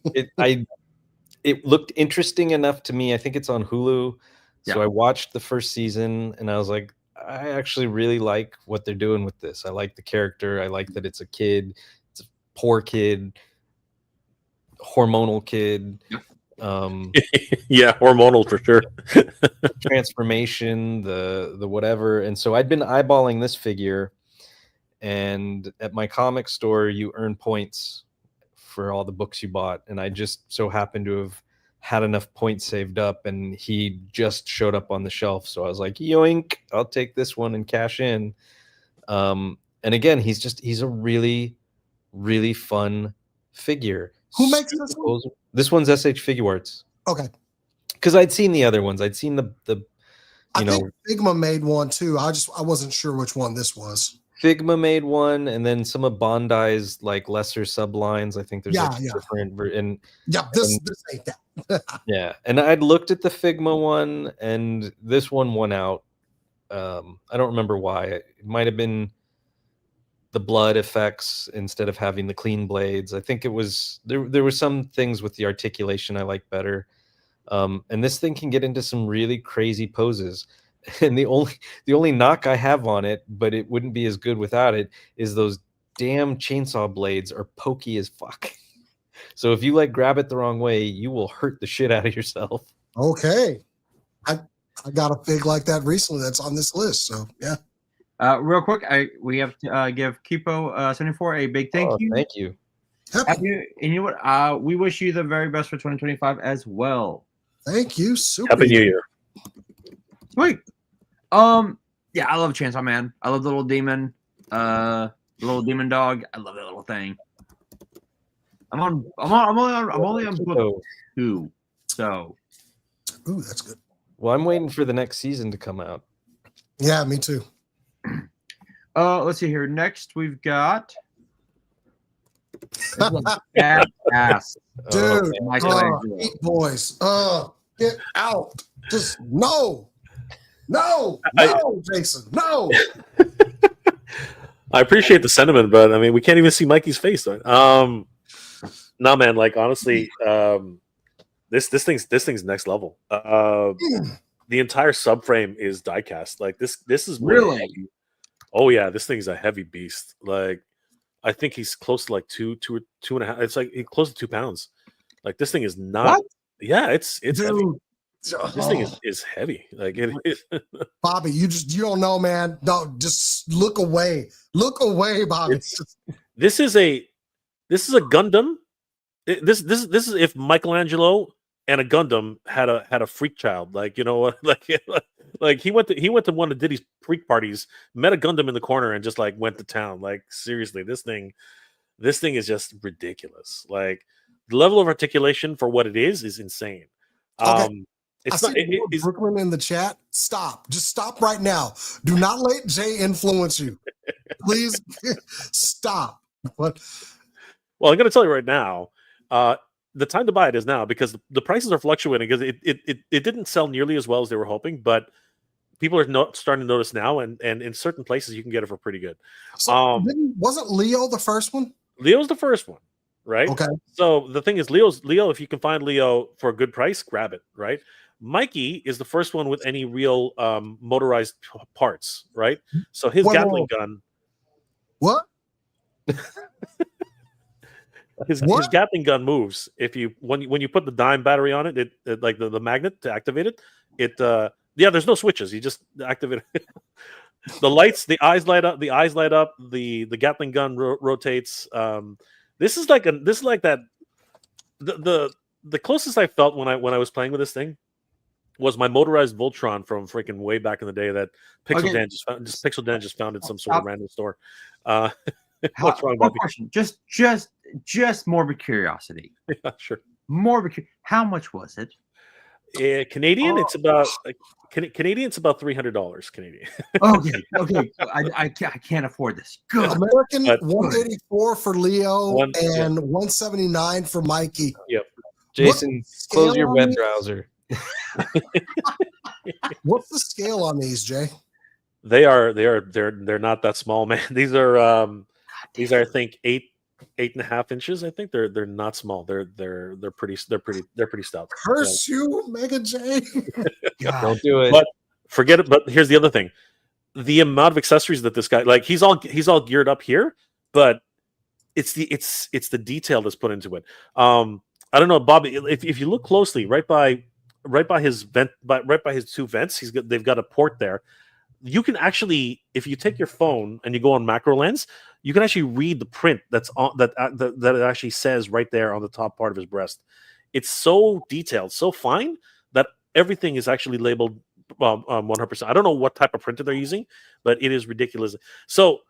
it looked interesting enough to me. I think it's on Hulu. So I watched the first season and I was like, I actually really like what they're doing with this. I like the character. I like that it's a kid. It's a poor kid, hormonal kid. Yeah, hormonal for sure. Transformation, the whatever. And so I'd been eyeballing this figure, and at my comic store you earn points for all the books you bought, and I just so happened to have had enough points saved up, and he just showed up on the shelf. So I was like, yoink, I'll take this one and cash in. And again, he's a really, really fun figure. Who makes this one? This one's SHFiguarts. Okay. Because I'd seen the other ones. I'd seen the I think Figma made one too. I wasn't sure which one this was. Figma made one, and then some of Bondi's like lesser sublines. I think there's different and this ain't that. yeah, and I'd looked at the Figma one, and this one won out. I don't remember why. It might have been the blood effects instead of having the clean blades. I think it was there were some things with the articulation I like better. And this thing can get into some really crazy poses. And the only knock I have on it, but it wouldn't be as good without it, is those damn chainsaw blades are pokey as fuck. So if you like grab it the wrong way, you will hurt the shit out of yourself. Okay. I got a fig like that recently that's on this list. So yeah. Real quick, we have to give Kipo 74 a big thank you. Thank you. And you know what? We wish you the very best for 2025 as well. Thank you. Super. Happy New Year. Sweet. Yeah, I love Chainsaw Man. I love the little demon, little demon dog. I love that little thing. I'm only on book 2. So. Ooh, that's good. Well, I'm waiting for the next season to come out. Yeah, me too. Let's see here. Next, we've got ass. Dude, Michelangelo. Eat boys. Get out. Just no, Jason, no. I appreciate the sentiment, but I mean, we can't even see Mikey's face. Right? No, man. Like honestly, this thing's next level. The entire subframe is diecast. Like this is really heavy. Oh yeah, this thing's a heavy beast. Like I think he's close to like two and a half. It's like close to 2 pounds. Like this thing is not. What? Yeah, it's Dude. heavy. This thing is heavy. Like it is. Bobby, you don't know, man. No, just look away. Look away, Bobby. This is a Gundam. This is if Michelangelo and a Gundam had a freak child. Like you know what? Like he went to one of Diddy's freak parties, met a Gundam in the corner, and just like went to town. Like seriously, this thing is just ridiculous. Like the level of articulation for what it is insane. Okay. It's I not. see Brooklyn in the chat. Stop. Just stop right now. Do not let Jay influence you. Please stop. But well, I'm going to tell you right now. The time to buy it is now because the prices are fluctuating because it didn't sell nearly as well as they were hoping, but people are starting to notice now, and in certain places you can get it for pretty good. So wasn't Leo the first one? Leo's the first one, right? Okay. So the thing is, Leo. If you can find Leo for a good price, grab it, right? Mikey is the first one with any real motorized parts, right? So his Gatling gun. What? His Gatling gun moves if you when you put the dime battery on it, it like the magnet to activate it. There's no switches. You just activate it. The lights, the eyes light up. The Gatling gun rotates. This is like that. The closest I felt when I was playing with this thing was my motorized Voltron from freaking way back in the day that Pixel Dan just found in some sort of random store. What's wrong, Bobby? Question. Just morbid curiosity. Yeah, sure. How much was it? Canadian, it's about Canadian. It's about $300 Canadian. Okay. I can't afford this. Good. American 184 for Leo and 179 for Mikey. Yep. Jason, close your web browser. What's the scale on these, Jay? They're not that small, man. These are I think 8.5 inches. I think they're not small. They're pretty stout. Curse you, Mega J. Don't do it. But forget it. But here's the other thing: the amount of accessories that this guy like. He's all geared up here, but it's the detail that's put into it. I don't know, Bobby. If you look closely, right by his vent, right by his two vents, they've got a port there. You can actually, if you take your phone and you go on macro lens, you can actually read the print that's on that it actually says right there on the top part of his breast. it's so detailed, so fine that everything is actually labeled 100%. I don't know what type of printer they're using, but it is ridiculous. So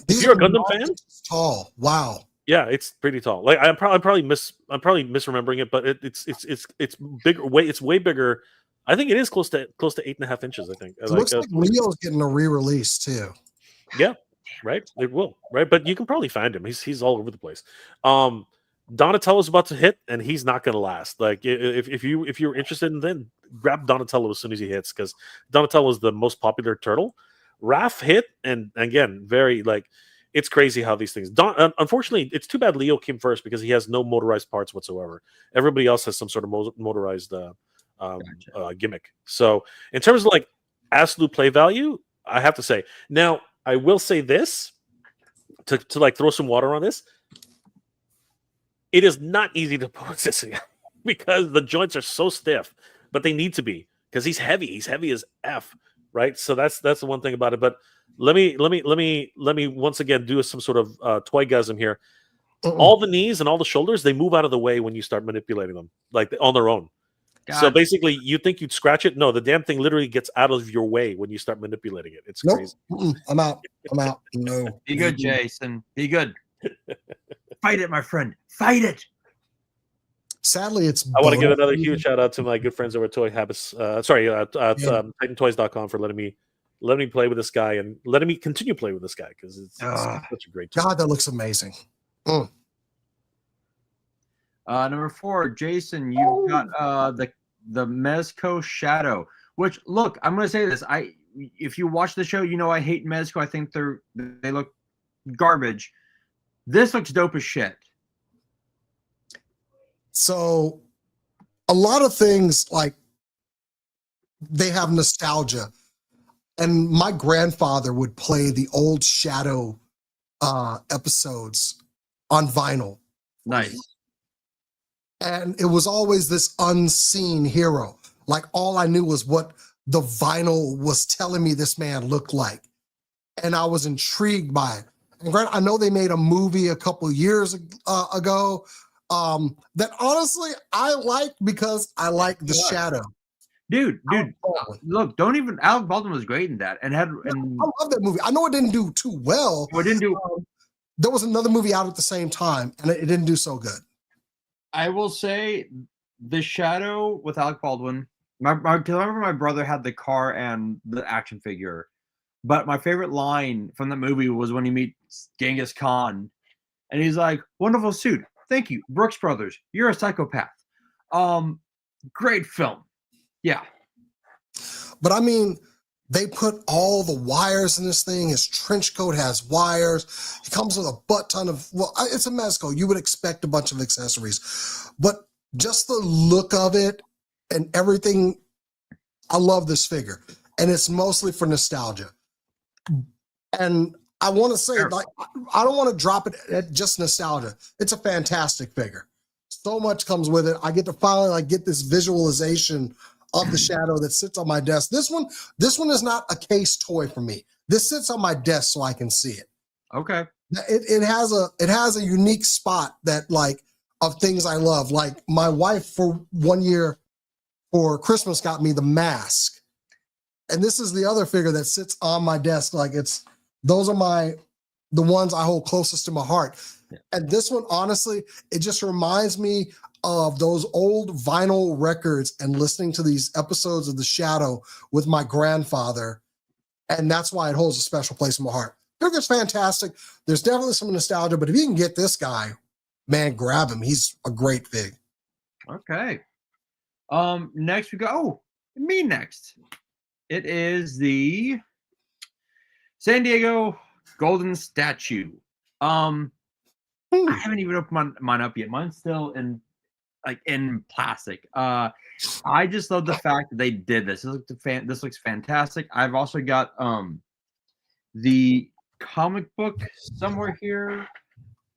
if you're a Gundam fan, tall. Wow. Yeah, it's pretty tall. Like I'm probably misremembering it, but it's bigger. It's way bigger. I think it is close to 8.5 inches. I think. It looks like Leo's getting a re-release too. Yeah, right. It will, right? But you can probably find him. He's all over the place. Donatello's about to hit, and he's not going to last. Like if you're interested in, then grab Donatello as soon as he hits, because Donatello is the most popular turtle. Raph hit, and again, very like. It's crazy how these things. Unfortunately, it's too bad Leo came first because he has no motorized parts whatsoever. Everybody else has some sort of motorized gimmick. So, in terms of like absolute play value, I have to say. Now, I will say this to like throw some water on this. It is not easy to put this in because the joints are so stiff, but they need to be because he's heavy. He's heavy as F, right? So that's the one thing about it. But let me once again do some sort of toygasm here. All the knees and all the shoulders, they move out of the way when you start manipulating them, like on their own. So basically, you think you'd scratch it? No, the damn thing literally gets out of your way when you start manipulating it. It's crazy. I'm out. No. Be good, Jason. Be good. Fight it, my friend. Fight it. Sadly, it's. I want to give another huge shout out to my good friends over at Toy Habits. TitanToys.com for letting me play with this guy and letting me continue playing with this guy because it's such a great toy. God, that looks amazing. Number 4, Jason, you've got the Mezco Shadow. Which, look, I'm going to say this. If you watch the show, you know I hate Mezco. I think they look garbage. This looks dope as shit. So, a lot of things like they have nostalgia. And my grandfather would play the old Shadow episodes on vinyl. Nice. And it was always this unseen hero. Like all I knew was what the vinyl was telling me this man looked like. And I was intrigued by it. And granted, I know they made a movie a couple years ago that honestly I liked because I like the Shadow. Dude, look, don't even. Alec Baldwin was great in that, and I love that movie. I know it didn't do too well. It didn't do. There was another movie out at the same time, and it didn't do so good. I will say, The Shadow with Alec Baldwin. I remember my brother had the car and the action figure, but my favorite line from that movie was when he meets Genghis Khan, and he's like, "Wonderful suit, thank you, Brooks Brothers. You're a psychopath." Great film. Yeah. But I mean, they put all the wires in this thing. His trench coat has wires. It comes with a butt ton of, well, it's a Mezco. You would expect a bunch of accessories. But just the look of it and everything, I love this figure. And it's mostly for nostalgia. And I want to say, like, I don't want to drop it at just nostalgia. It's a fantastic figure. So much comes with it. I get to finally like get this visualization of the Shadow that sits on my desk. This one is not a case toy for me. This sits on my desk so I can see it. Okay. It has a unique spot that like of things I love. Like my wife for 1 year for Christmas got me the mask. And this is the other figure that sits on my desk. Like those are the ones I hold closest to my heart. Yeah. And this one, honestly, it just reminds me of those old vinyl records and listening to these episodes of The Shadow with my grandfather. And that's why it holds a special place in my heart. Figure's fantastic. There's definitely some nostalgia, but if you can get this guy, man, grab him. He's a great fig. Okay. Next we go. Me next. It is the San Diego Golden Statue. I haven't even opened mine up yet. Mine's still in plastic. I just love the fact that they did this. This looks fantastic. I've also got the comic book somewhere here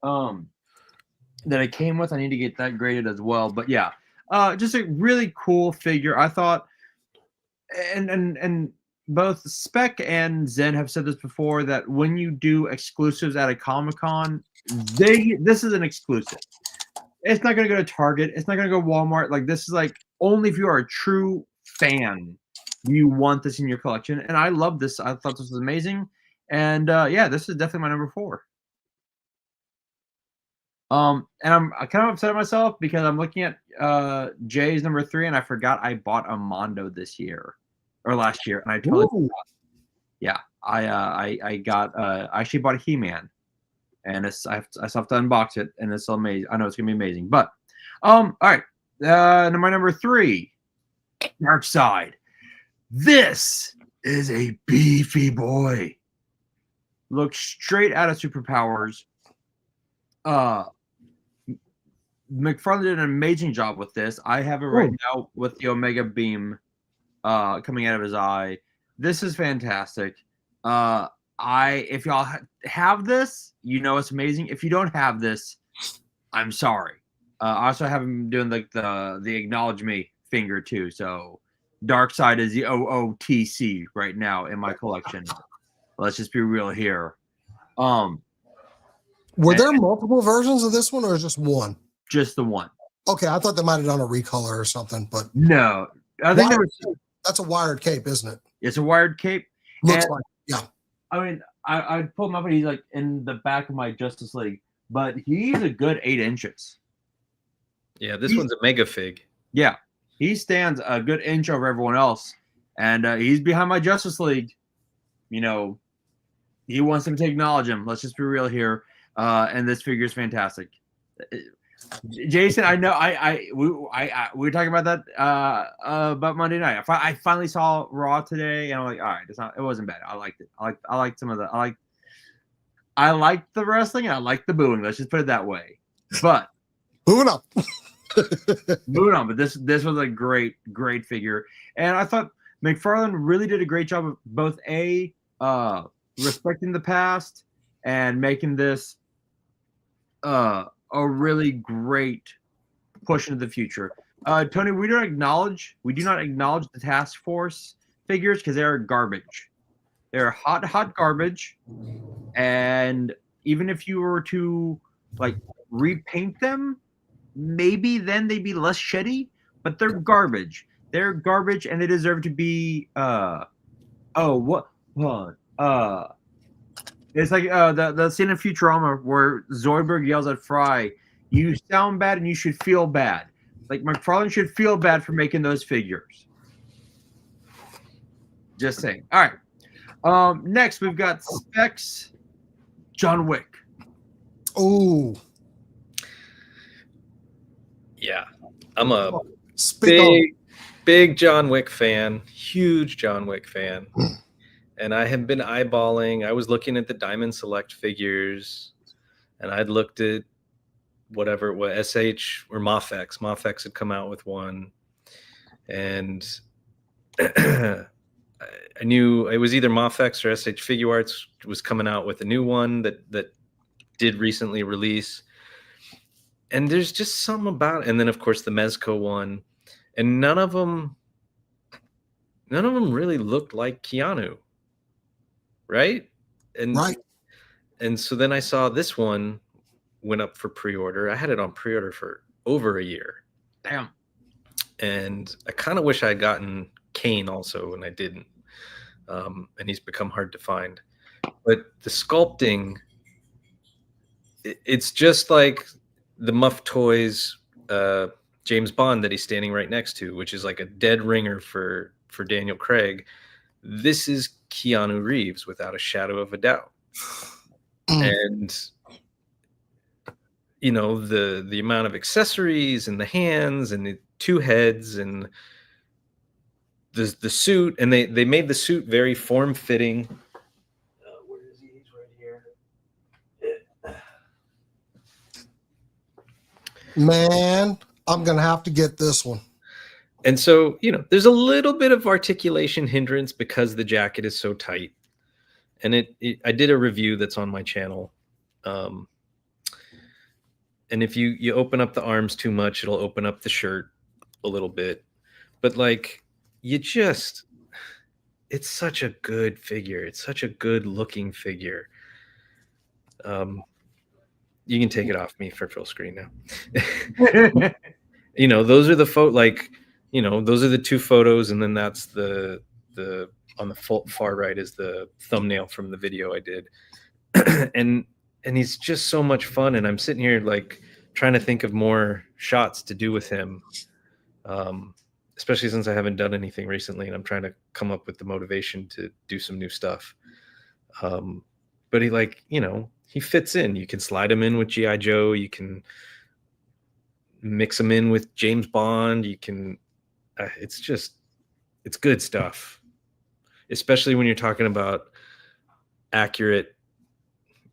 that it came with. I need to get that graded as well. But yeah, just a really cool figure. I thought, and both Speck and Zen have said this before, that when you do exclusives at a Comic-Con, this is an exclusive. It's not going to go to Target. It's not going to go Walmart. Like, this is like only if you are a true fan, you want this in your collection. And I love this. I thought this was amazing. And yeah, this is definitely my number 4. And I'm kind of upset at myself because I'm looking at Jay's number 3, and I forgot I bought a Mondo this year or last year, and I totally forgot. Yeah, I got I actually bought a He-Man, and it's I still have to unbox it, and it's amazing. I know it's gonna be amazing, but all right, number 3, Dark Side. This is a beefy boy. Looks straight out of Superpowers. McFarlane did an amazing job with this. I have it right now with the Omega Beam coming out of his eye. This is fantastic. If y'all have this, you know it's amazing. If you don't have this, I'm sorry. I also have him doing like the acknowledge me finger too. So Dark Side is the OOTC right now in my collection. Let's just be real here. Were there multiple versions of this one, or just one? Just the one. Okay, I thought they might have done a recolor or something, but no. I think that's a wired cape, isn't it? It's a wired cape. Looks like, yeah. I mean, I pulled him up, and he's like in the back of my Justice League, but he's a good 8 inches. Yeah, this one's a mega fig. Yeah, he stands a good inch over everyone else, and he's behind my Justice League. You know, he wants them to acknowledge him. Let's just be real here. And this figure is fantastic. Jason, I know we were talking about that about Monday night. I finally saw Raw today, and I'm like, all right, it wasn't bad. I liked it. I liked some of the I liked the wrestling, and I liked the booing. Let's just put it that way. But moving on. But this was a great figure, and I thought McFarlane really did a great job of both respecting the past and making this a really great push into the future. Tony, we do not acknowledge the Task Force figures because they're garbage. They're hot garbage, and even if you were to like repaint them, maybe then they'd be less shitty. But they're garbage. They're garbage, and they deserve to be. It's like the scene in Futurama where Zoidberg yells at Fry, "You sound bad and you should feel bad." Like McFarlane should feel bad for making those figures. Just saying. All right. Next we've got Specs, John Wick. Oh. Yeah, I'm a Speak big John Wick fan. Huge John Wick fan. And I have been eyeballing. I was looking at the Diamond Select figures, and I'd looked at whatever it was, SH or Mafex. Mafex had come out with one, and I knew it was either Mafex or SHFiguarts was coming out with a new one that did recently release. And there's just something about it. And then of course the Mezco one, and none of them really looked like Keanu. Right? And so then I saw this one went up for pre-order. I had it on pre-order for over a year. Damn. And I kind of wish I had gotten Kane also, and I didn't. And he's become hard to find. But the sculpting, it's just like the Muff Toys James Bond that he's standing right next to, which is like a dead ringer for Daniel Craig. This is Keanu Reeves without a shadow of a doubt. And you know, the amount of accessories and the hands and the 2 heads and the suit, and they made the suit very form-fitting. Where is he? He's right here. Man, I'm gonna have to get this one. And so, you know, there's a little bit of articulation hindrance because the jacket is so tight. And I did a review that's on my channel. And if you open up the arms too much, it'll open up the shirt a little bit. But like, it's such a good figure. It's such a good looking figure. You can take it off me for full screen now. You know, those are the those are the two photos, and then that's the on the far right is the thumbnail from the video I did. and he's just so much fun, and I'm sitting here like trying to think of more shots to do with him, especially since I haven't done anything recently, and I'm trying to come up with the motivation to do some new stuff. But he, like, you know, he fits in. You can slide him in with G.I. Joe, you can mix him in with James Bond, you can it's good stuff, especially when you're talking about accurate,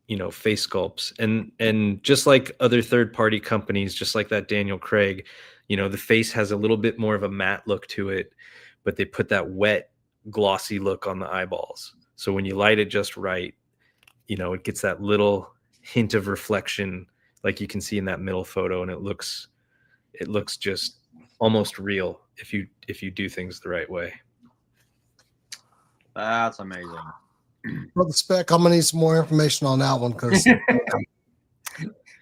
you know, face sculpts. And just like other third-party companies, just like that Daniel Craig, you know, the face has a little bit more of a matte look to it, but they put that wet, glossy look on the eyeballs. So when you light it just right, you know, it gets that little hint of reflection like you can see in that middle photo, and it looks just almost real if you do things the right way. That's amazing. Brother Speck, I'm gonna need some more information on that one because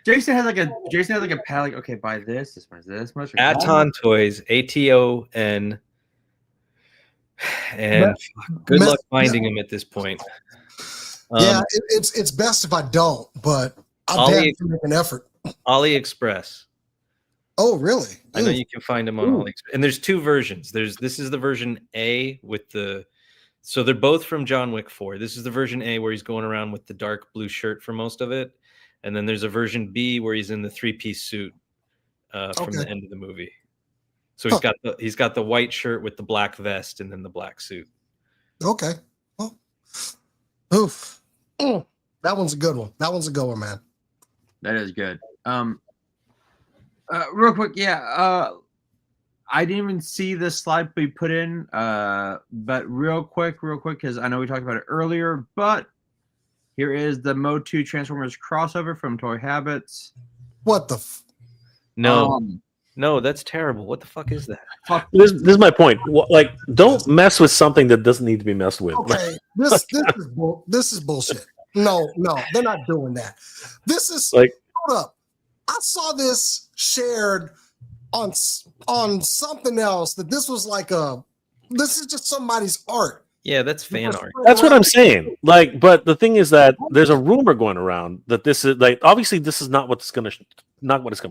Jason has like a pad, like, okay, buy this much, this much. Aton Toys, ATON, and good luck finding them at this point. Yeah, it's best if I don't, but I'll damn to make an effort. AliExpress. Oh, really? I know you can find them on AliExpress. And there's two versions. This is the version A with the, so they're both from John Wick 4. This is the version A where he's going around with the dark blue shirt for most of it. And then there's a version B where he's in the 3-piece suit from the end of the movie. So he's got the white shirt with the black vest and then the black suit. Okay. Well, oof. That one's a good one. That one's a goer, man. That is good. Real quick, yeah. I didn't even see this slide we put in, but real quick, because I know we talked about it earlier, but here is the MOTU Transformers crossover from Toy Habits. What the? No, that's terrible. What the fuck is that? This is my point. Like, don't mess with something that doesn't need to be messed with. Okay, this is bullshit. No, they're not doing that. This is like, hold up. I saw this shared on something else that this was like this is just somebody's art. Yeah, that's fan art. That's what I'm saying. Like, but the thing is that there's a rumor going around that this is like, obviously this is not what it's gonna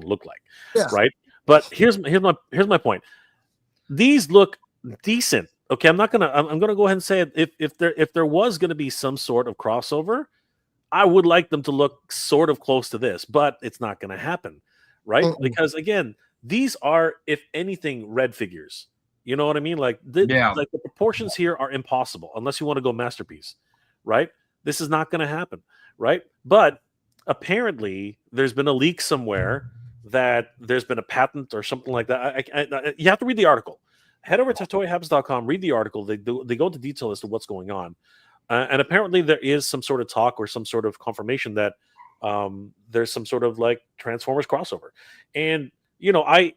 look like. Yeah. Right. But here's my point. These look decent. Okay, I'm gonna go ahead and say it. If there was gonna be some sort of crossover, I would like them to look sort of close to this, but it's not gonna happen, right? Because again, these are, if anything, red figures. You know what I mean? Like, like the proportions here are impossible unless you want to go masterpiece, right? This is not gonna happen, right? But apparently, there's been a leak somewhere that there's been a patent or something like that. You have to read the article. Head over to toyhabs.com, read the article. They go into detail as to what's going on. And apparently there is some sort of talk or some sort of confirmation that there's some sort of like Transformers crossover. And, you know, I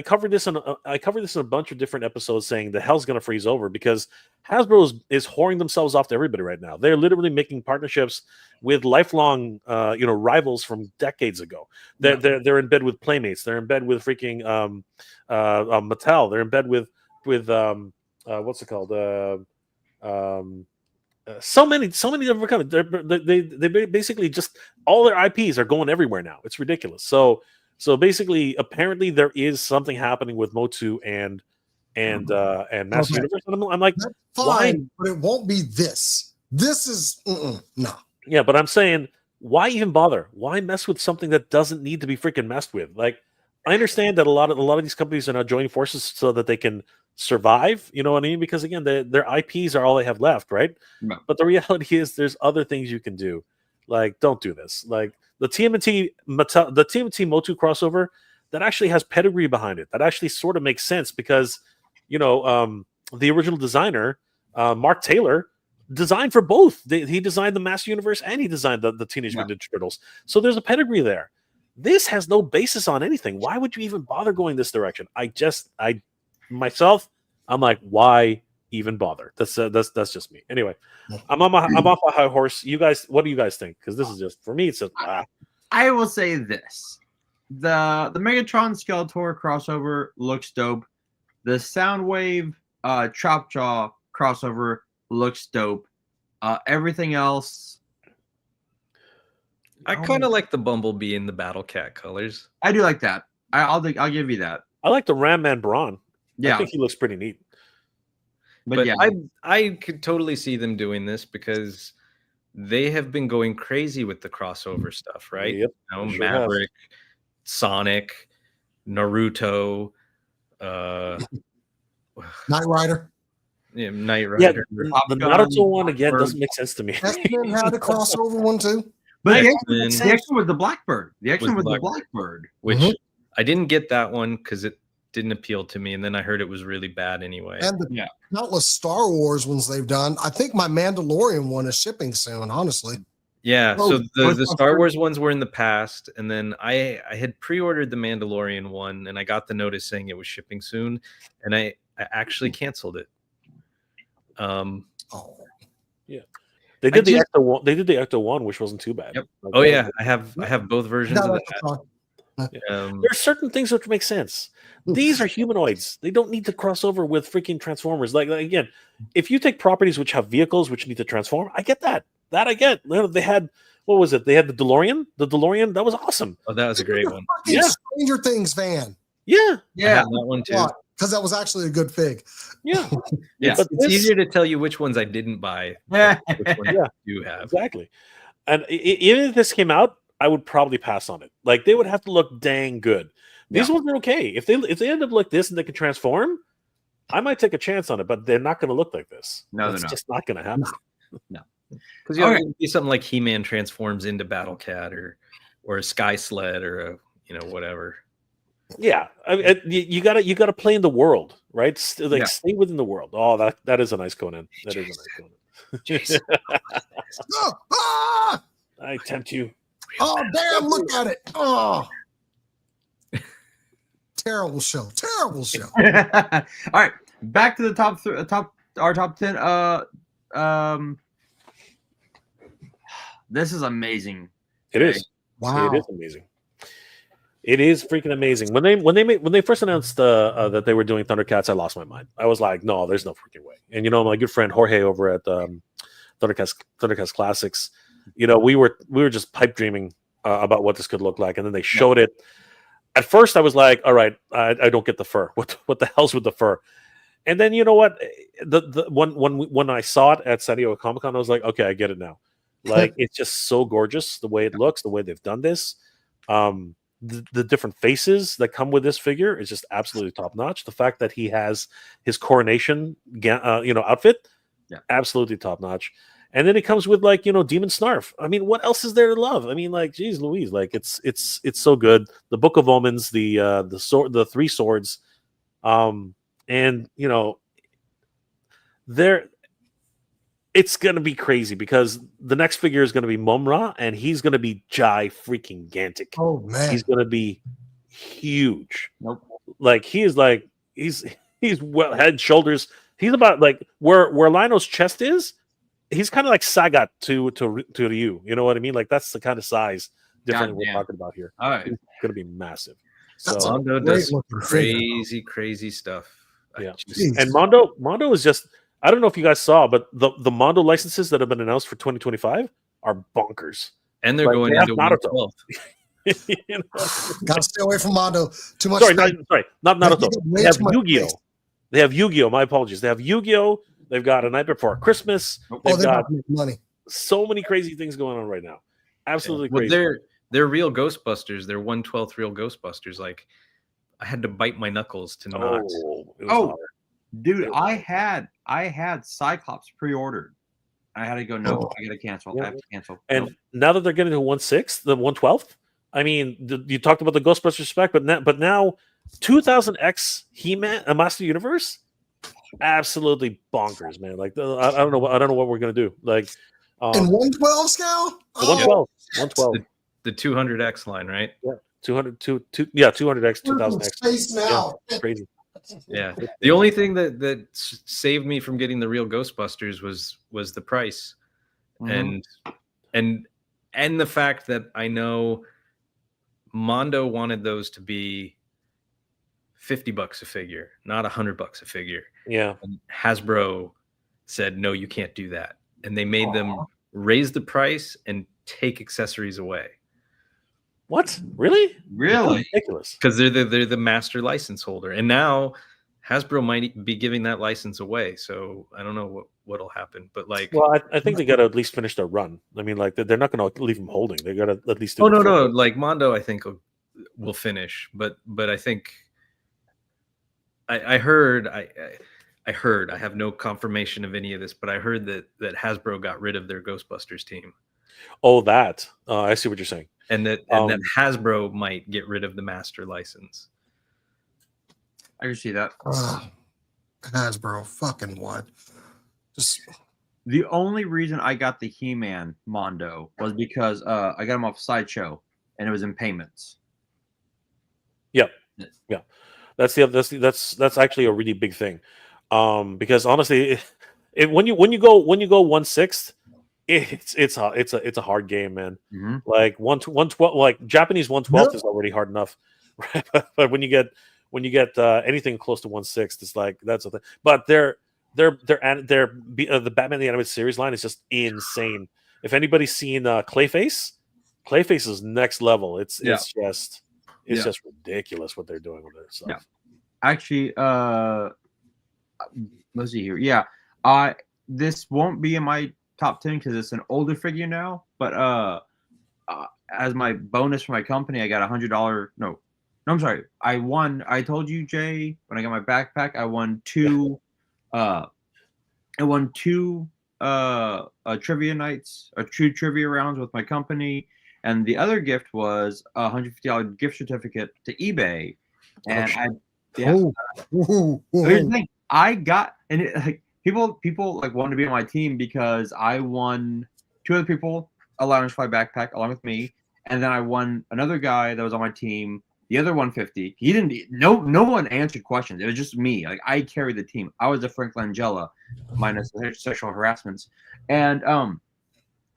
covered this in a bunch of different episodes saying the hell's going to freeze over because Hasbro is whoring themselves off to everybody right now. They're literally making partnerships with lifelong, rivals from decades ago. They're in bed with Playmates. They're in bed with freaking Mattel. They're in bed with what's it called? So many different companies. They basically just all their IPs are going everywhere now. It's ridiculous. So basically, apparently there is something happening with MOTU and Master Universe. And I'm like, that's fine, but it won't be this. This is no. Yeah, but I'm saying, why even bother? Why mess with something that doesn't need to be freaking messed with? Like, I understand that a lot of these companies are now joining forces so that they can survive. You know what I mean? Because again, their IPs are all they have left, right? No. But the reality is, there's other things you can do. Like, don't do this. Like the TMNT MOTU crossover that actually has pedigree behind it. That actually sort of makes sense because, you know, the original designer, Mark Taylor, designed for both. He designed the Master Universe and he designed the Teenage Mutant Ninja Turtles. So there's a pedigree there. This has no basis on anything. Why would you even bother going this direction? Myself, I'm like, why even bother? That's just me. Anyway, I'm off a high horse. You guys, what do you guys think? Because this is just, for me, it's a. I I will say this: the Megatron Skeletor crossover looks dope. The Soundwave Chop Jaw crossover looks dope. Everything else, I kind of like the Bumblebee in the Battle Cat colors. I do like that. I'll give you that. I like the Ram Man Brawn. Yeah, I think he looks pretty neat. but yeah, I could totally see them doing this because they have been going crazy with the crossover stuff, right? Yep, You know, sure Maverick, Sonic, Naruto, Knight Rider. yeah, Knight Yeah, Rider. the Naruto one again doesn't make sense to me. X-Men had a crossover one too. but the X-Men. action was the Blackbird. The action Was was the the Blackbird. Which Mhm. I didn't get that one because it didn't appeal to me, and then I heard it was really bad anyway. And the Yeah. countless Star Wars ones they've done. I think my Mandalorian one is shipping soon, honestly. Yeah, Oh, so the Ghostbusters. Star Wars ones were in the past, and then I had pre-ordered the Mandalorian one, and I got the notice saying it was shipping soon, and I actually canceled it. Oh, They did the just- Ecto one. They did the Ecto one, which wasn't too bad. Yep. Like, Oh that yeah, was- I have both versions no, of that's that. fine. There are certain things which make sense. These are humanoids. They don't need to cross over with freaking Transformers. Like again, if you take properties which have vehicles which need to transform, I get that. That I get. They had what was it? They had the DeLorean. The DeLorean that was awesome. Oh, that was a great You're one. fucking Yeah. Stranger Things fan. Yeah, I Yeah, had that one too. Because that was actually a good fig. yeah, yeah, It's this- easier to tell you which ones I didn't buy, yeah. than which ones Yeah. I do have. exactly. And even if this came out, I would probably pass on it. Like they would have to look dang good. These ones are okay. If they end up like this and they can transform, I might take a chance on it. But they're not going to look like this. No, they're That's not. just not going to happen. Because Okay. it'd be something like He-Man transforms into Battle Cat or a Sky Sled or a whatever. Yeah, you gotta play in the world, right? Yeah. Stay within the world. Oh, that is a nice Conan. That is a nice Conan. Jeez. Oh, ah! I tempt you. Oh, damn, look at it. Oh. Terrible show. Terrible show. All right, back to the top 10. This is amazing. It is. Wow. It is amazing. It is freaking amazing. When they first announced that they were doing Thundercats, I lost my mind. I was like, no, there's no freaking way. And my good friend Jorge over at Thundercats Classics, we were just pipe dreaming about what this could look like, and then they showed it. At first, I was like, all right, I don't get the fur. What the hell's with the fur? And then you know what? When I saw it at San Diego Comic-Con, I was like, okay, I get it now. Like it's just so gorgeous the way it looks, the way they've done this. The different faces that come with this figure is just absolutely top notch. The fact that he has his coronation, outfit, absolutely top notch. And then it comes with Demon Snarf. I mean, what else is there to love? I mean, geez Louise, it's so good. The Book of Omens, the sword, the three swords, and it's gonna be crazy because the next figure is gonna be Mumra, and he's gonna be freaking gantic. Oh, man. He's gonna be huge. Nope. He's well head, shoulders. He's about where Lionel's chest is. He's kind of like Sagat to you. You know what I mean? Like that's the kind of size difference we're talking about here. All right. It's gonna be massive. That's So Mondo great does looking figure. crazy stuff. Yeah. Jeez. and Mondo is just, I don't know if you guys saw, but the Mondo licenses that have been announced for 2025 are bonkers. And they're Like, going they have into Naruto. 112. You know? Gotta stay away from Mondo. Too much. Sorry, space. not They Naruto. give it way They have too much Yu-Gi-Oh. space. They have Yu-Gi-Oh. My apologies. They have Yu-Gi-Oh. They've got A Night Before Christmas. Oh, They've they're got about to make money. so many crazy things going on right now. Absolutely Well, crazy. they're real Ghostbusters. They're 1/12 real Ghostbusters. Like I had to bite my knuckles to not. it was Oh, hard. dude, I had Cyclops pre-ordered. I had to go. No, I gotta cancel. Yeah. I have to cancel. And Nope. now that they're getting to 1/6, the 1/12th, I mean, you talked about the Ghostbusters spec, but now 2000X He-Man, a Master Universe, absolutely bonkers, man. Like I don't know what we're gonna do. Like In 112 scale? the 112, 112, The 200X line, right? 200, 200X, 2000X. Space now. Crazy. Yeah. The only thing that saved me from getting the real Ghostbusters was the price, Mhm. and the fact that I know Mondo wanted those to be $50 a figure, not $100 a figure. Yeah. And Hasbro said, no, you can't do that. And they made them raise the price and take accessories away. What? Really? Really? Ridiculous. Because they're the master license holder. And now Hasbro might be giving that license away. So I don't know what'll happen. But like, Well, I think they got to at least finish their run. I mean, like they're not going to leave them holding. They got to at least. Oh no, like Mondo, I think will finish. But I think I heard I heard, I have no confirmation of any of this, but I heard that Hasbro got rid of their Ghostbusters team. Oh, that. I see what you're saying. And that Hasbro might get rid of the master license. I can see that. Hasbro, fucking what? Just the only reason I got the He-Man Mondo was because I got him off Sideshow, and it was in payments. Yep. Yeah. That's actually a really big thing. Because honestly, when you go 1/6, it's a hard game, man. Mm-hmm. Like 112, like Japanese 1/12 is already hard enough, right? But when you get anything close to 1/6, it's like that's a thing. But the Batman the Animated Series line is just insane. If anybody's seen Clayface is next level. It's just ridiculous what they're doing with it. So. Yeah. Actually, let's see here. Yeah, this won't be in my top 10 because it's an older figure now. But as my bonus for my company, I got $100. No, I'm sorry. I won. I told you, Jay, when I got my backpack, I won two. Trivia nights or two trivia rounds with my company, and the other gift was a $150 gift certificate to eBay. And here's the thing. I got, and like people like wanted to be on my team because I won two other people a Loungefly backpack along with me, and then I won another guy that was on my team the other 150. He didn't. No one answered questions. It was just me. Like I carried the team. I was the Frank Langella, minus the sexual harassments, and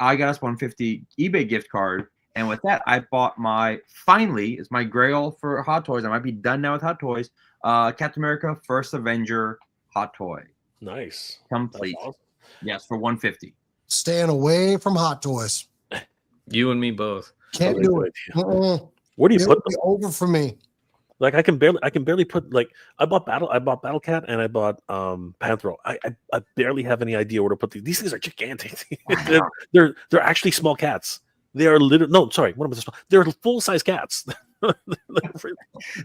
I got us 150 eBay gift card. And with that, I bought finally, it's my grail for Hot Toys. I might be done now with Hot Toys. Captain America First Avenger Hot Toy. Nice. Complete. Awesome. Yes, for 150. Staying away from Hot Toys. You and me both. Can't do it. Where do you put them? Over for me. Like I can barely put, like I bought Battle Cat and I bought Panthro. I barely have any idea where to put these. These things are gigantic. they're actually small cats. They are literally what am I supposed? They're full size cats.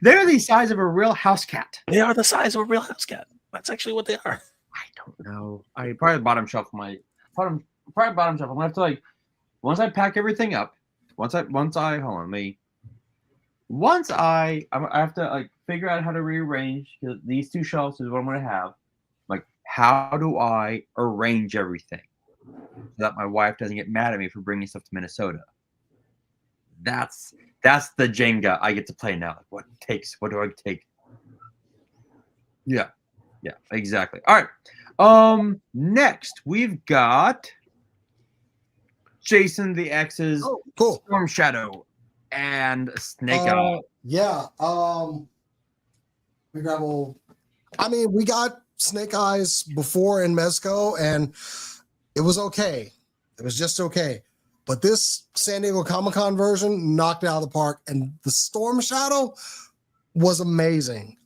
They're the size of a real house cat. They are the size of a real house cat. That's actually what they are. I don't know. I probably bottom shelf I'm gonna have to, like, once I pack everything up, I have to like figure out how to rearrange, because these two shelves is what I'm gonna have. Like, how do I arrange everything so that my wife doesn't get mad at me for bringing stuff to Minnesota? That's the Jenga I get to play now. Like, what do I take? Yeah, exactly. All right. Next we've got Jason the X's cool. Storm Shadow and Snake Eye. Yeah. We got Snake Eyes before in Mezco, and it was okay. It was just okay. But this San Diego Comic-Con version knocked it out of the park, and the Storm Shadow was amazing.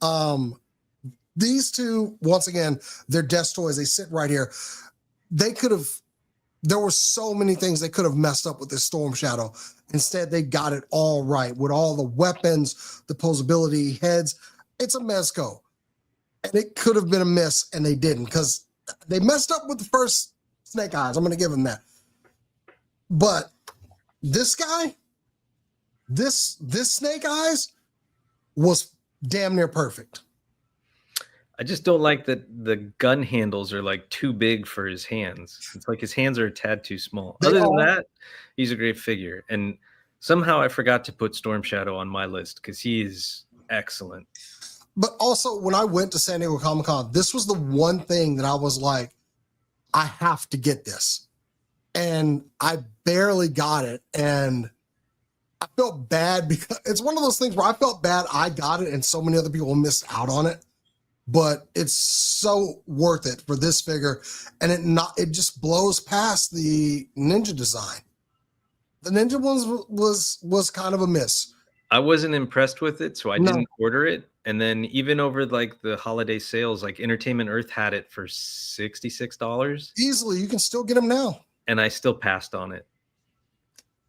These two, once again, they're desk toys. They sit right here. There were so many things they could have messed up with this Storm Shadow. Instead, they got it all right with all the weapons, the posability, heads. It's a Mezco. And it could have been a miss, and they didn't, because they messed up with the first Snake Eyes. I'm going to give them that. But this guy, this Snake Eyes was damn near perfect. I just don't like that the gun handles are like too big for his hands. It's like his hands are a tad too small. Other than that, he's a great figure. And somehow I forgot to put Storm Shadow on my list because he is excellent. But also, when I went to San Diego Comic-Con, this was the one thing that I was like, I have to get this. And I barely got it. And I felt bad because it's one of those things where I felt bad I got it and so many other people missed out on it. But it's so worth it for this figure, and it just blows past the Ninja design. The Ninja ones was kind of a miss. I wasn't impressed with it, so I No. didn't order it. And then even over like the holiday sales, like Entertainment Earth had it for $66. Easily, you can still get them now. And I still passed on it.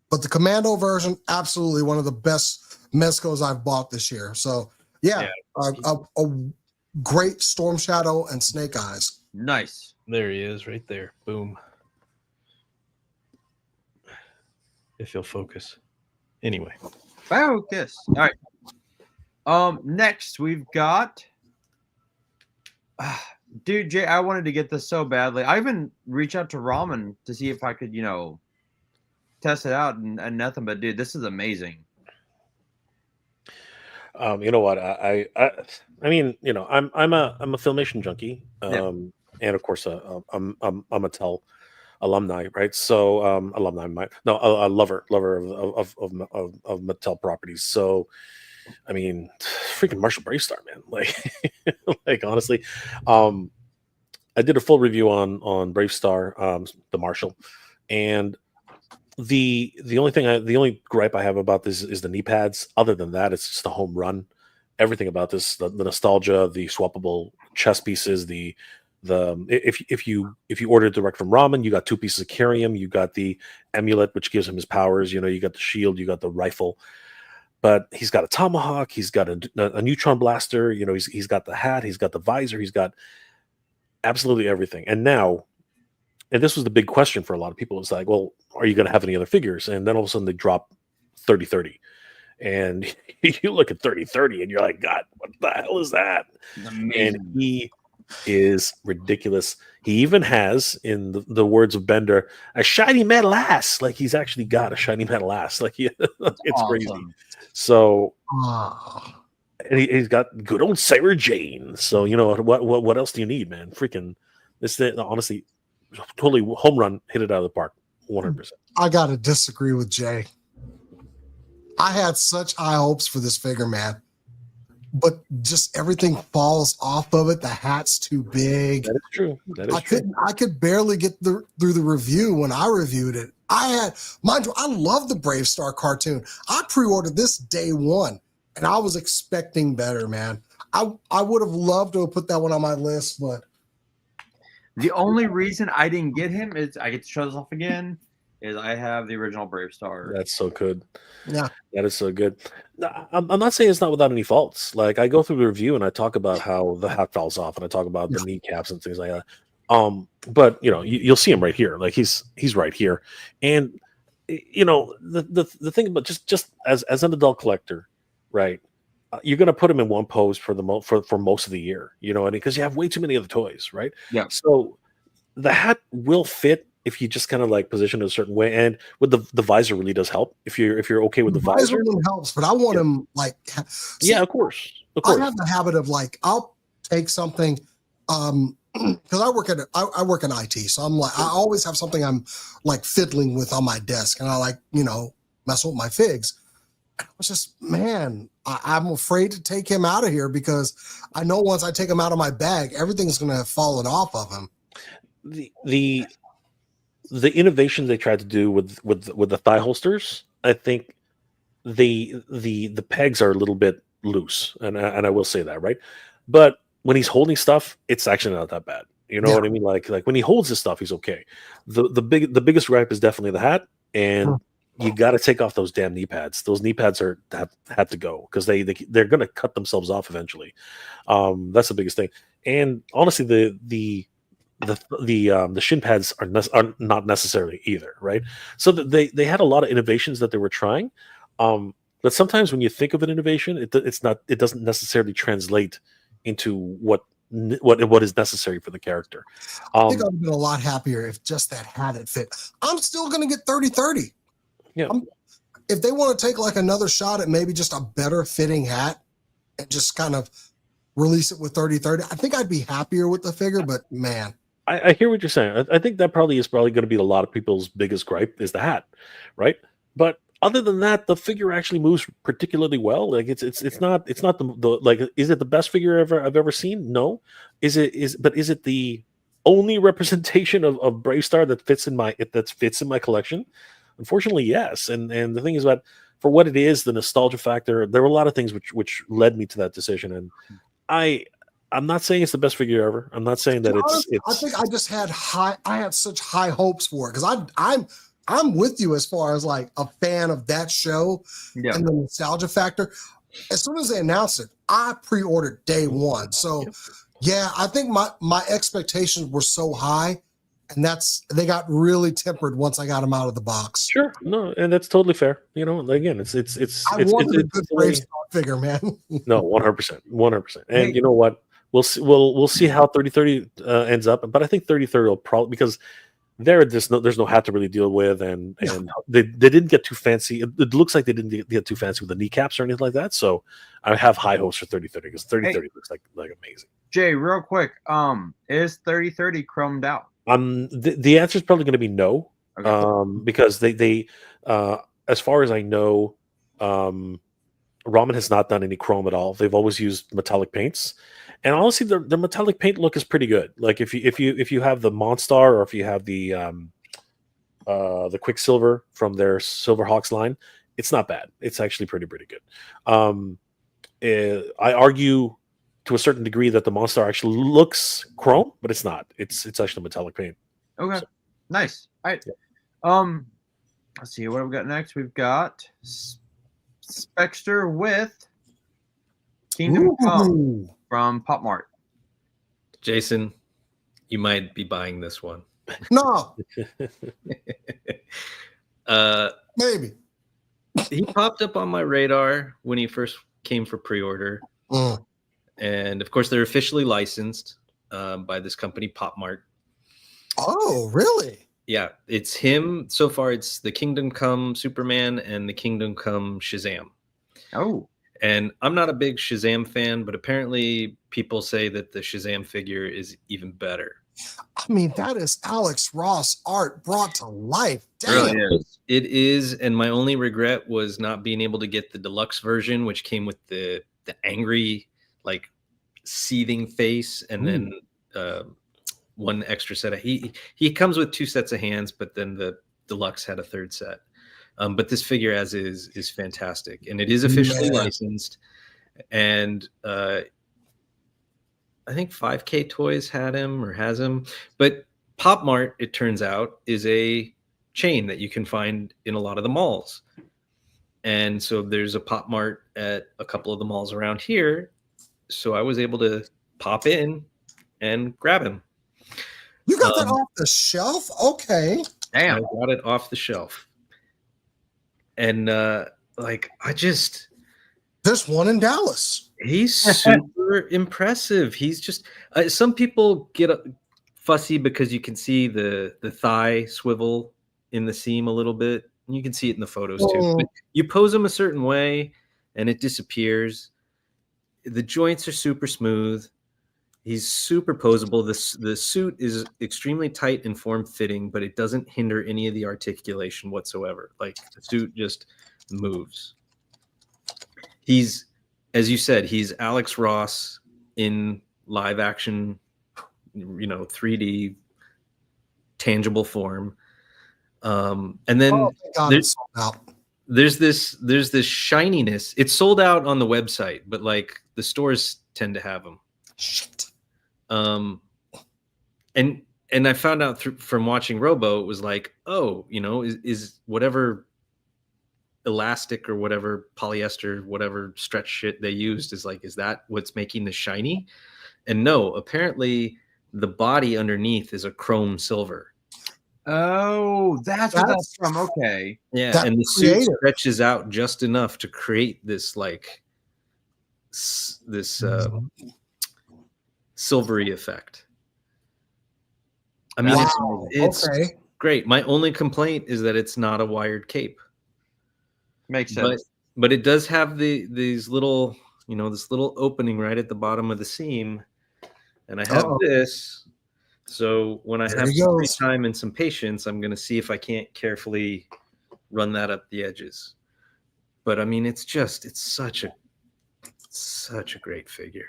But the Commando version, absolutely one of the best Mezcos I've bought this year. So yeah. A great Storm Shadow and Snake Eyes. Nice. There he is, right there. Boom. If you'll focus. Anyway. Focus. All right. Next we've got. Dude, Jay, I wanted to get this so badly. I even reached out to Ramen to see if I could, test it out, and nothing. But dude, this is amazing. You know what? I mean, I'm a Filmation junkie, and of course, I'm a Mattel alumni, right? So, a lover of Mattel properties. So, I mean, freaking Marshall Bravestar, man. Like honestly, I did a full review on Bravestar, the Marshall, and the only gripe I have about this is the knee pads. Other than that, it's just a home run. Everything about this, the nostalgia, the swappable chest pieces, if you order it direct from Ramen, you got 2 pieces of Curium, you got the amulet which gives him his powers, you got the shield, you got the rifle, but he's got a tomahawk, he's got a neutron blaster, he's got the hat, he's got the visor, he's got absolutely everything. And this was the big question for a lot of people. It's like, well, are you going to have any other figures? And then all of a sudden they drop 30-30. And you look at 30-30 and you're like, God, what the hell is that? And he is ridiculous. He even has, in the words of Bender, a shiny metal ass. Like he's actually got a shiny metal ass. Like it's awesome. Crazy. So, and he's got good old Sarah Jane. So what else do you need, man? Freaking this thing, honestly, totally home run, hit it out of the park, 100%. I gotta disagree with Jay. I had such high hopes for this figure, man, but just everything falls off of it. The hat's too big. That is true. I could barely get through the review when I reviewed it. Mind you, I love the Bravestar cartoon. I pre-ordered this day one, and I was expecting better, man. I would have loved to have put that one on my list, but the only reason I didn't get him is I get to show this off again. Is I have the original Bravestar. That's so good. Yeah, that is so good. I'm not saying it's not without any faults. Like I go through the review and I talk about how the hat falls off, and I talk about the kneecaps and things like that. But you'll see him right here. Like he's right here, and the thing about just as an adult collector, right? You're gonna put him in one pose for most of the year, because you have way too many other toys, right? Yeah. So the hat will fit if you just kind of like position it a certain way, and with the visor really does help. If you're okay with the visor, helps. But I want him like, of course. I have the habit of like I'll take something, because I work in IT, so I'm like I always have something I'm like fiddling with on my desk, and I like mess with my figs. It's just, man, I'm afraid to take him out of here because I know once I take him out of my bag, everything's going to have fallen off of him. The innovation they tried to do with the thigh holsters, I think the pegs are a little bit loose, and I will say that, right? But when he's holding stuff, it's actually not that bad. You know what I mean? Like when he holds his stuff, he's okay. The biggest gripe is definitely the hat, and you got to take off those damn knee pads. Those knee pads had to go because they're going to cut themselves off eventually. That's the biggest thing. And honestly, the shin pads are not necessarily either, right? So they had a lot of innovations that they were trying, but sometimes when you think of an innovation, it doesn't necessarily translate into what is necessary for the character. I think I'd have been a lot happier if just that hat had fit. I'm still going to get 30-30. Yeah. If they want to take like another shot at maybe just a better fitting hat and just kind of release it with 30-30, I think I'd be happier with the figure. But man, I hear what you're saying. I think that probably is going to be a lot of people's biggest gripe is the hat, right? But other than that, the figure actually moves particularly well. Like it's not the like, is it the best figure I've ever seen? No. Is it the only representation of Brave Star that fits in my collection? Unfortunately, yes. And the thing is that for what it is, the nostalgia factor, there were a lot of things which led me to that decision. And I'm not saying it's the best figure ever. I'm not saying that it's. I think I just had such high hopes for it because I'm with you as far as like a fan of that show and the nostalgia factor. As soon as they announced it, I pre-ordered day one. So yeah, I think my expectations were so high, and they got really tempered once I got them out of the box. Sure, no, and that's totally fair. You know, again, it's I wanted a good Brave Star figure, man. No, 100%. And you know what? We'll see how 3030 ends up, but I think 3030 will probably, because there's no hat to really deal with, and they didn't get too fancy. It looks like they didn't get too fancy with the kneecaps or anything like that. So I have high hopes for 3030 because 3030 looks like amazing. Jay, real quick, is 3030 chromed out? The answer is probably going to be no, because they as far as I know, Ramen has not done any chrome at all. They've always used metallic paints, and honestly, the metallic paint look is pretty good. Like if you have the Monstar, or if you have the Quicksilver from their Silverhawks line, it's not bad. It's actually pretty good. I argue to a certain degree that the Monstar actually looks chrome, but it's not. It's actually metallic paint. Okay, so, nice. All right. Let's see what have we got next. We've got Speckster with Kingdom Come from Pop Mart. Jason, you might be buying this one. No. Maybe. He popped up on my radar when he first came for pre-order. And of course, they're officially licensed by this company, Pop Mart. Oh, really? Yeah, it's him. So far, it's the Kingdom Come Superman and the Kingdom Come Shazam. Oh. And I'm not a big Shazam fan, but apparently people say that the Shazam figure is even better. I mean, that is Alex Ross art brought to life. Damn. It is. And my only regret was not being able to get the deluxe version, which came with the angry, like, seething face, and then one extra set of he comes with 2 sets of hands, but then the deluxe had a 3rd set. But this figure as is fantastic, and it is officially licensed. And I think 5K Toys had him or has him, but Pop Mart, it turns out, is a chain that you can find in a lot of the malls. And so there's a Pop Mart at a couple of the malls around here. So I was able to pop in and grab him. You got that off the shelf? Okay. Damn. I got it off the shelf. And there's one in Dallas. He's super impressive. He's just some people get fussy because you can see the thigh swivel in the seam a little bit. You can see it in the photos too. But you pose him a certain way and it disappears. The joints are super smooth. He's super posable. The suit is extremely tight and form-fitting, but it doesn't hinder any of the articulation whatsoever. Like, the suit just moves. He's, as you said, he's Alex Ross in live action, 3D tangible form. And then there's this shininess. It's sold out on the website, but like the stores tend to have them. Shit. And I found out from watching Robo, it was like, is whatever elastic or whatever polyester, whatever stretch shit they used is that what's making this shiny? And no, apparently the body underneath is a chrome silver. Oh, that's what that's from. Okay. Yeah, and the suit stretches out just enough to create this silvery effect. I mean, it's great. My only complaint is that it's not a wired cape. Makes sense. But it does have these little, this little opening right at the bottom of the seam. And I have this. So when I have some free time and some patience, I'm going to see if I can't carefully run that up the edges. But I mean, it's such a great figure.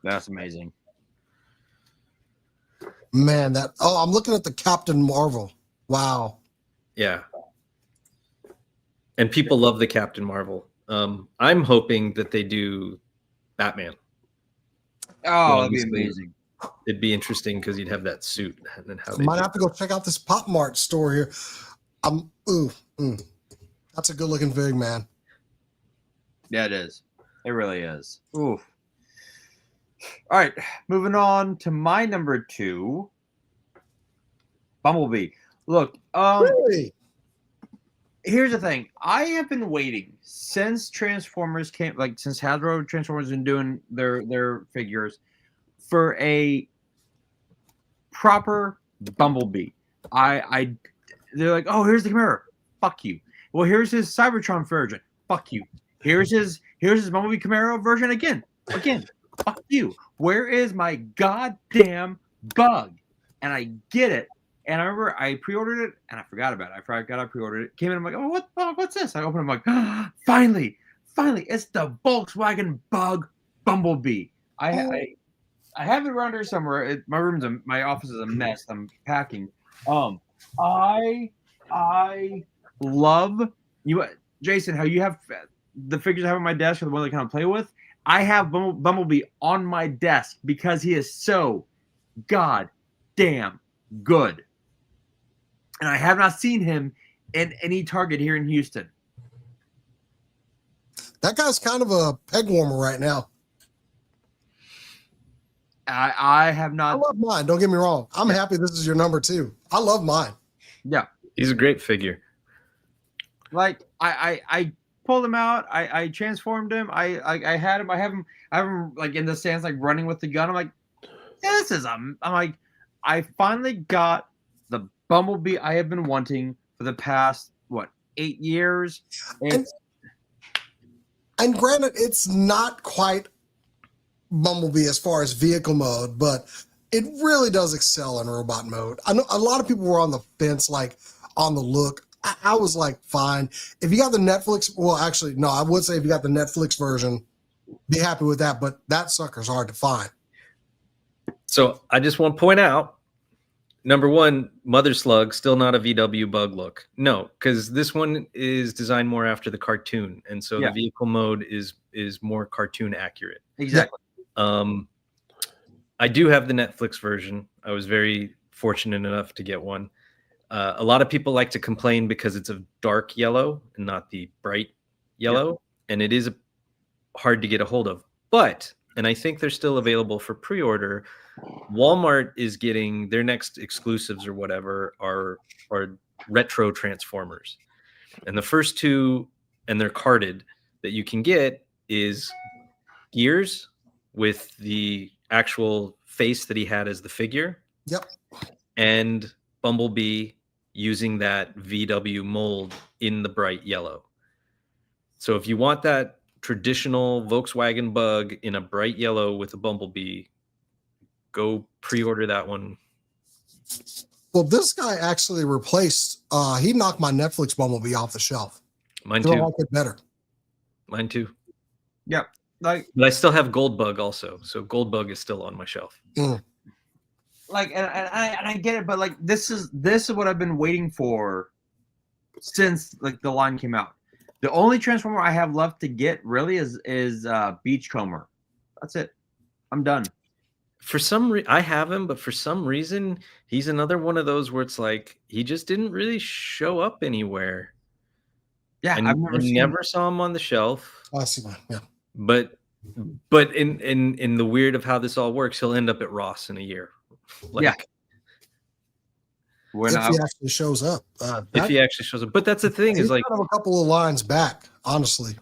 That's amazing. Man, I'm looking at the Captain Marvel. Wow. Yeah. And people love the Captain Marvel. I'm hoping that they do Batman. Oh, that'd be Honestly, amazing. It'd be interesting because you'd have that suit and then how they Might do have to go check out this Pop Mart store here. That's a good looking fig, man. Yeah, it is. It really is. Oof. All right, moving on to my number 2, Bumblebee. Look, Really? here's the thing. I have been waiting since Transformers came, like since Hasbro Transformers been doing their figures, for a proper Bumblebee. They're like, oh, here's the Camaro. Fuck you. Well, here's his Cybertron version. Fuck you. Here's his Bumblebee Camaro version again. Fuck you. Where is my goddamn bug? And I get it. And I remember I pre-ordered it and I forgot about it. I forgot I pre-ordered it. Came in, I'm like, oh, what's this? I open it, I'm like, oh, finally, it's the Volkswagen Bug Bumblebee. I have it around here somewhere. My office is a mess. I'm packing. I love you, Jason. How you have the figures I have on my desk are the one that I kind of play with. I have Bumblebee on my desk because he is so goddamn good. And I have not seen him in any Target here in Houston. That guy's kind of a peg warmer right now. I have not. I love mine. Don't get me wrong. I'm happy this is your number 2. I love mine. Yeah. He's a great figure. Like I pulled him out. I transformed him. I had him. I have him like in the stands, like running with the gun. I'm like, I'm like, I finally got the Bumblebee I have been wanting for the past 8 years. And granted, it's not quite Bumblebee as far as vehicle mode, but it really does excel in robot mode. I know a lot of people were on the fence, like on the look. I was like, fine. If you got the Netflix, well, actually, no, I would say if you got the Netflix version, be happy with that, but that sucker's hard to find. So I just want to point out, number 1, Mother Slug, still not a VW bug look. No, because this one is designed more after the cartoon. And so the vehicle mode is more cartoon accurate. Exactly. I do have the Netflix version. I was very fortunate enough to get one. A lot of people like to complain because it's a dark yellow and not the bright yellow. And it is hard to get a hold of. But, and I think they're still available for pre-order, Walmart is getting their next exclusives or whatever are retro Transformers. And the first 2, and they're carded, that you can get is Gears with the actual face that he had as the figure. Yep. And Bumblebee using that VW mold in the bright yellow. So if you want that traditional Volkswagen Bug in a bright yellow with a Bumblebee, go pre-order that one. Well, this guy actually replaced, he knocked my Netflix Bumblebee off the shelf. Mine I too. like it better. Mine too. Yeah. Like, but I still have Gold Bug also. So Gold Bug is still on my shelf. Like, and I get it, but like this is what I've been waiting for since like the line came out. The only Transformer I have left to get really is Beachcomber. That's it. I'm done. For some reason, I have him, but for some reason, he's another one of those where it's like he just didn't really show up anywhere. Yeah, I never saw him on the shelf. I see one. Yeah. But in the weird of how this all works, he'll end up at Ross in a year. Like, yeah. If he actually shows up. If he actually shows up. But that's the thing is like kind of a couple of lines back, honestly.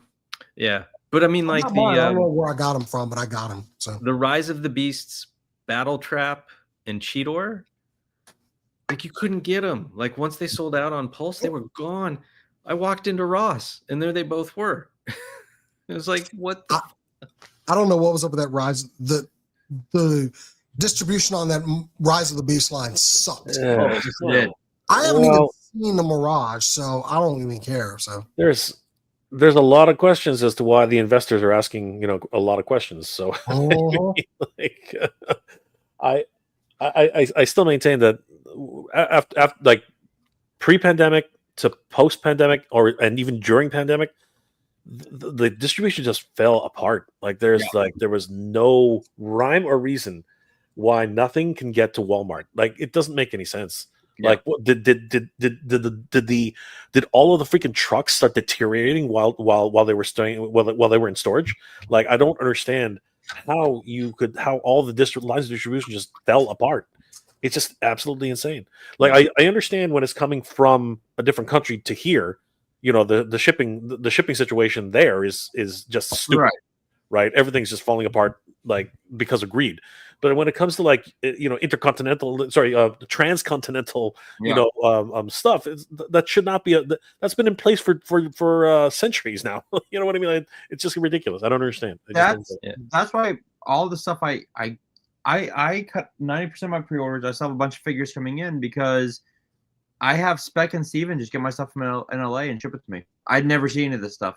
Yeah. But I mean, like I don't know where I got him from, but I got him. So the Rise of the Beasts, Battle Trap, and Cheetor, like you couldn't get them. Like once they sold out on Pulse, they were gone. I walked into Ross, and there they both were. It was like, what? I don't know what was up with that Rise. The distribution on that Rise of the Beast line sucked. Yeah. I haven't even seen the Mirage, so I don't even care. So there's a lot of questions as to why the investors are asking, a lot of questions. So like, I still maintain that after like pre-pandemic to post-pandemic, and even during pandemic, the distribution just fell apart. Like there was no rhyme or reason why nothing can get to Walmart. Like it doesn't make any sense. Yeah. Like what did all of the freaking trucks start deteriorating while they were staying while they were in storage? Like I don't understand how all the lines of distribution just fell apart. It's just absolutely insane. Like I understand when it's coming from a different country to here, the shipping situation there is just stupid, right? Everything's just falling apart like because of greed. But when it comes to like transcontinental stuff, that should not be that's been in place for centuries now. You know what I mean? Like, it's just ridiculous. I don't understand. That's why all the stuff I cut 90% of my pre-orders. I still have a bunch of figures coming in because I have Speck and Steven just get my stuff from in LA and ship it to me. I'd never see any of this stuff.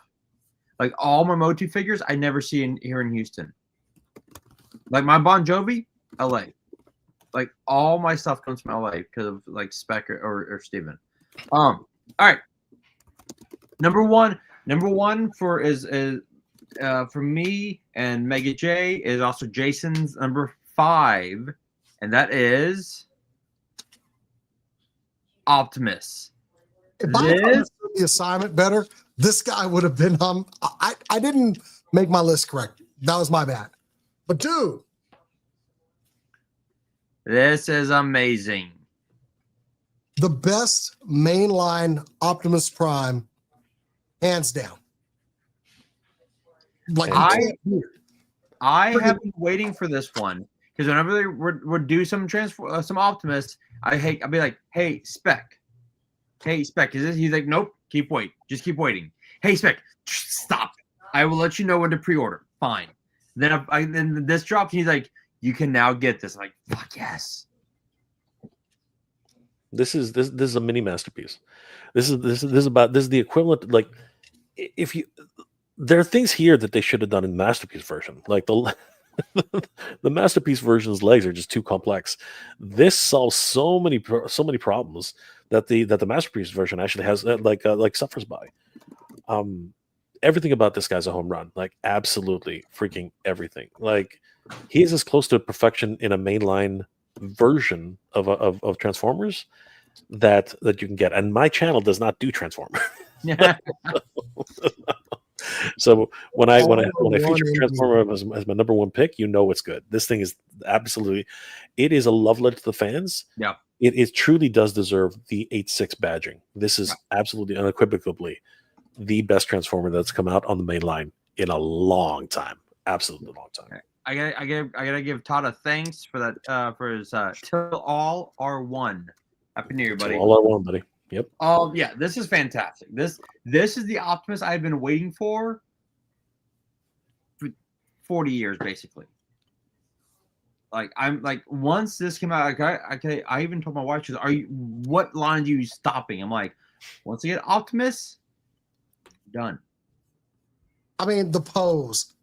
Like all my MOTU figures, I never see here in Houston. Like my Bon Jovi, LA. Like all my stuff comes from LA because of like Speck or Steven. All right. Number one for for me and Mega J is also Jason's number 5, and that is Optimus. If I understood the assignment better, this guy would have been I didn't make my list correct. That was my bad. But dude, this is amazing. The best mainline Optimus Prime, hands down. Like I have been waiting for this one because whenever they would do some Optimus, I'd be like, "Hey Speck, is this?" He's like, "Nope, keep waiting, just keep waiting." "Hey Speck, stop! I will let you know when to pre-order." Fine. Then this drops, and he's like, "You can now get this." I'm like, "Fuck yes!" This is a mini masterpiece. This is the equivalent. Like there are things here that they should have done in the masterpiece version. Like the masterpiece version's legs are just too complex. This solves so many problems that the masterpiece version actually has suffers by. Everything about this guy's a home run. Like absolutely freaking everything. Like he is as close to perfection in a mainline version of Transformers that you can get. And my channel does not do Transformers. So when I feature Transformer as my number 1 pick, it's good. This thing is absolutely, it is a love letter to the fans. Yeah, it truly does deserve the 8.6 badging. This is absolutely unequivocally the best Transformer that's come out on the main line in a long time. Absolutely long time. Okay. I gotta give Todd a thanks for that for his Till All R1. Happy New Year, buddy. Till All R1, buddy. Yep. Yeah, this is fantastic. This is the Optimus I've been waiting for 40 years, basically. Like I'm like, once this came out, I even told my wife, she's like, what line are you stopping? I'm like, once I get Optimus, done. I mean, the pose,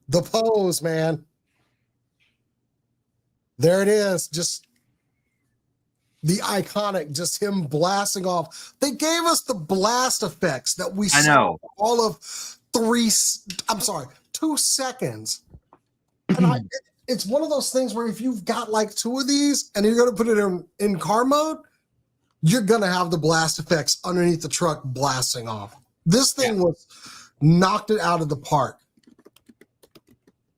man. There it is. Just the iconic, just him blasting off. They gave us the blast effects that we saw all of 2 seconds. And it's one of those things where if you've got like 2 of these and you're going to put it in car mode, you're going to have the blast effects underneath the truck blasting off. This thing was knocked it out of the park.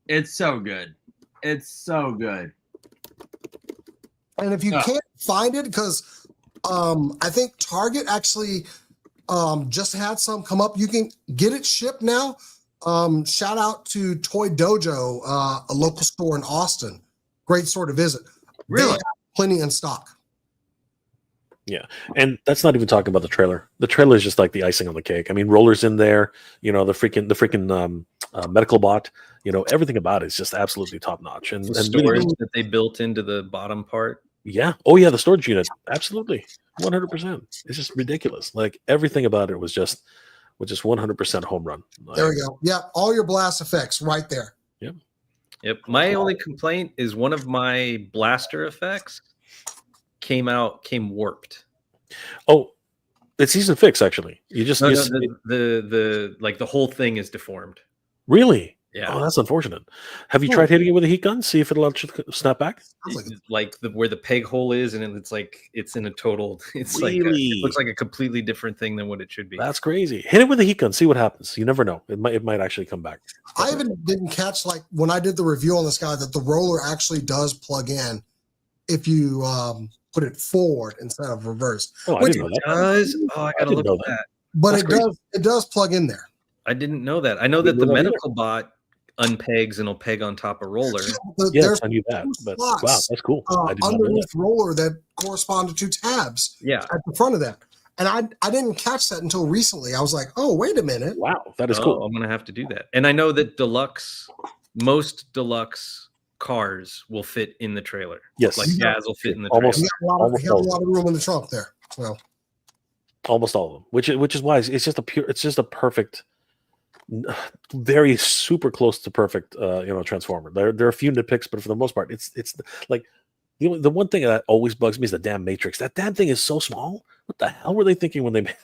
It's so good. It's so good. And if you can't find it, because I think Target actually just had some come up, you can get it shipped now. Shout out to Toy Dojo, a local store in Austin. Great store to visit. Really? They have plenty in stock. Yeah, and that's not even talking about the trailer. The trailer is just like the icing on the cake. I mean, Roller's in there. The freaking medical bot. Everything about it is just absolutely top notch. And storage that they built into the bottom part. Yeah. Oh yeah, the storage unit. Absolutely. 100%. It's just ridiculous. Like everything about it was just 100% home run. There we go. Yeah, all your blast effects right there. Yep. My only complaint is one of my blaster effects came warped. Oh, it's easy to fix actually. You just No, the whole thing is deformed. really. Yeah. Oh, that's unfortunate. Have you tried hitting it with a heat gun? See if it'll let you snap back. Where the peg hole is, and it's in a total. It's Really? it looks like a completely different thing than what it should be. That's crazy. Hit it with a heat gun. See what happens. You never know. It might actually come back. I even didn't catch, like, when I did the review on this guy, that the roller actually does plug in if you put it forward instead of reverse. Oh, I didn't know that. Does? Oh, I gotta look at that. But That's it does plug in there. I didn't know that. I know that the medical bot unpegs and will peg on top of roller. Yes, I knew that. But wow, that's cool. I did not know underneath that. roller that correspond to two tabs. Yeah. At the front of that. And I didn't catch that until recently. I was like, oh, wait a minute. Wow, that is cool. I'm gonna have to do that. And I know that most deluxe cars will fit in the trailer. Yes. Like Jazz will fit in the Almost. trailer. He had a lot of room in the trunk there. Well, Almost all of them. Which is why it's just a perfect, very super close to perfect transformer. There are a few nitpicks, but for the most part, it's like the one thing that always bugs me is the damn matrix. That damn thing is so small. What the hell were they thinking when they made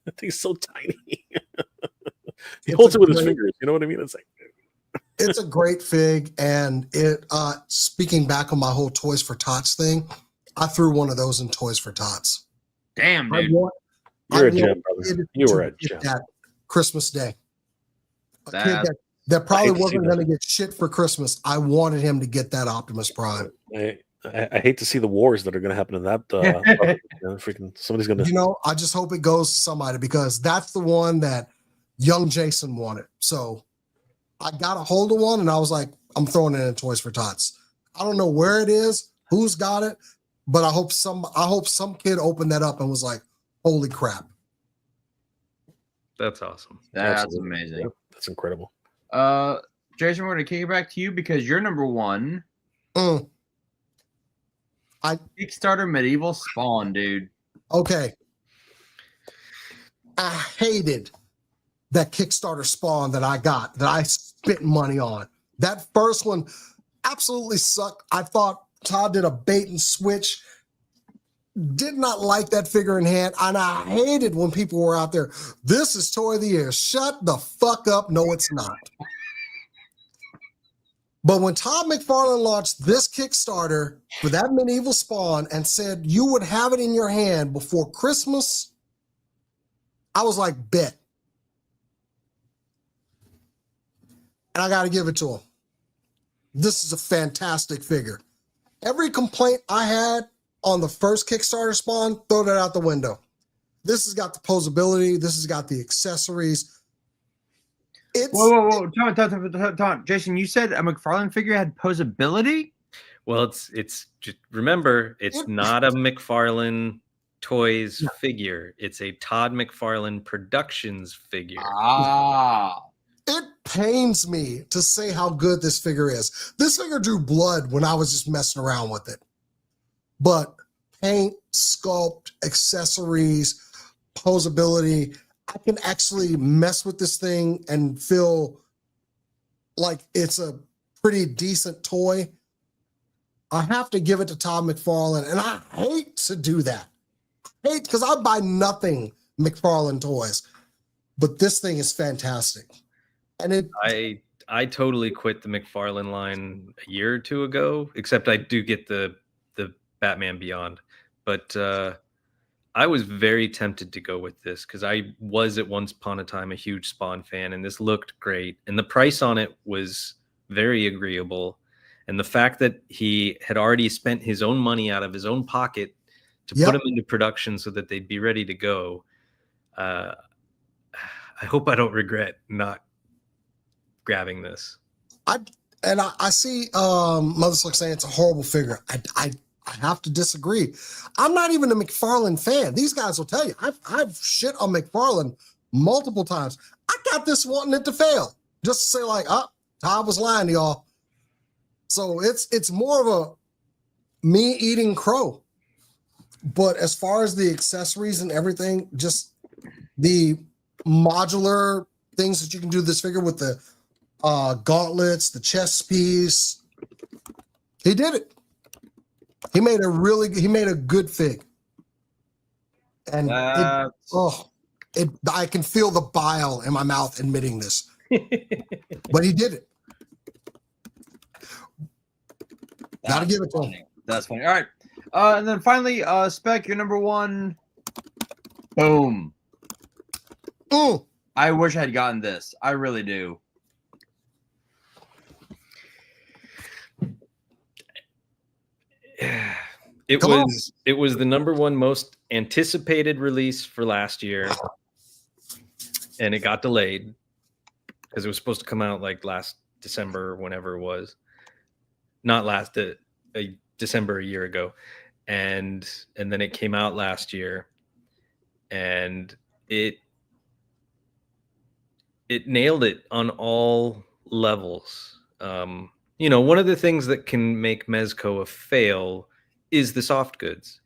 that thing? Is so tiny. He holds it with his fingers. You know what I mean? It's like it's a great fig, and it. Speaking back on my whole Toys for Tots thing, I threw one of those in Toys for Tots. Damn, dude. you're a gem, brother. You were a gem. That Christmas Day. A kid That- that probably I see wasn't that. going to get shit for Christmas. I wanted him to get that Optimus Prime. I hate to see the wars that are going to happen in that. Freaking somebody's going to. You know, I just hope it goes to somebody, because that's the one that young Jason wanted. So I got a hold of one, and I was like, I'm throwing it in Toys for Tots. I don't know where it is, who's got it, but I hope some kid opened that up and was like, holy crap. That's awesome. That's Absolutely. amazing. Yep, that's incredible. Jason, we're gonna kick it back to you because you're number one. Kickstarter Medieval Spawn, dude. Okay. I hated that Kickstarter Spawn that I got, that I spent money on. That first one absolutely sucked. I thought Todd did a bait and switch. Did not like that figure in hand. And I hated when people were out there, this is Toy of the Year. Shut the fuck up. No, it's not. But when Todd McFarlane launched this Kickstarter for that Medieval Spawn and said you would have it in your hand before Christmas, I was like, bet. And I got to give it to him. This is a fantastic figure. Every complaint I had on the first Kickstarter Spawn, throw that out the window. This has got the posability. This has got the accessories. Whoa. Tom. Jason, you said a McFarlane figure had posability? Well, it's just remember, it's not a McFarlane Toys figure. It's a Todd McFarlane Productions figure. Ah. It pains me to say how good this figure is. This figure drew blood when I was just messing around with it. But paint, sculpt, accessories, posability, I can actually mess with this thing and feel like it's a pretty decent toy. I have to give it to Todd McFarlane, and I hate to do that. Because I buy nothing McFarlane Toys, but this thing is fantastic. And I totally quit the McFarlane line a year or two ago, except I do get the Batman Beyond. But I was very tempted to go with this because I was at once upon a time a huge Spawn fan, and this looked great. And the price on it was very agreeable. And the fact that he had already spent his own money out of his own pocket to put them into production so that they'd be ready to go. I hope I don't regret not grabbing this. I see Mother Slick saying it's a horrible figure. I have to disagree. I'm not even a McFarlane fan. These guys will tell you. I've shit on McFarlane multiple times. I got this wanting it to fail. Just to say like, Todd was lying to y'all. So it's more of me eating crow. But as far as the accessories and everything, just the modular things that you can do this figure with the gauntlets, the chest piece, he did it. He made a good fig. And I can feel the bile in my mouth admitting this. But he did it. Gotta give it to him. That's funny. All right. And then finally, Speck, your number one. Boom. I wish I had gotten this. I really do. It was the number one most anticipated release for last year, and it got delayed because it was supposed to come out like last December or whenever it was. Not last December a year ago, and then it came out last year, and it nailed it on all levels. One of the things that can make Mezco a fail is the soft goods.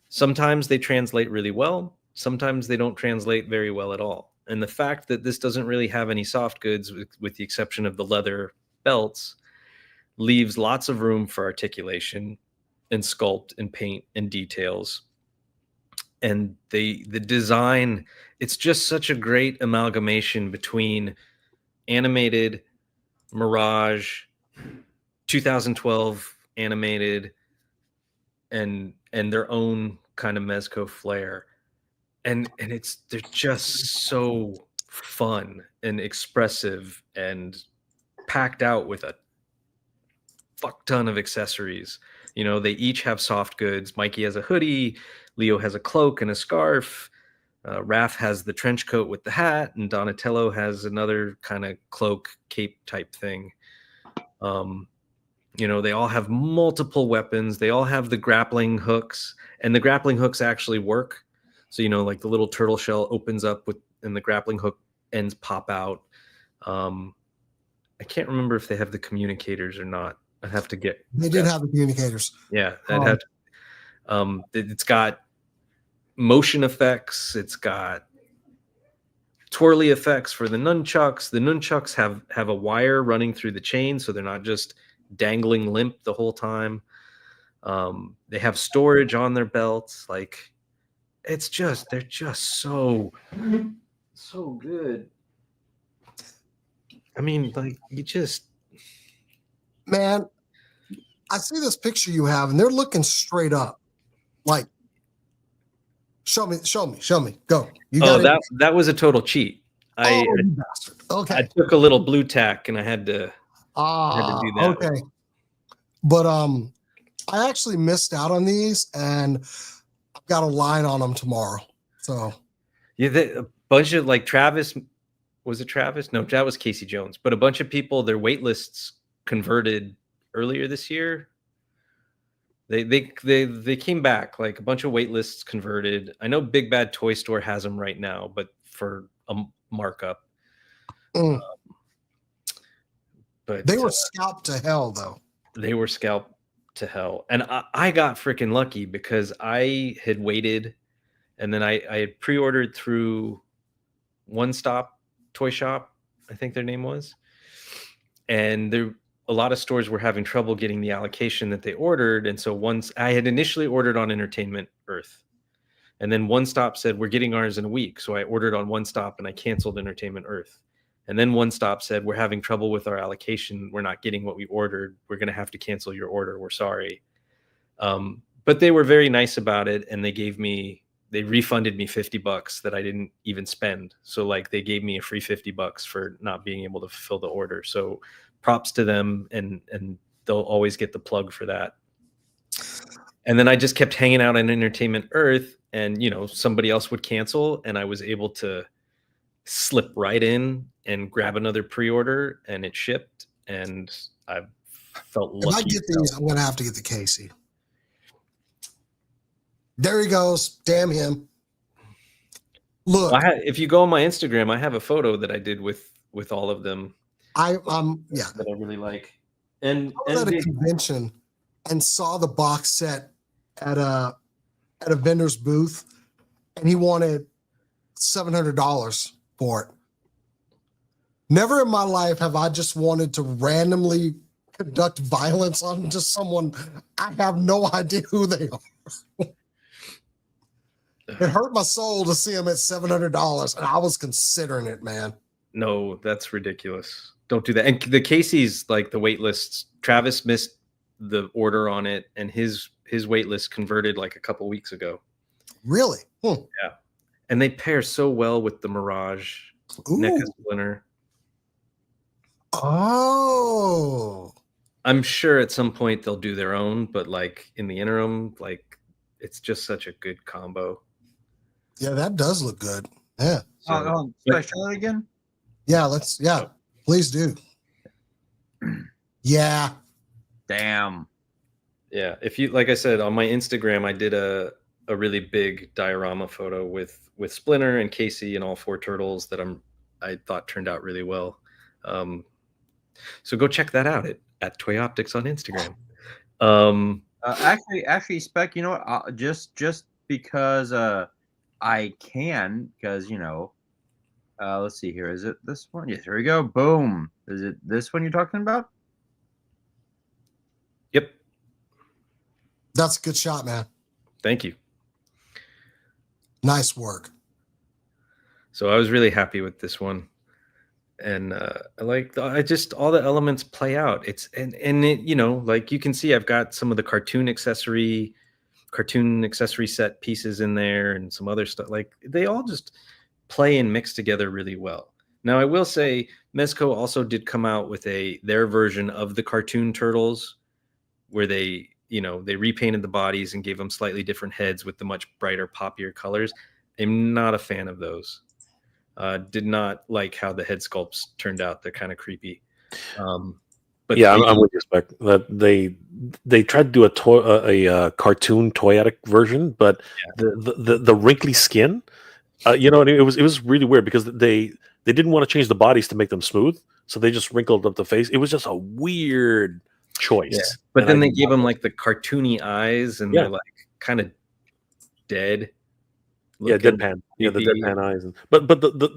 Sometimes they translate really well. Sometimes they don't translate very well at all. And the fact that this doesn't really have any soft goods, with the exception of the leather belts, leaves lots of room for articulation and sculpt and paint and details. And the design, it's just such a great amalgamation between animated, Mirage, 2012 animated, and their own kind of Mezco flair. And they're just so fun and expressive and packed out with a fuck ton of accessories. They each have soft goods. Mikey has a hoodie, Leo has a cloak and a scarf, Raph has the trench coat with the hat, and Donatello has another kind of cloak cape type thing. They all have multiple weapons. They all have the grappling hooks, and the grappling hooks actually work. So, like the little turtle shell opens up and the grappling hook ends pop out. I can't remember if they have the communicators or not. I'd have to get. They did have the communicators. Yeah, I'd have to. It's got motion effects. It's got twirly effects for the nunchucks. The nunchucks have a wire running through the chain, so they're not just dangling limp the whole time. They have storage on their belts. Like, they're just so good. I mean, like, man, I see this picture you have, and they're looking straight up. Like, show me. Go. That was a total cheat. You bastard. Okay. I took a little blue tack, and I had to do that. Okay. But I actually missed out on these, and I've got a line on them tomorrow. So yeah, a bunch of, like, Travis. Was it Travis? No, that was Casey Jones. But a bunch of people, their wait lists converted earlier this year. They came back. Like, a bunch of wait lists converted. I know Big Bad Toy Store has them right now, but for a markup. But they were scalped to hell, though. They were scalped to hell, and I got freaking lucky because I had waited, and then I had pre-ordered through One Stop Toy Shop, I think their name was, and a lot of stores were having trouble getting the allocation that they ordered. And so once I had initially ordered on Entertainment Earth, and then One Stop said, we're getting ours in a week. So I ordered on One Stop and I canceled Entertainment Earth. And then One Stop said, we're having trouble with our allocation. We're not getting what we ordered. We're going to have to cancel your order. We're sorry. But they were very nice about it. And they refunded me $50 that I didn't even spend. So, like, they gave me a free $50 for not being able to fulfill the order. So props to them, and they'll always get the plug for that. And then I just kept hanging out on Entertainment Earth, and somebody else would cancel, and I was able to slip right in and grab another pre-order, and it shipped, and I felt lucky. If I get these, I'm gonna have to get the Casey. There he goes. Damn him. Look, if you go on my Instagram, I have a photo that I did with all of them. Yeah, that I really like. And I was at a convention and saw the box set at a vendor's booth, and he wanted $700 for it. Never in my life have I just wanted to randomly conduct violence on just someone I have no idea who they are. It hurt my soul to see him at $700, and I was considering it, man. No, that's ridiculous. Don't do that. And the Casey's, like, the wait lists, Travis missed the order on it, and his wait list converted like a couple weeks ago. Really? Yeah. And they pair so well with the Mirage NECA Splinter. Oh. I'm sure at some point they'll do their own, but like in the interim, like, it's just such a good combo. Yeah, that does look good. Yeah. Should I show it again? Yeah, please do. Yeah. Damn. Yeah, if you, like I said, on my Instagram, I did a really big diorama photo with Splinter and Casey and all 4 turtles that I thought turned out really well. So go check that out at Toy Optics on Instagram. Actually, Speck, you know what? Just because I can, because let's see here. Is it this one? Yes, here we go. Boom. Is it this one you're talking about? Yep. That's a good shot, man. Thank you. Nice work. So I was really happy with this one. And all the elements play out. It's and it, like you can see, I've got some of the cartoon accessory set pieces in there and some other stuff. Like, they all just play and mix together really well. Now, I will say Mezco also did come out with their version of the cartoon turtles, where they repainted the bodies and gave them slightly different heads with the much brighter, poppier colors. I'm not a fan of those. Did not like how the head sculpts turned out. They're kind of creepy. But yeah, I'm with you, Speck. That they tried to do a cartoon toyetic version, but the wrinkly skin, it was really weird because they didn't want to change the bodies to make them smooth, so they just wrinkled up the face. It was just a weird choice. Yeah. But then they gave them like the cartoony eyes, and they're like kind of dead. Yeah, deadpan. Yeah, the deadpan eyes. But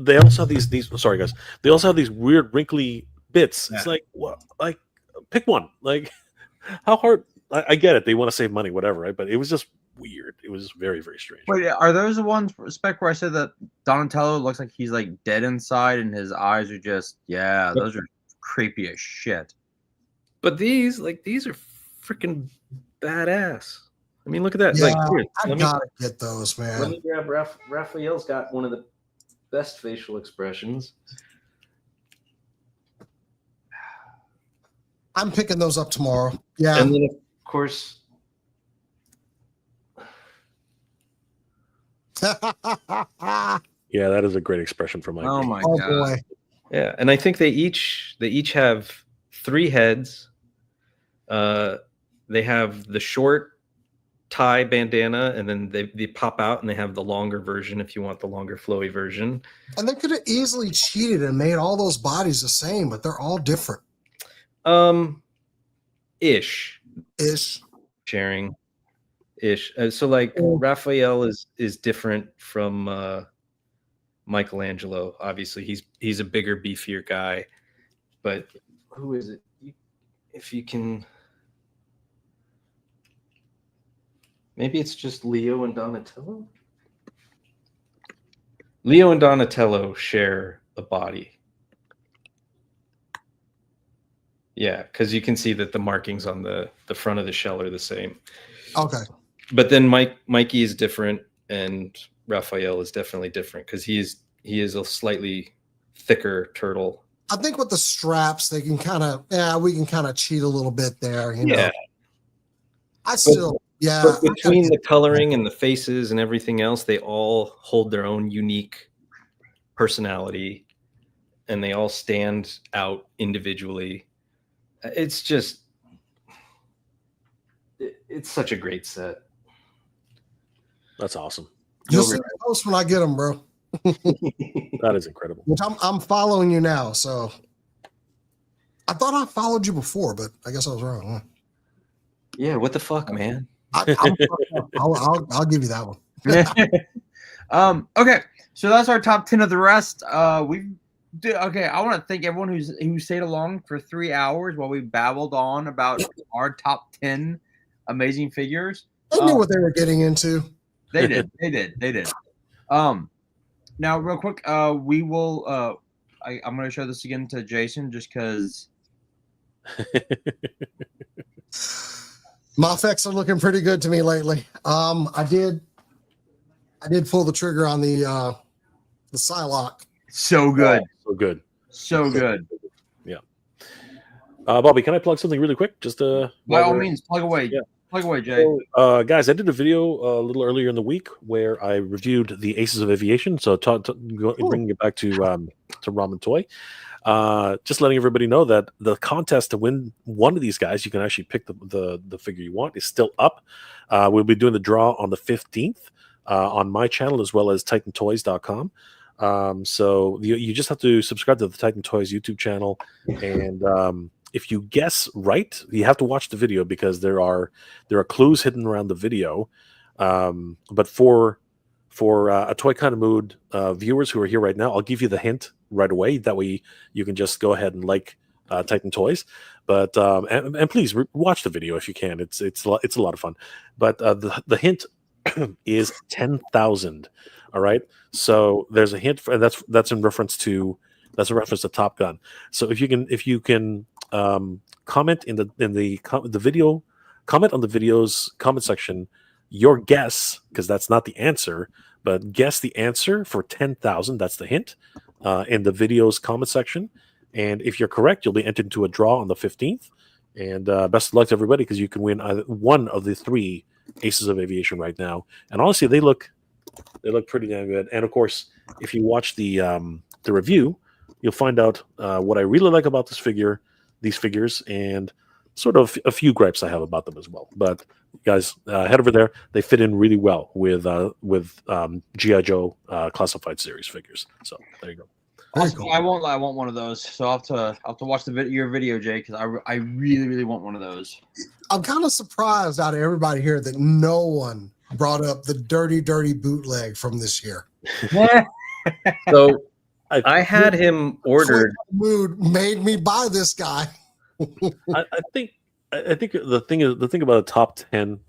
they also have these. Sorry, guys. They also have these weird wrinkly bits. Yeah. It's like, what? Like, pick one. Like, how hard? I get it. They want to save money, whatever, right? But it was just weird. It was very, very strange. Wait, are those the ones, Speck, where I said that Donatello looks like he's like dead inside and his eyes are just those are creepy as shit. But these are freaking badass. I mean, look at that. Yeah, like, here, I gotta get those, man. Let me grab Raphael's got one of the best facial expressions. I'm picking those up tomorrow. Yeah. And then, of course, yeah, that is a great expression from Mike. Oh my god. Boy. Yeah, and I think they each have 3 heads. They have the short tie bandana, and then they pop out, and they have the longer version if you want the longer flowy version. And they could have easily cheated and made all those bodies the same, but they're all different. Ish. Sharing. Ish. So like Raphael is different from Michelangelo. Obviously, he's a bigger, beefier guy. But who is it? If you can. Maybe it's just Leo and Donatello? Leo and Donatello share a body. Yeah, because you can see that the markings on the front of the shell are the same. Okay. But then Mikey is different, and Raphael is definitely different because he is a slightly thicker turtle. I think with the straps, they can we can kind of cheat a little bit there. Yeah. But between the coloring and the faces and everything else, they all hold their own unique personality, and they all stand out individually. It's just, it's such a great set. That's awesome. Just post when I get them, bro. That is incredible. Which I'm following you now, so I thought I followed you before, but I guess I was wrong. Huh? Yeah, what the fuck, man? I'll give you that one. Okay, so that's our top 10 of the rest. I want to thank everyone who stayed along for 3 hours while we babbled on about our top 10 amazing figures. They knew what they were getting into. They did. Now, real quick, we will. I'm going to show this again to Jason just because. Mafex are looking pretty good to me lately. I did pull the trigger on the Psylocke. So good. So good. So good. Yeah. Bobby, can I plug something really quick? Just by all means, plug away. Yeah. Plug away, Jay. So, guys, I did a video a little earlier in the week where I reviewed the Aces of Aviation. So bringing it back to Ramen Toy. Just letting everybody know that the contest to win one of these guys, you can actually pick the figure you want, is still up. We'll be doing the draw on the 15th on my channel as well as TitanToys.com. So you just have to subscribe to the Titan Toys YouTube channel, and if you guess right, you have to watch the video because there are clues hidden around the video. But for a Toy Kind of Mood viewers who are here right now, I'll give you the hint right away. That way you can just go ahead and like Titan Toys. But and please watch the video if you can. It's a lot of fun. But the hint is 10,000. All right. So there's a hint, and that's in reference to Top Gun. So if you can comment in the video, comment on the video's comment section your guess, because that's not the answer, but guess the answer for 10,000. That's the hint in the video's comment section. And if you're correct, you'll be entered into a draw on the 15th. And best of luck to everybody, because you can win either one of the 3 Aces of Aviation right now. And honestly, they look pretty damn good. And of course, if you watch the review, you'll find out what I really like about these figures, and sort of a few gripes I have about them as well. But guys, head over there. They fit in really well with G.I. Joe Classified Series figures. So there you go. Cool. I want one of those. So I'll have to watch your video, Jay, because I really, really want one of those. I'm kind of surprised out of everybody here that no one brought up the dirty bootleg from this year. So I had him ordered. Mood made me buy this guy. I think the thing about a top 10,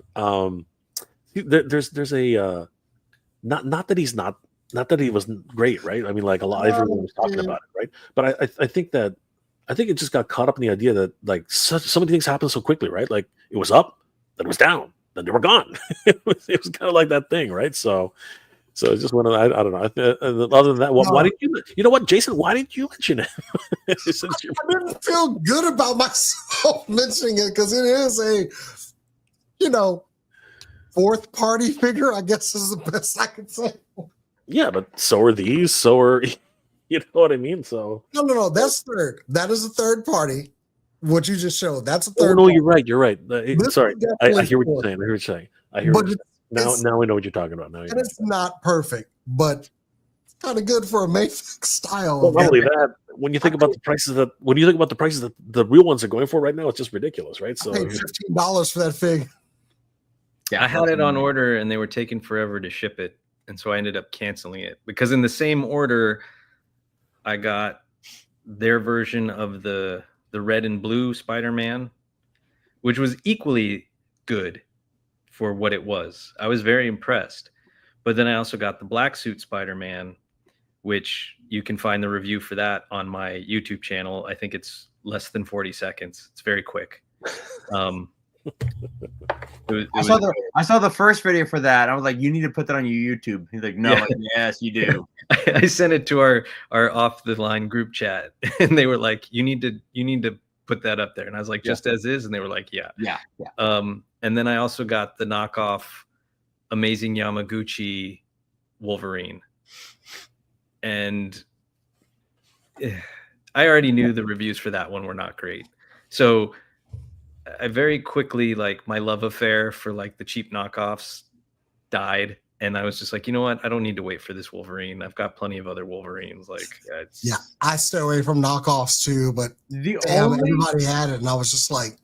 there's a not that he wasn't great, right? I mean, like everyone was talking about it, right? But I think it just got caught up in the idea that like so many things happen so quickly, right? Like it was up, then it was down, then they were gone. it was kind of like that thing, right? So it's just one of I don't know. Other than that, why did you know what, Jason? Why didn't you mention it? I didn't feel good about myself mentioning it because it is a, 4th party figure, I guess is the best I could say. Yeah, but so are these. So are, you know what I mean? So no, that's 3rd. That is a 3rd party. What you just showed, that's a 3rd. No, party. You're right. Sorry, I hear what you're saying. I hear what you're saying. Now we know what you're talking about. Now, and it's not perfect, but it's kind of good for a Mafex style. Well, not only that, when you think about the prices that the real ones are going for right now, it's just ridiculous, right? So I paid $15 for that fig. Yeah, I had it on order, and they were taking forever to ship it, and so I ended up canceling it because in the same order, I got their version of the red and blue Spider-Man, which was equally good for what it was. I was very impressed. But then I also got the black suit Spider-Man, which you can find the review for that on my YouTube channel. I think it's less than 40 seconds. It's very quick. I saw the first video for that. I was like, you need to put that on your YouTube. He's like, no. Yeah. Like, yes, you do. I sent it to our off the line group chat, and they were like, you need to put that up there. And I was like, just as is. And they were like, yeah. And then I also got the knockoff Amazing Yamaguchi Wolverine. And I already knew the reviews for that one were not great. So I very quickly, like, my love affair for like the cheap knockoffs died. And I was just like, you know what? I don't need to wait for this Wolverine. I've got plenty of other Wolverines. Like, I stay away from knockoffs too, but everybody had it. And I was just like,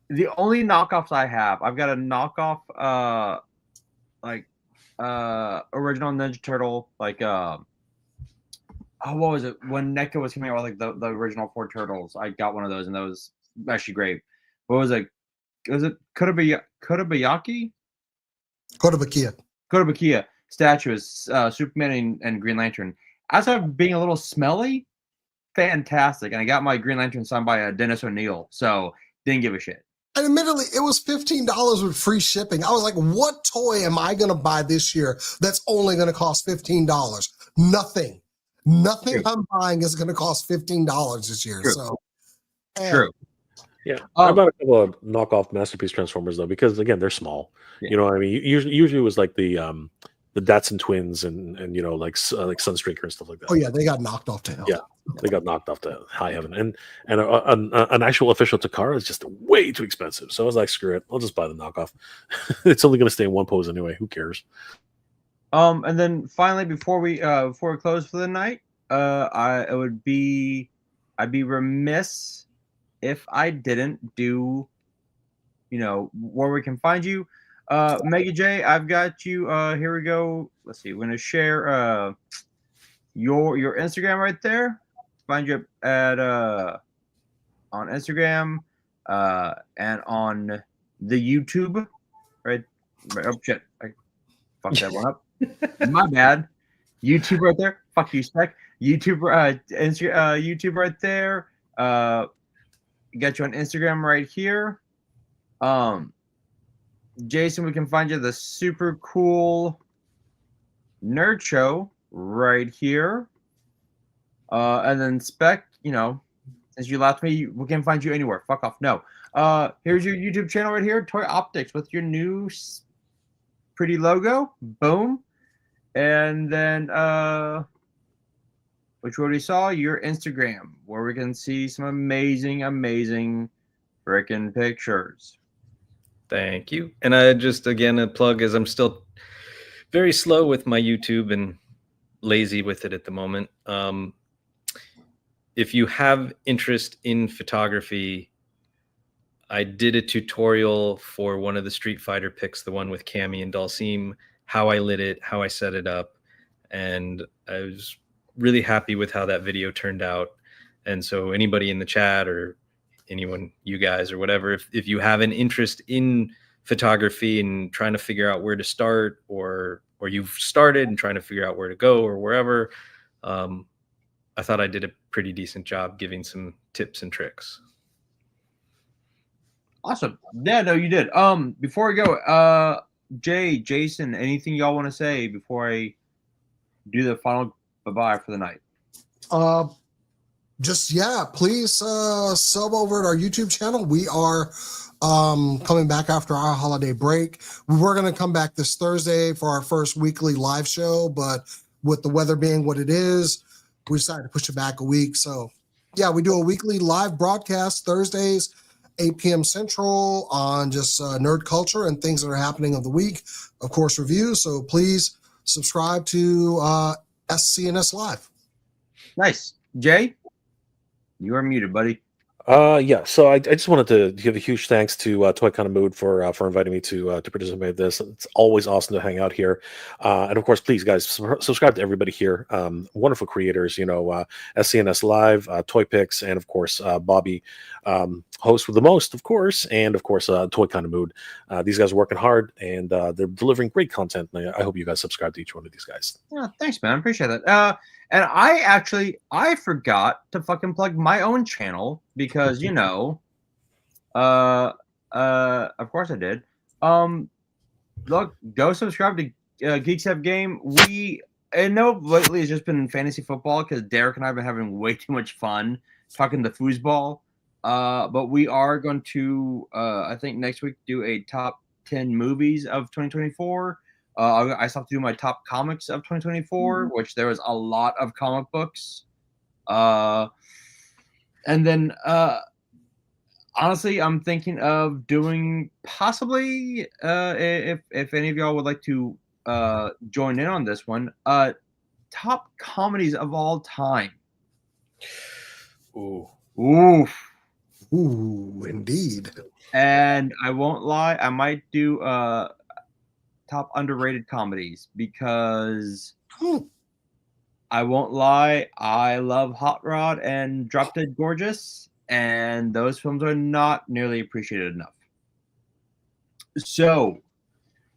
the only knockoffs I have, I've got a knockoff, original Ninja Turtle, what was it when NECA was coming out with like the original 4 turtles? I got one of those, and that was actually great. What was it? Was it Kotobayaki? Kotobakiya statue is Superman and Green Lantern. As of being a little smelly, fantastic. And I got my Green Lantern signed by Dennis O'Neil, so didn't give a shit. And admittedly, it was $15 with free shipping. I was like, what toy am I going to buy this year that's only going to cost $15? Nothing. Nothing I'm buying is going to cost $15 this year. True. So, True. Yeah, I bought a couple of knockoff Masterpiece Transformers though, because again, they're small. Yeah. You know what I mean? Usually it was like the Datsun twins and you know like Sunstreaker and stuff like that. Oh yeah, they got knocked off to hell. Yeah, they got knocked off to high heaven. And an actual official Takara is just way too expensive. So I was like, screw it, I'll just buy the knockoff. It's only going to stay in one pose anyway. Who cares? And then finally, before we close for the night, I'd be remiss if I didn't do, where we can find you. Mega J, I've got you. Here we go. Let's see. We're gonna share your Instagram right there. Find you at on Instagram and on the YouTube. Right. Oh shit! I fucked that one up. My bad. YouTube right there. Fuck you, Speck. YouTube. YouTube right there. Got you on Instagram right here. Jason, we can find you the super cool nerd show right here. And then Speck, since you left me, we can find you anywhere. Fuck off. No. Here's your YouTube channel right here, Toy Optics, with your new pretty logo. Boom. And then which we already saw, your Instagram, where we can see some amazing freaking pictures. Thank you. And I just, again, a plug, as I'm still very slow with my YouTube and lazy with it at the moment. If you have interest in photography, I did a tutorial for one of the Street Fighter picks, the one with Cammy and Dulcim, how I lit it, how I set it up. And I was really happy with how that video turned out. And so anybody in the chat or anyone, you guys or whatever, if you have an interest in photography and trying to figure out where to start, or you've started and trying to figure out where to go or wherever, I thought I did a pretty decent job giving some tips and tricks. Awesome. Yeah, no, you did. Before we go, Jason, anything y'all want to say before I do the final bye-bye for the night? Please sub over at our YouTube channel. We are coming back after our holiday break. We were going to come back this Thursday for our first weekly live show, but with the weather being what it is, we decided to push it back a week. So yeah, we do a weekly live broadcast Thursdays, 8 p.m. Central, on just nerd culture and things that are happening of the week. Of course, reviews. So please subscribe to SCNS Live. Nice. Jay, you are muted, buddy. Yeah. So I just wanted to give a huge thanks to Toy Kind of Mood for inviting me to participate in this. It's always awesome to hang out here. And of course, please, guys, subscribe to everybody here. Wonderful creators, SCNS Live, Toy Picks, and of course, Bobby, host with the most, of course, and of course, Toy Kind of Mood. These guys are working hard and they're delivering great content. And I hope you guys subscribe to each one of these guys. Yeah, thanks, man. I appreciate that. And I forgot to fucking plug my own channel because, of course I did. Look, go subscribe to Geeks Have Game. I know lately it's just been fantasy football because Derek and I have been having way too much fun talking the foosball. But we are going to, I think next week, do a top 10 movies of 2024. I still have to do my top comics of 2024, which there was a lot of comic books. And then, honestly, I'm thinking of doing possibly, if any of y'all would like to join in on this one, top comedies of all time. Ooh. Oof. Ooh, indeed. And I won't lie, I might do top underrated comedies because I won't lie, I love Hot Rod and Drop Dead Gorgeous, and those films are not nearly appreciated enough. So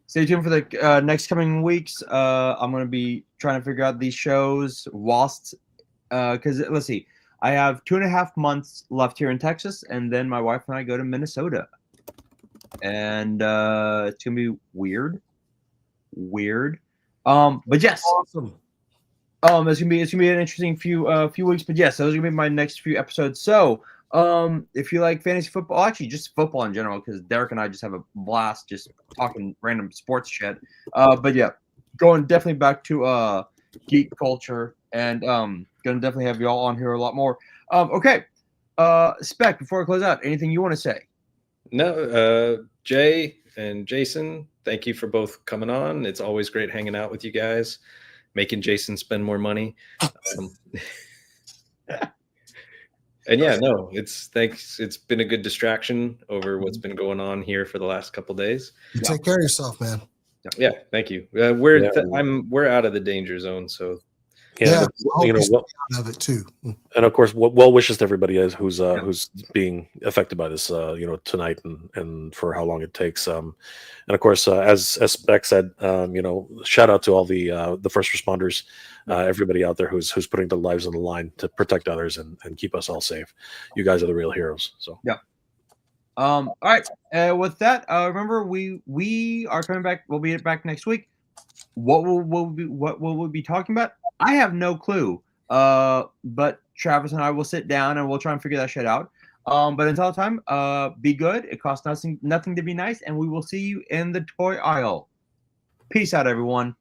stay tuned for the next coming weeks. I'm going to be trying to figure out these shows whilst, because let's see, I have 2.5 months left here in Texas, and then my wife and I go to Minnesota, and it's gonna be weird. But yes, Awesome. it's gonna be an interesting few weeks. But yes, those are gonna be my next few episodes. So if you like fantasy football, actually just football in general, because Derek and I just have a blast just talking random sports shit. But yeah, going definitely back to geek culture, and gonna definitely have y'all on here a lot more. Okay, Speck, before I close out, anything you want to say? No, Jay and Jason, thank you for both coming on. It's always great hanging out with you guys, making Jason spend more money. And yeah, no, thanks. It's been a good distraction over what's been going on here for the last couple of days. You take care of yourself, man. Yeah, thank you. We're out of the danger zone, so Yeah, you know what, out of it too. and of course, well wishes to everybody who's being affected by this, tonight and for how long it takes. And of course, as Speck said, shout out to all the first responders, everybody out there who's putting their lives on the line to protect others and keep us all safe. You guys are the real heroes. So yeah. All right. With that, remember we are coming back. We'll be back next week. What will we be talking about? I have no clue. But Travis and I will sit down and we'll try and figure that shit out. But until time, be good. It costs nothing to be nice, and we will see you in the toy aisle. Peace out, everyone.